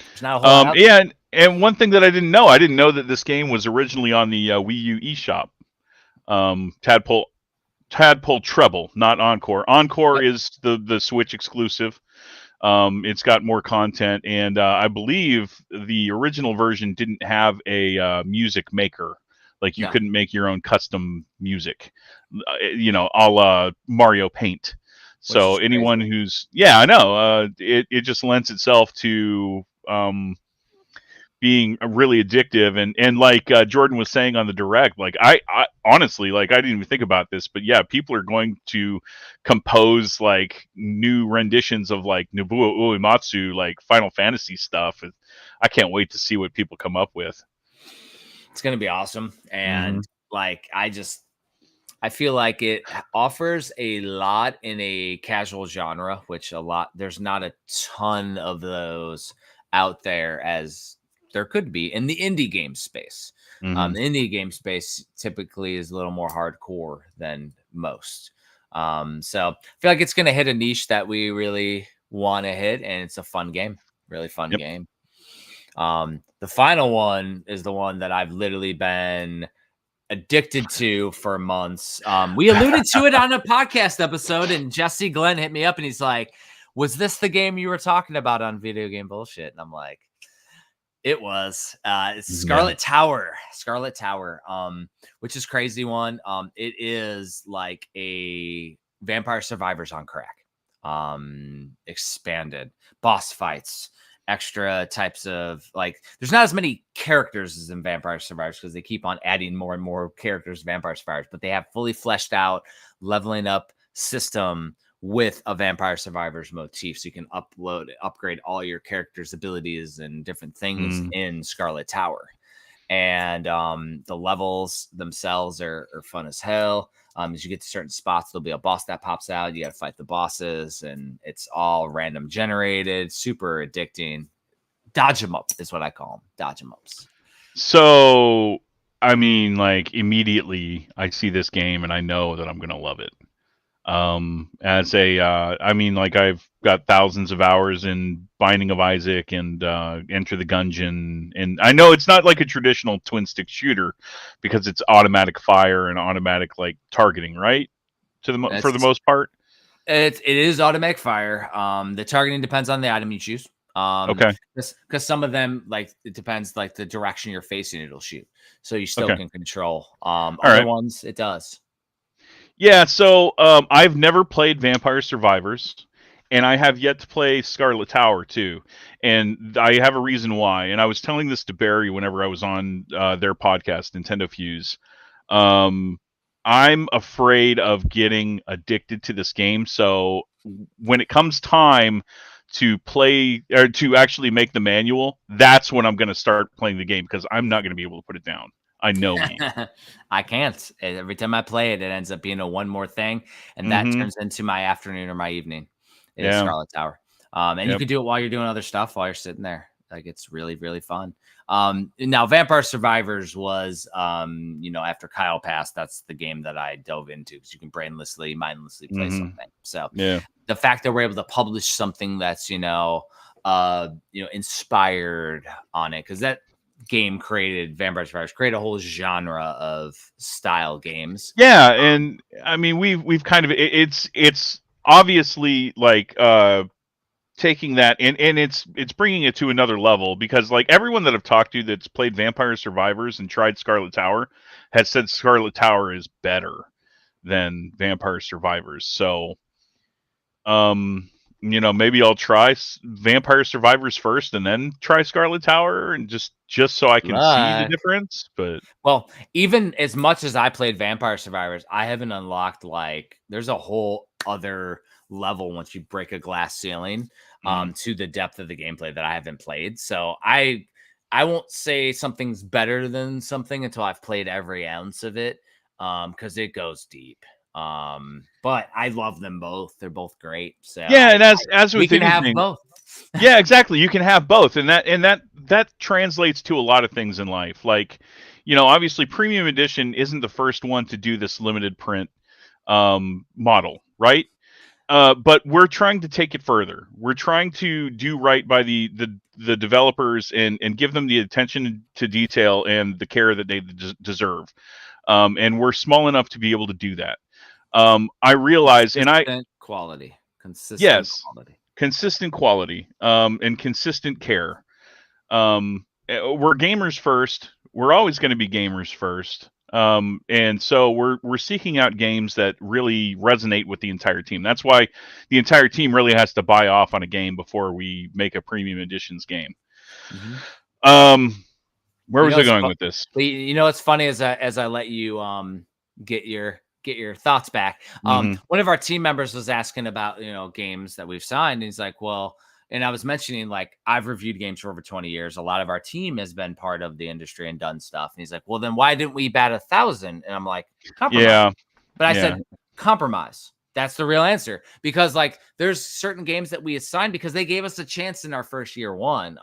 There's not a whole lot. Yeah, and one thing that I didn't know that this game was originally on the Wii U eShop. Tadpole Treble, not Encore. Encore is the Switch exclusive. It's got more content, and I believe the original version didn't have a music maker. Like you couldn't make your own custom music, a la Mario Paint. So anyone who's I know it just lends itself to being really addictive, and like Jordan was saying on the direct, like I honestly, like I didn't even think about this, but people are going to compose like new renditions of like Nobuo Uematsu, like Final Fantasy stuff. I can't wait to see what people come up with. It's gonna be awesome, and like I feel like it offers a lot in a casual genre, which there's not a ton of those out there as there could be in the indie game space. The indie game space typically is a little more hardcore than most. So I feel like it's going to hit a niche that we really want to hit, and it's a fun game, really fun game. The final one is the one that I've literally been addicted to for months. We alluded to it on a podcast episode, and Jesse Glenn hit me up and he's like, was this the game you were talking about on Video Game Bullshit? And I'm like, it was. It's Scarlet Tower, which is crazy one. It is like a Vampire Survivors on crack. Expanded boss fights, extra types of like. There's not as many characters as in Vampire Survivors because they keep on adding more and more characters to Vampire Survivors, but they have fully fleshed out leveling up system with a Vampire Survivors motif, so you can upgrade all your characters' abilities and different things in Scarlet Tower. And the levels themselves are fun as hell. As you get to certain spots, there'll be a boss that pops out. You got to fight the bosses, and it's all random generated, super addicting. Dodge 'em up is what I call them. Dodge 'em ups. So, I mean, like immediately I see this game and I know that I'm going to love it. As I mean, like I've got thousands of hours in Binding of Isaac and Enter the Gungeon, and I know it's not like a traditional twin stick shooter because it's automatic fire and automatic like targeting, right? For the most part, it is automatic fire. The targeting depends on the item you choose. Okay, because some of them, like it depends, like the direction you're facing, it'll shoot, so you still can control. Other ones, it does. Yeah, so I've never played Vampire Survivors, and I have yet to play Scarlet Tower too, and I have a reason why. And I was telling this to Barry whenever I was on their podcast, Nintendo Fuse. I'm afraid of getting addicted to this game, so when it comes time to play or to actually make the manual, that's when I'm going to start playing the game, because I'm not going to be able to put it down. I know me. I can't. Every time I play it, it ends up being a one more thing, and that Mm-hmm. turns into my afternoon or my evening. It is Yeah. Scarlet Tower. And you Yep. can do it while you're doing other stuff while you're sitting there. Like, it's really, really fun. Now Vampire Survivors was, after Kyle passed, that's the game that I dove into, because you can mindlessly play Mm-hmm. something. So Yeah. the fact that we're able to publish something that's, inspired on it, because that game created Vampire Survivors, created a whole genre of style games. Yeah, and I mean we've kind of it's obviously like taking that and it's bringing it to another level, because like everyone that I've talked to that's played Vampire Survivors and tried Scarlet Tower has said Scarlet Tower is better than Vampire Survivors. So maybe I'll try Vampire Survivors first and then try Scarlet Tower, and just so I can see the difference. But well, even as much as I played Vampire Survivors, I haven't unlocked, like, there's a whole other level once you break a glass ceiling to the depth of the gameplay that I haven't played. So I won't say something's better than something until I've played every ounce of it, because it goes deep. But I love them both. They're both great. So yeah, and as with we can have anything, both. yeah, exactly. You can have both, and that translates to a lot of things in life. Like, obviously, Premium Edition isn't the first one to do this limited print model, right? But we're trying to take it further. We're trying to do right by the developers and give them the attention to detail and the care that they deserve. And we're small enough to be able to do that. I realize, Consistent quality. Consistent quality, and consistent care. We're gamers first. We're always going to be gamers first. And so we're seeking out games that really resonate with the entire team. That's why the entire team really has to buy off on a game before we make a premium editions game. Mm-hmm. Where was I going with this? What's funny as I let you get your thoughts back. One of our team members was asking about, games that we've signed. And he's like, well, and I was mentioning, like, I've reviewed games for over 20 years. A lot of our team has been part of the industry and done stuff. And he's like, well, then why didn't we bat 1,000? And I'm like, compromise. Yeah. But I said, compromise. That's the real answer, because, like, there's certain games that we assigned because they gave us a chance in our first year one.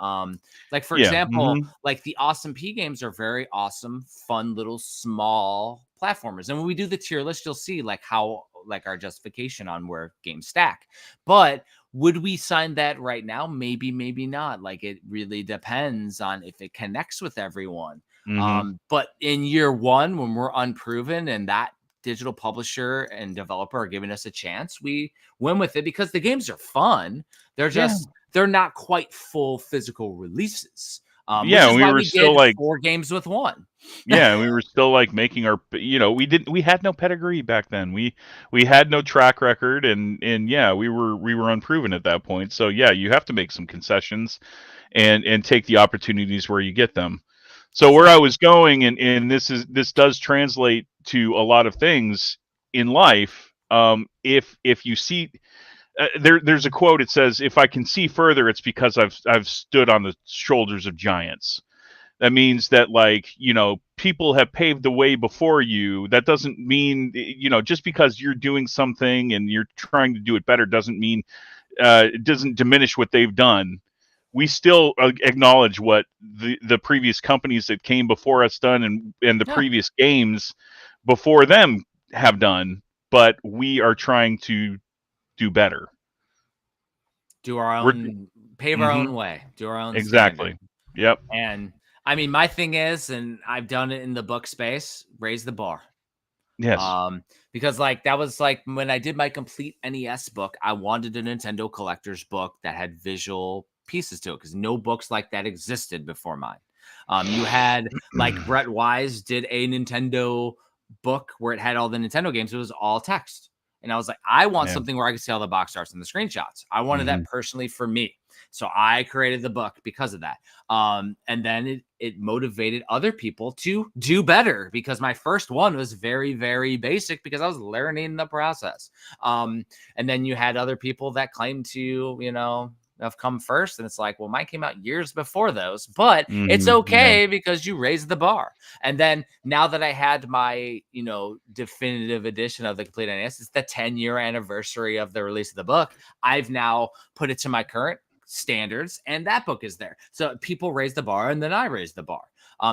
Like, for example, like the Awesome P games are very awesome, fun little small platformers. And when we do the tier list, you'll see like how, like, our justification on where games stack. But would we sign that right now? Maybe, maybe not. Like, it really depends on if it connects with everyone. But in year one, when we're unproven and that digital publisher and developer are giving us a chance, we win with it, because the games are fun. They're just they're not quite full physical releases. We were still like 4 games with one. Yeah, we were still like making our, we had no pedigree back then. We had no track record, and we were unproven at that point. So yeah, you have to make some concessions and take the opportunities where you get them. So where I was going, and this does translate to a lot of things in life. If you see, there's a quote. It says, "If I can see further, it's because I've stood on the shoulders of giants." That means that, like, people have paved the way before you. That doesn't mean, just because you're doing something and you're trying to do it better doesn't mean, it doesn't diminish what they've done. We still acknowledge what the previous companies that came before us done, and the previous games before them have done, but we are trying to do better. Do our own, pave our own way, do our own exactly standard. Yep. And I mean, my thing is, and I've done it in the book space, raise the bar. Yes. Because, like, that was like when I did my complete NES book, I wanted a Nintendo collector's book that had visual pieces to it, because no books like that existed before mine. You had, like, Brett Wise did a Nintendo book where it had all the Nintendo games. It was all text. And I was like, I want something where I could see all the box arts and the screenshots. I wanted that personally for me. So I created the book because of that. And then it motivated other people to do better, because my first one was very, very basic because I was learning the process. And then you had other people that claimed to, have come first. And it's like, well, mine came out years before those, but it's Yeah. okay because you raised the bar. And then now that I had my, definitive edition of the Complete NES, it's the 10-year anniversary of the release of the book. I've now put it to my current standards, and that book is there. So people raise the bar, and then I raise the bar.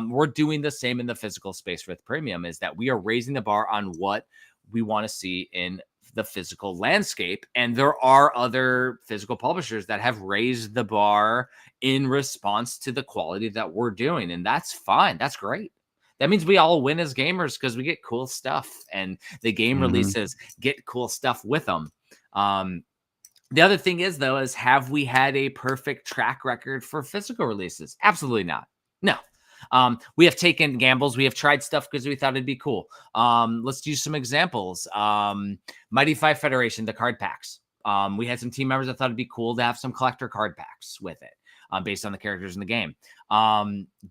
We're doing the same in the physical space with Premium, is that we are raising the bar on what we want to see in the physical landscape. And there are other physical publishers that have raised the bar in response to the quality that we're doing. And that's fine. That's great. That means we all win as gamers because we get cool stuff, and the game releases get cool stuff with them. The other thing is, though, is have we had a perfect track record for physical releases? Absolutely not. No. We have taken gambles. We have tried stuff because we thought it'd be cool. Let's do some examples. Mighty Five Federation, the card packs. We had some team members that thought it'd be cool to have some collector card packs with it, based on the characters in the game.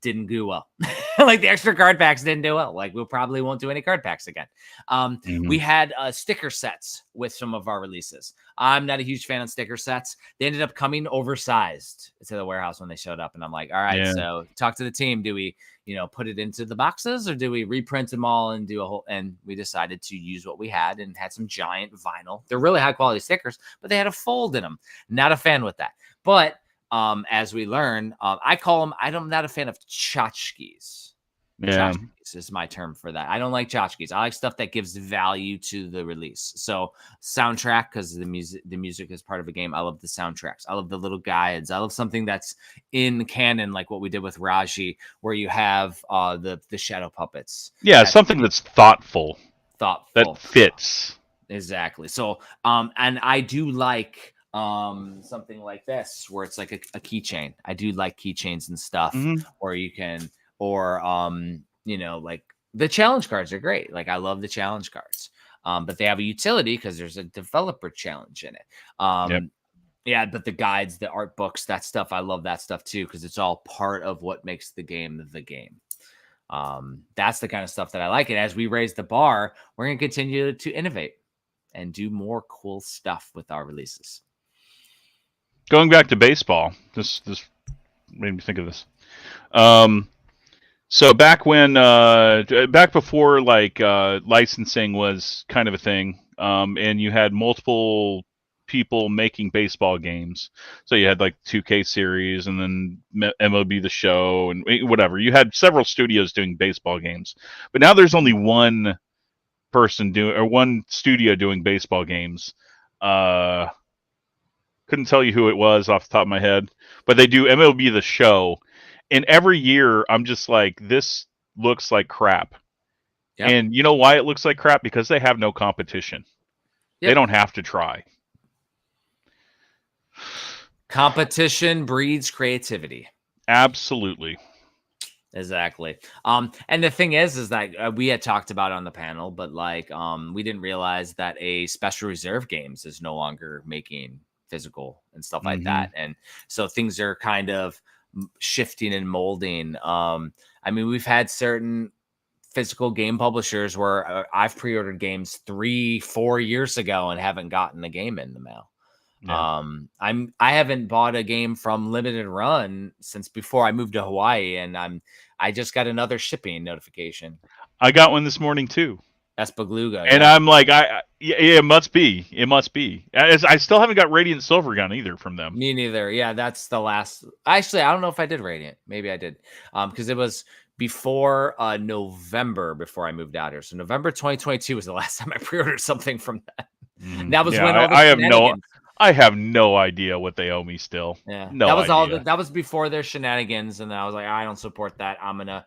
Didn't do well. Like, the extra card packs didn't do well. Like, we'll probably won't do any card packs again. We had sticker sets with some of our releases. I'm not a huge fan of sticker sets. They ended up coming oversized to the warehouse when they showed up. And I'm like, all right, so talk to the team. Do we, put it into the boxes, or do we reprint them all and do a whole? And we decided to use what we had, and had some giant vinyl. They're really high quality stickers, but they had a fold in them. Not a fan with that. But as we learn, I call them, I'm not a fan of tchotchkes. Yeah. Tchotchkes is my term for that. I don't like tchotchkes. I like stuff that gives value to the release. So soundtrack, because the music is part of a game. I love the soundtracks. I love the little guides. I love something that's in canon, like what we did with Raji, where you have the shadow puppets. Yeah, something that's thoughtful. That fits. Exactly. So and I do like something like this, where it's like a keychain. I do like keychains and stuff, or you can, or like the challenge cards are great. Like, I love the challenge cards, but they have a utility because there's a developer challenge in it. Yeah, but the guides, the art books, that stuff, I love that stuff too, because it's all part of what makes the game the game. That's the kind of stuff that I like. And as we raise the bar, we're going to continue to innovate and do more cool stuff with our releases. Going back to baseball, this made me think of this. So back when, back before licensing was kind of a thing, and you had multiple people making baseball games. So you had like 2K series, and then MLB The Show, and whatever. You had several studios doing baseball games, but now there's only one studio doing baseball games. Couldn't tell you who it was off the top of my head, but they do MLB The Show. And every year, I'm just like, this looks like crap. Yep. And you know why it looks like crap? Because they have no competition. Yep. They don't have to try. Competition breeds creativity. Absolutely. Exactly. And the thing is that we had talked about it on the panel, but we didn't realize that a Special Reserve Games is no longer making physical and stuff like that. And so things are kind of shifting and molding. We've had certain physical game publishers where I've pre-ordered games 3-4 years ago and haven't gotten a game in the mail. Yeah. I haven't bought a game from Limited Run since before I moved to Hawaii, and I just got another shipping notification. I got one this morning too. That's Beluga. And I'm like, it must be. It must be. I still haven't got Radiant Silvergun either from them. Me neither. Yeah, that's the last. Actually, I don't know if I did Radiant. Maybe I did. Because it was before November before I moved out here. So November 2022 was the last time I pre-ordered something from that. That was when all the I have no idea what they owe me still. Yeah, no that was idea. that was before their shenanigans, and then I was like, I don't support that. I'm gonna.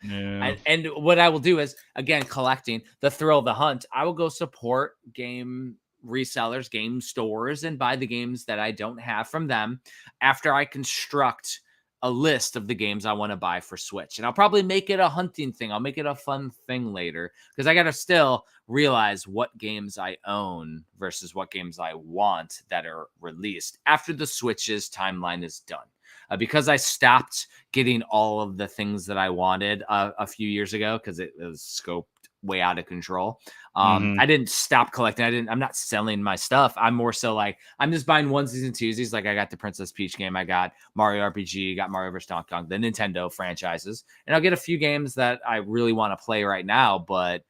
And what I will do is, again, collecting the thrill of the hunt. I will go support game resellers, game stores, and buy the games that I don't have from them after I construct a list of the games I want to buy for Switch. And I'll probably make it a hunting thing. I'll make it a fun thing later, because I got to still realize what games I own versus what games I want that are released after the Switch's timeline is done. Because I stopped getting all of the things that I wanted a few years ago, because it was scoped way out of control. Mhm. I didn't stop collecting. I'm not selling my stuff. I'm more so like, I'm just buying onesies and twosies. Like I got the Princess Peach game. I got Mario RPG, got Mario vs. Donkey Kong, the Nintendo franchises. And I'll get a few games that I really want to play right now. But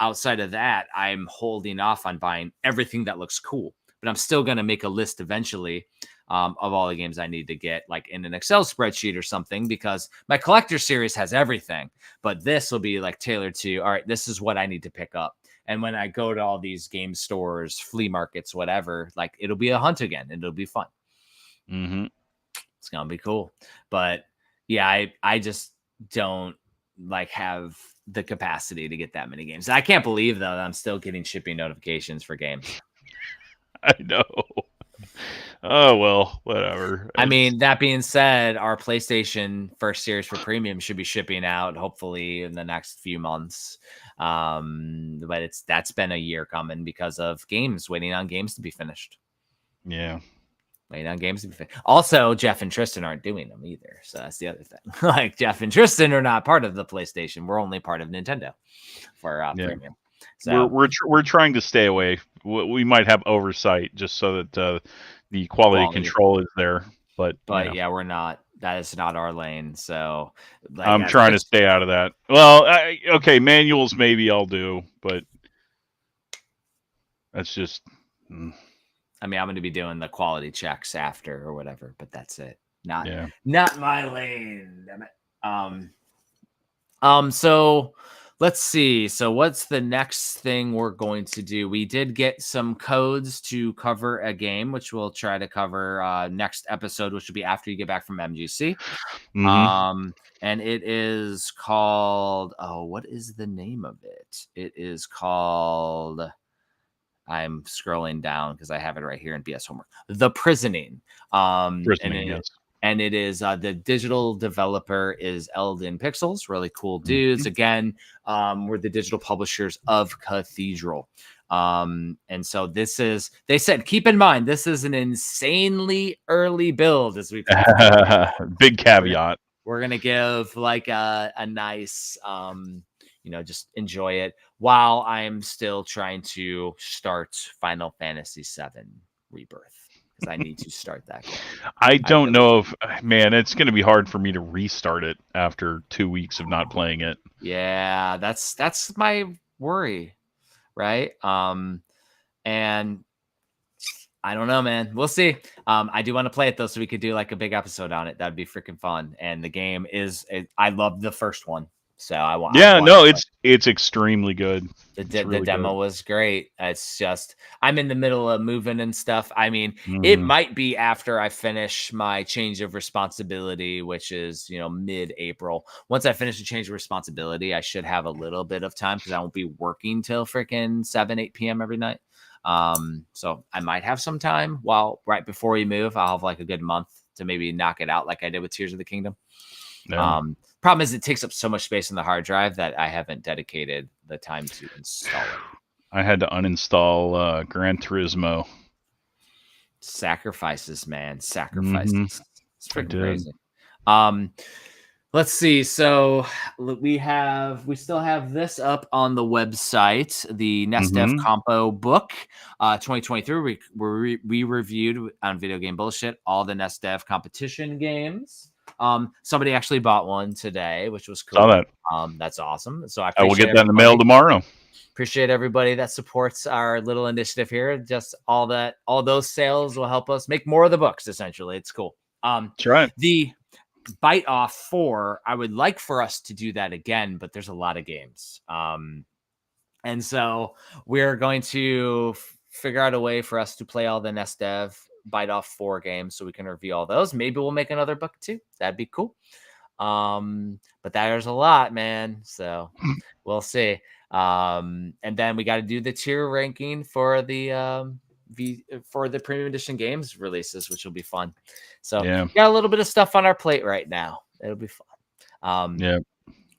outside of that, I'm holding off on buying everything that looks cool. But I'm still going to make a list eventually of all the games I need to get, like in an Excel spreadsheet or something, because my collector series has everything. But this will be like tailored to, all right, this is what I need to pick up. And when I go to all these game stores, flea markets, whatever, like it'll be a hunt again and it'll be fun. Mm-hmm. It's going to be cool. But yeah, I just don't like have the capacity to get that many games. I can't believe though that I'm still getting shipping notifications for games. I know. Oh well, whatever. I mean, that being said, our PlayStation first series for premium should be shipping out hopefully in the next few months. But that's been a year coming because of games, waiting on games to be finished. Yeah. Waiting on games to be finished. Also, Jeff and Tristan aren't doing them either. So that's the other thing. Like Jeff and Tristan are not part of the PlayStation. We're only part of Nintendo for premium. So we're trying to stay away. We might have oversight just so that the quality control is there. But yeah, we're not. That is not our lane. So like, I'm trying to stay out of that. Well, okay, manuals maybe I'll do, but that's just. I mean, I'm going to be doing the quality checks after or whatever, but that's it. Not my lane. Damn it. So let's see. So what's the next thing we're going to do? We did get some codes to cover a game, which we'll try to cover next episode, which will be after you get back from MGC. Mm-hmm. And it is called, what is the name of it? It is called, I'm scrolling down because I have it right here in BS Homework. The Prisoning. And it is the digital developer is Eldin Pixels, really cool dudes. Again, we're the digital publishers of Cathedral. And so this is, they said, keep in mind, this is an insanely early build as we big caveat. We're going to give like a nice, just enjoy it while I'm still trying to start Final Fantasy VII Rebirth. I need to start that game. I don't know if, man, it's going to be hard for me to restart it after 2 weeks of not playing it. Yeah, that's my worry, right? And I don't know, man. We'll see. I do want to play it though, so we could do like a big episode on it. That'd be freaking fun. And the game I love the first one. So I want. Yeah, it's extremely good. The demo was great. It's just I'm in the middle of moving and stuff. I mean, it might be after I finish my change of responsibility, which is mid-April. Once I finish the change of responsibility, I should have a little bit of time because I won't be working till freaking 7-8 p.m. every night. So I might have some time right before we move. I'll have like a good month to maybe knock it out like I did with Tears of the Kingdom. Yeah. Problem is it takes up so much space on the hard drive that I haven't dedicated the time to install it. I had to uninstall Gran Turismo. Sacrifices, man. Sacrifices. It's freaking crazy. Let's see. So we still have this up on the website, the NestDev Compo book, 2023. We reviewed on Video Game Bullshit all the NestDev competition games. Somebody actually bought one today, which was cool. Saw that. That's awesome. So I will get that in the mail tomorrow. Appreciate everybody that supports our little initiative here. Just all those sales will help us make more of the books. Essentially, it's cool. That's right. The Bite Off 4, I would like for us to do that again, but there's a lot of games. And so we're going to figure out a way for us to play all the NestDev Bite Off 4 games so we can review all those. Maybe we'll make another book too. That'd be cool. But there's a lot, man. So we'll see. And then we got to do the tier ranking for the premium edition games releases, which will be fun. So we got a little bit of stuff on our plate right now. It'll be fun.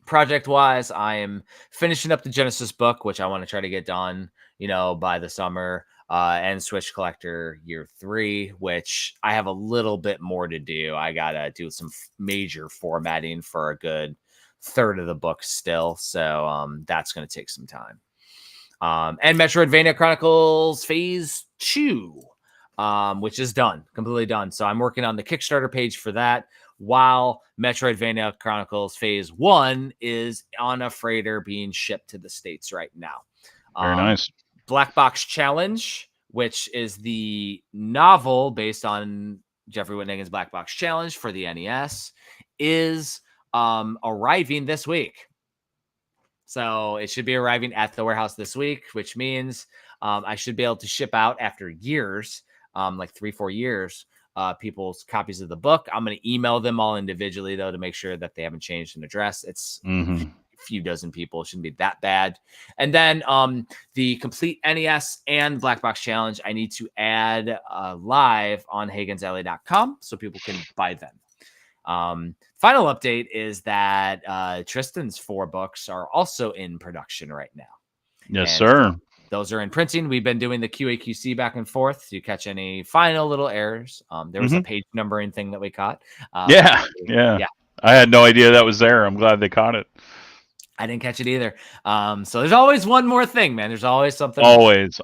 Project wise, I am finishing up the Genesis book, which I want to try to get done, by the summer. And Switch Collector Year 3, which I have a little bit more to do. I gotta do some major formatting for a good third of the book still. So that's going to take some time. And Metroidvania Chronicles Phase 2, which is done, completely done. So I'm working on the Kickstarter page for that, while Metroidvania Chronicles Phase 1 is on a freighter being shipped to the States right now. Very nice. Black Box Challenge, which is the novel based on Jeffrey Whittingham's Black Box Challenge for the NES, is arriving this week. So it should be arriving at the warehouse this week, which means I should be able to ship out after years, like 3-4 years, people's copies of the book. I'm going to email them all individually, though, to make sure that they haven't changed an address. It's a few dozen people. It shouldn't be that bad. And then the complete NES and Black Box Challenge, I need to add live on HagensAlley.com so people can buy them. Final update is that Tristan's 4 books are also in production right now. Yes, sir. Those are in printing. We've been doing the QAQC back and forth to catch any final little errors. There was a page numbering thing that we caught. Yeah. I had no idea that was there. I'm glad they caught it. I didn't catch it either. So there's always one more thing, man. There's always something. Always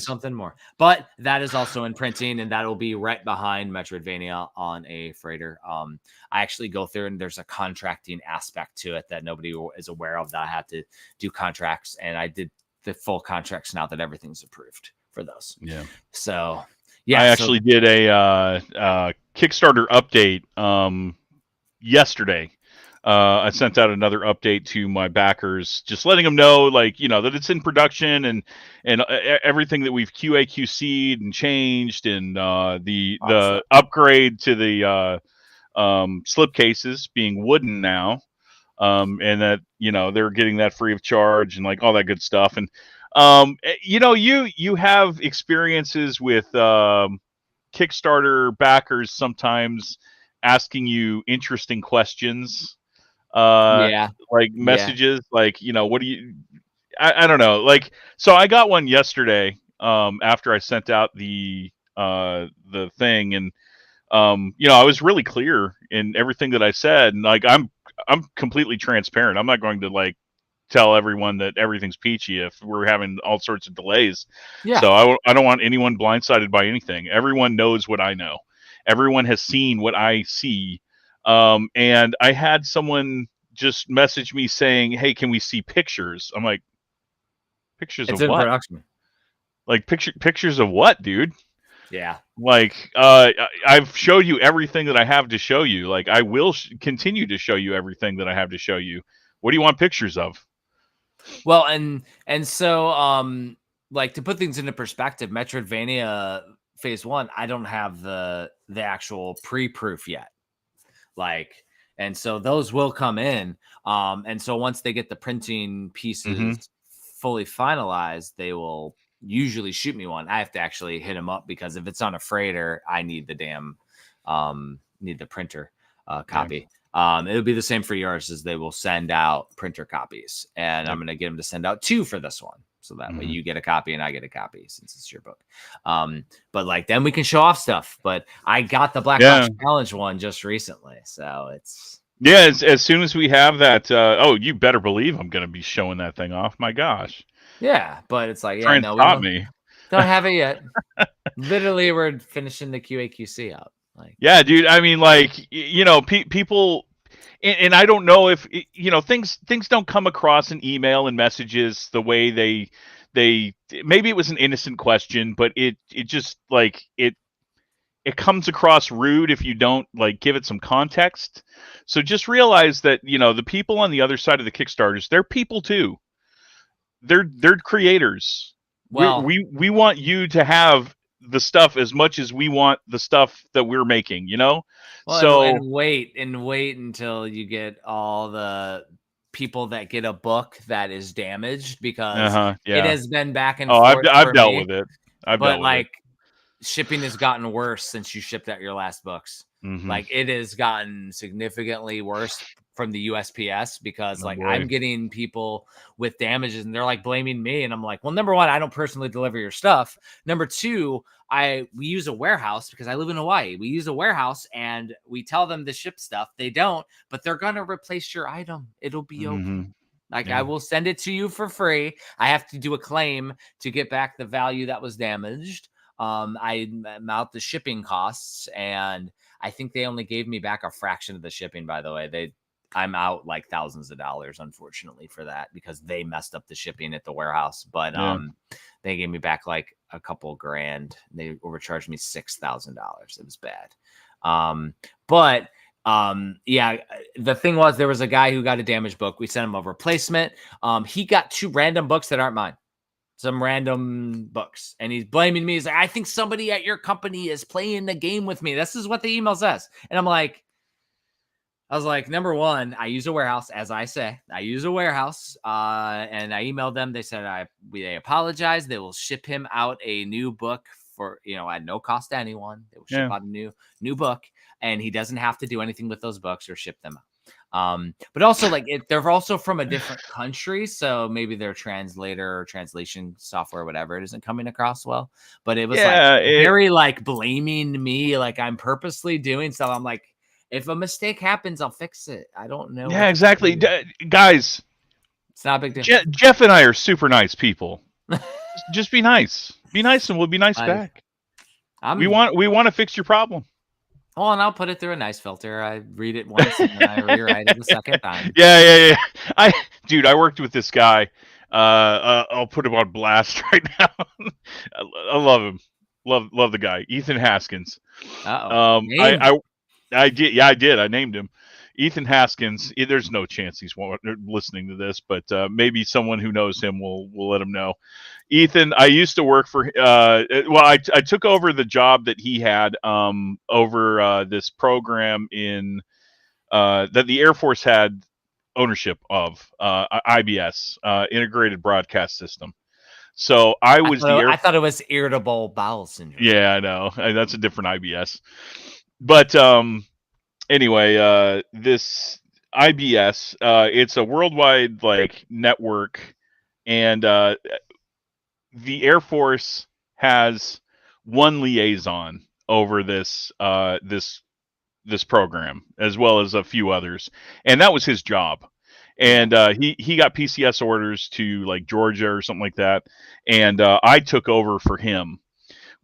something more. But that is also in printing, and that will be right behind Metroidvania on a freighter. I actually go through, and there's a contracting aspect to it that nobody is aware of, that I have to do contracts, and I did the full contracts now that everything's approved for those. Yeah. So yeah, I actually did a Kickstarter update yesterday. I sent out another update to my backers, just letting them know, like, you know, that it's in production and everything that we've QAQC'd and changed, and the upgrade to the slipcases being wooden now, and that, you know, they're getting that free of charge and like all that good stuff. And you know, you have experiences with Kickstarter backers sometimes asking you interesting questions. Like messages, like, you know, what do you, I don't know, like, so I got one yesterday after I sent out the thing, and you know, I was really clear in everything that I said, and like I'm completely transparent. I'm not going to like tell everyone that everything's peachy if we're having all sorts of delays. So I don't want anyone blindsided by anything. Everyone knows what I know. Everyone has seen what I see. And I had someone just message me saying, "Hey, can we see pictures?" I'm like, "Pictures of what? Production. Like pictures of what, dude?" Yeah. Like, I've showed you everything that I have to show you. Like, I will continue to show you everything that I have to show you. What do you want pictures of? Well, and so like, to put things into perspective, Metroidvania Phase 1, I don't have the actual pre-proof yet. Like, and so those will come in. And so once they get the printing pieces fully finalized, they will usually shoot me one. I have to actually hit them up, because if it's on a freighter, I need the damn need the printer copy. It'll be the same for yours, as they will send out printer copies, and I'm going to get them to send out 2 for this one. So that way you get a copy and I get a copy, since it's your book. But like, then we can show off stuff. But I got the Black Box Challenge one just recently. So it's... Yeah, as soon as we have that, oh, you better believe I'm going to be showing that thing off. My gosh. Yeah, but it's like, yeah, no, we don't have it yet. Literally, we're finishing the QAQC up. Like, yeah, dude. I mean, like, you know, people... And I don't know if, you know, things don't come across in email and messages the way they maybe it was an innocent question, but it just, like, it comes across rude if you don't, like, give it some context. So just realize that, you know, the people on the other side of the Kickstarters, they're people too. They're creators. Well, we want you to have the stuff as much as we want the stuff that we're making, you know? Well, so and wait until you get all the people that get a book that is damaged, because it has been back and forth. I've dealt with it. But like, shipping has gotten worse since you shipped out your last books. Like, it has gotten significantly worse from the USPS because Oh, like boy. I'm getting people with damages and they're like blaming me. And I'm like, well, number one, I don't personally deliver your stuff. Number two, we use a warehouse because I live in Hawaii. We use a warehouse and we tell them to ship stuff. They don't, but they're going to replace your item. It'll be okay. Like I will send it to you for free. I have to do a claim to get back the value that was damaged. I amount the shipping costs, and I think they only gave me back a fraction of the shipping, by the way. I'm out like thousands of dollars, unfortunately, for that because they messed up the shipping at the warehouse. But they gave me back like a couple grand. They overcharged me $6,000. It was bad. Yeah, the thing was there was a guy who got a damaged book. We sent him a replacement. He got 2 random books that aren't mine. Some random books, and he's blaming me. He's like, I think somebody at your company is playing the game with me. This is what the email says. And I was like, number one, I use a warehouse, as I say. I use a warehouse, and I emailed them. They said they apologize. They will ship him out a new book for, at no cost to anyone. They will ship out a new book, and he doesn't have to do anything with those books or ship them out. But also they're also from a different country, so maybe their translator or translation software, whatever it isn't coming across well. But it was very blaming me, like I'm purposely doing stuff. I'm like, if a mistake happens, I'll fix it. I don't know. Yeah, exactly. Guys, it's not a big deal. Jeff and I are super nice people. Just be nice. Be nice and we'll be nice back. We want to fix your problem. Oh, and I'll put it through a nice filter. I read it once and then I rewrite it the second time. Yeah. Dude, I worked with this guy. I'll put him on blast right now. I love him. Love the guy, Ethan Haskins. I did. Yeah, I did. I named him Ethan Haskins. There's no chance he's listening to this, but maybe someone who knows him will let him know. Ethan, I used to work for. I took over the job that he had over this program in that the Air Force had ownership of, IBS, Integrated Broadcast System. So I thought it was irritable bowel syndrome. Yeah, I know. That's a different IBS. But anyway, this IBS, it's a worldwide network, and the Air Force has one liaison over this program, as well as a few others, and that was his job. And he got PCS orders to Georgia or something like that, and I took over for him.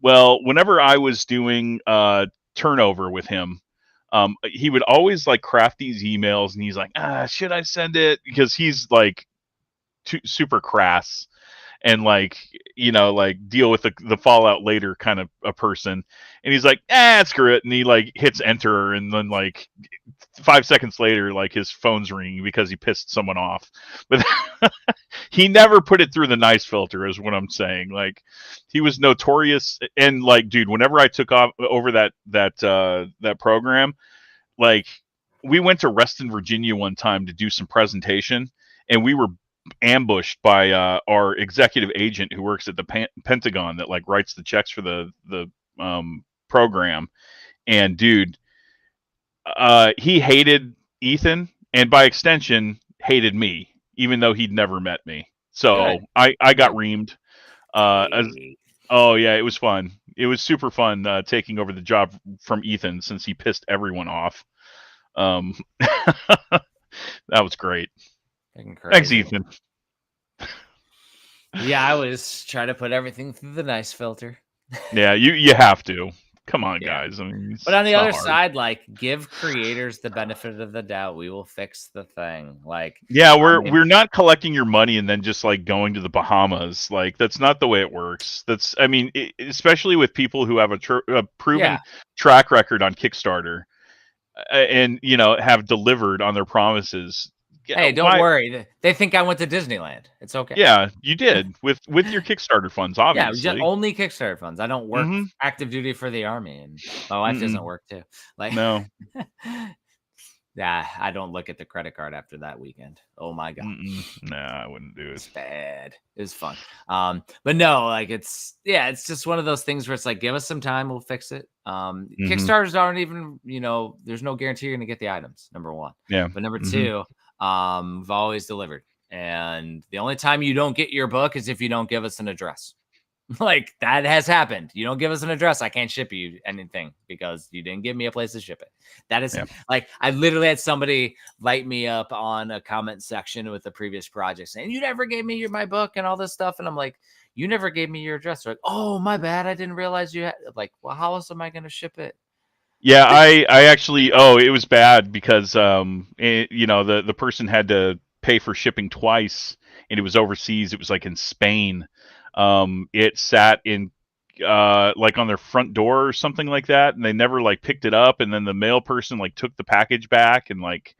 Well, whenever I was doing turnover with him, he would always craft these emails, and he's like, should I send it? Because he's super crass and deal with the fallout later kind of a person. And he's like, screw it. And he hits enter, and then 5 seconds later, his phone's ringing because he pissed someone off. But he never put it through the nice filter, is what I'm saying. He was notorious. And dude, whenever I took over that program, we went to Reston, Virginia one time to do some presentation, and we were ambushed by our executive agent who works at the Pentagon that writes the checks for the program. And dude, he hated Ethan, and by extension hated me, even though he'd never met me. So I got reamed. Oh yeah, it was fun. It was super fun taking over the job from Ethan, since he pissed everyone off. That was great. Thanks, Ethan. Yeah, I was trying to put everything through the nice filter. Yeah, you have to. Come on, guys. I mean, but on the other side, give creators the benefit of the doubt. We will fix the thing. We're not collecting your money and then just going to the Bahamas. That's not the way it works. Especially with people who have a proven track record on Kickstarter, and have delivered on their promises. Hey, don't worry. They think I went to Disneyland. It's okay. Yeah, you did with your Kickstarter funds, obviously. Yeah, only Kickstarter funds. I don't work active duty for the Army, and my wife doesn't work too. No. Yeah, I don't look at the credit card after that weekend. Oh my God. Nah, I wouldn't do It's it. bad. It was fun. But no, like it's just one of those things where it's like, give us some time, we'll fix it. Kickstarters aren't even, there's no guarantee you're gonna get the items, number one. Yeah. But number two, we've always delivered. And the only time you don't get your book is if you don't give us an address. Like that has happened. You don't give us an address, I can't ship you anything because you didn't give me a place to ship it. That is like, I literally had somebody light me up on a comment section with the previous project saying, you never gave me my book and all this stuff. And I'm like, you never gave me your address. They're like, oh, my bad. I didn't realize you had. Like, well, how else am I going to ship it? Yeah, I actually, it was bad because, the person had to pay for shipping twice, and it was overseas. It was like in Spain. It sat in, like on their front door or something like that, and they never like picked it up. And then the mail person like took the package back and like,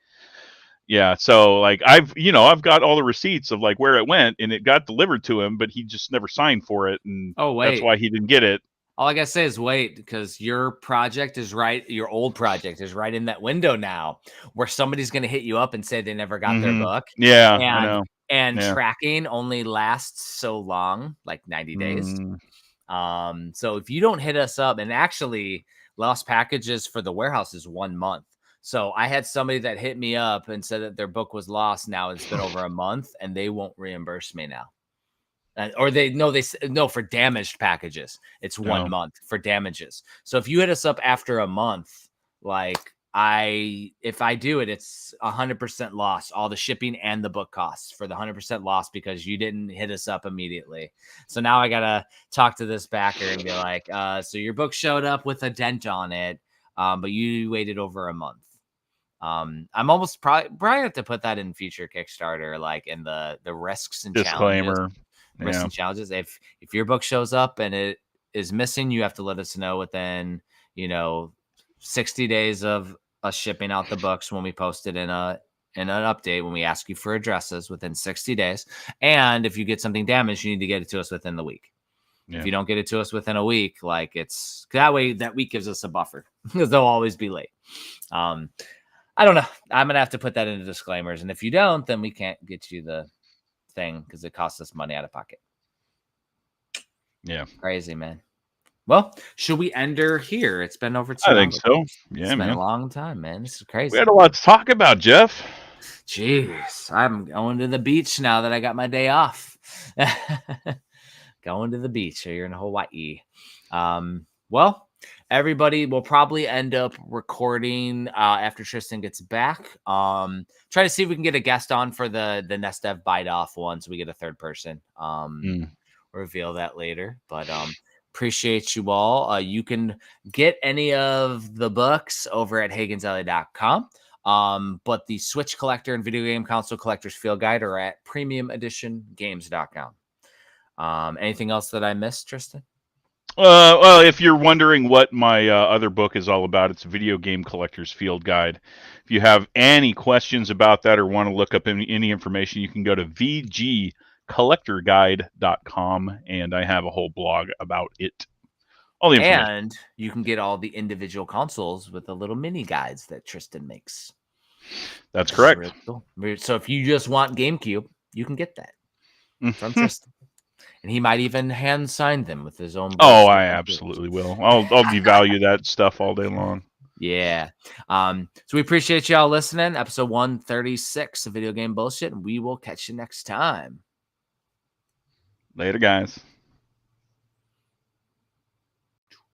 yeah. So like I've got all the receipts of like where it went, and it got delivered to him, but he just never signed for it, and that's why he didn't get it. All I gotta say is wait, because your project is right. Your old project is right in that window now, where somebody's gonna hit you up and say they never got their book. Yeah, I know. And tracking only lasts so long, like 90 days. So if you don't hit us up, and actually lost packages for the warehouse is 1 month. So I had somebody that hit me up and said that their book was lost. Now it's been over a month, and they won't reimburse me now. Or for damaged packages, it's 1 month for damages. So if you hit us up after a month, like if I do it, it's 100% loss, all the shipping and the book costs for the 100% loss because you didn't hit us up immediately. So now I gotta talk to this backer and be like, so your book showed up with a dent on it, but you waited over a month. I'm almost probably have to put that in future Kickstarter, like in the risks and disclaimer. Challenges. Risks and challenges. If your book shows up and it is missing, you have to let us know within 60 days of us shipping out the books when we post it in an update, when we ask you for addresses within 60 days. And if you get something damaged, you need to get it to us within the week. If you don't get it to us within a week, like it's that way, that week gives us a buffer because they'll always be late. I don't know. I'm gonna have to put that into disclaimers, and if you don't, then we can't get you the thing because it costs us money out of pocket. Yeah, crazy, man. Well, should we end her here? It's been over 2 hours. I think so. Yeah, it's been a long time, man. This is crazy. We had a lot to talk about, Jeff. Jeez, I'm going to the beach now that I got my day off. Going to the beach here in Hawaii. Well, everybody will probably end up recording after Tristan gets back. Try to see if we can get a guest on for the Nest Dev Bite Off one, so we get a third person. Reveal that later, but appreciate you all. You can get any of the books over at HagensAlley.com. But the Switch Collector and Video Game Console Collector's Field Guide are at premiumeditiongames.com. Anything else that I missed, Tristan? Well, if you're wondering what my other book is all about, it's a Video Game Collector's Field Guide. If you have any questions about that or want to look up any information, you can go to VGCollectorguide.com, and I have a whole blog about it. All the information. And you can get all the individual consoles with the little mini guides that Tristan makes. That's correct. Really cool. So if you just want GameCube, you can get that from Tristan. And he might even hand sign them with his own. Oh, I absolutely will. I'll devalue that stuff all day long. Yeah. So we appreciate y'all listening. Episode 136 of Video Game Bullshit, and we will catch you next time. Later, guys.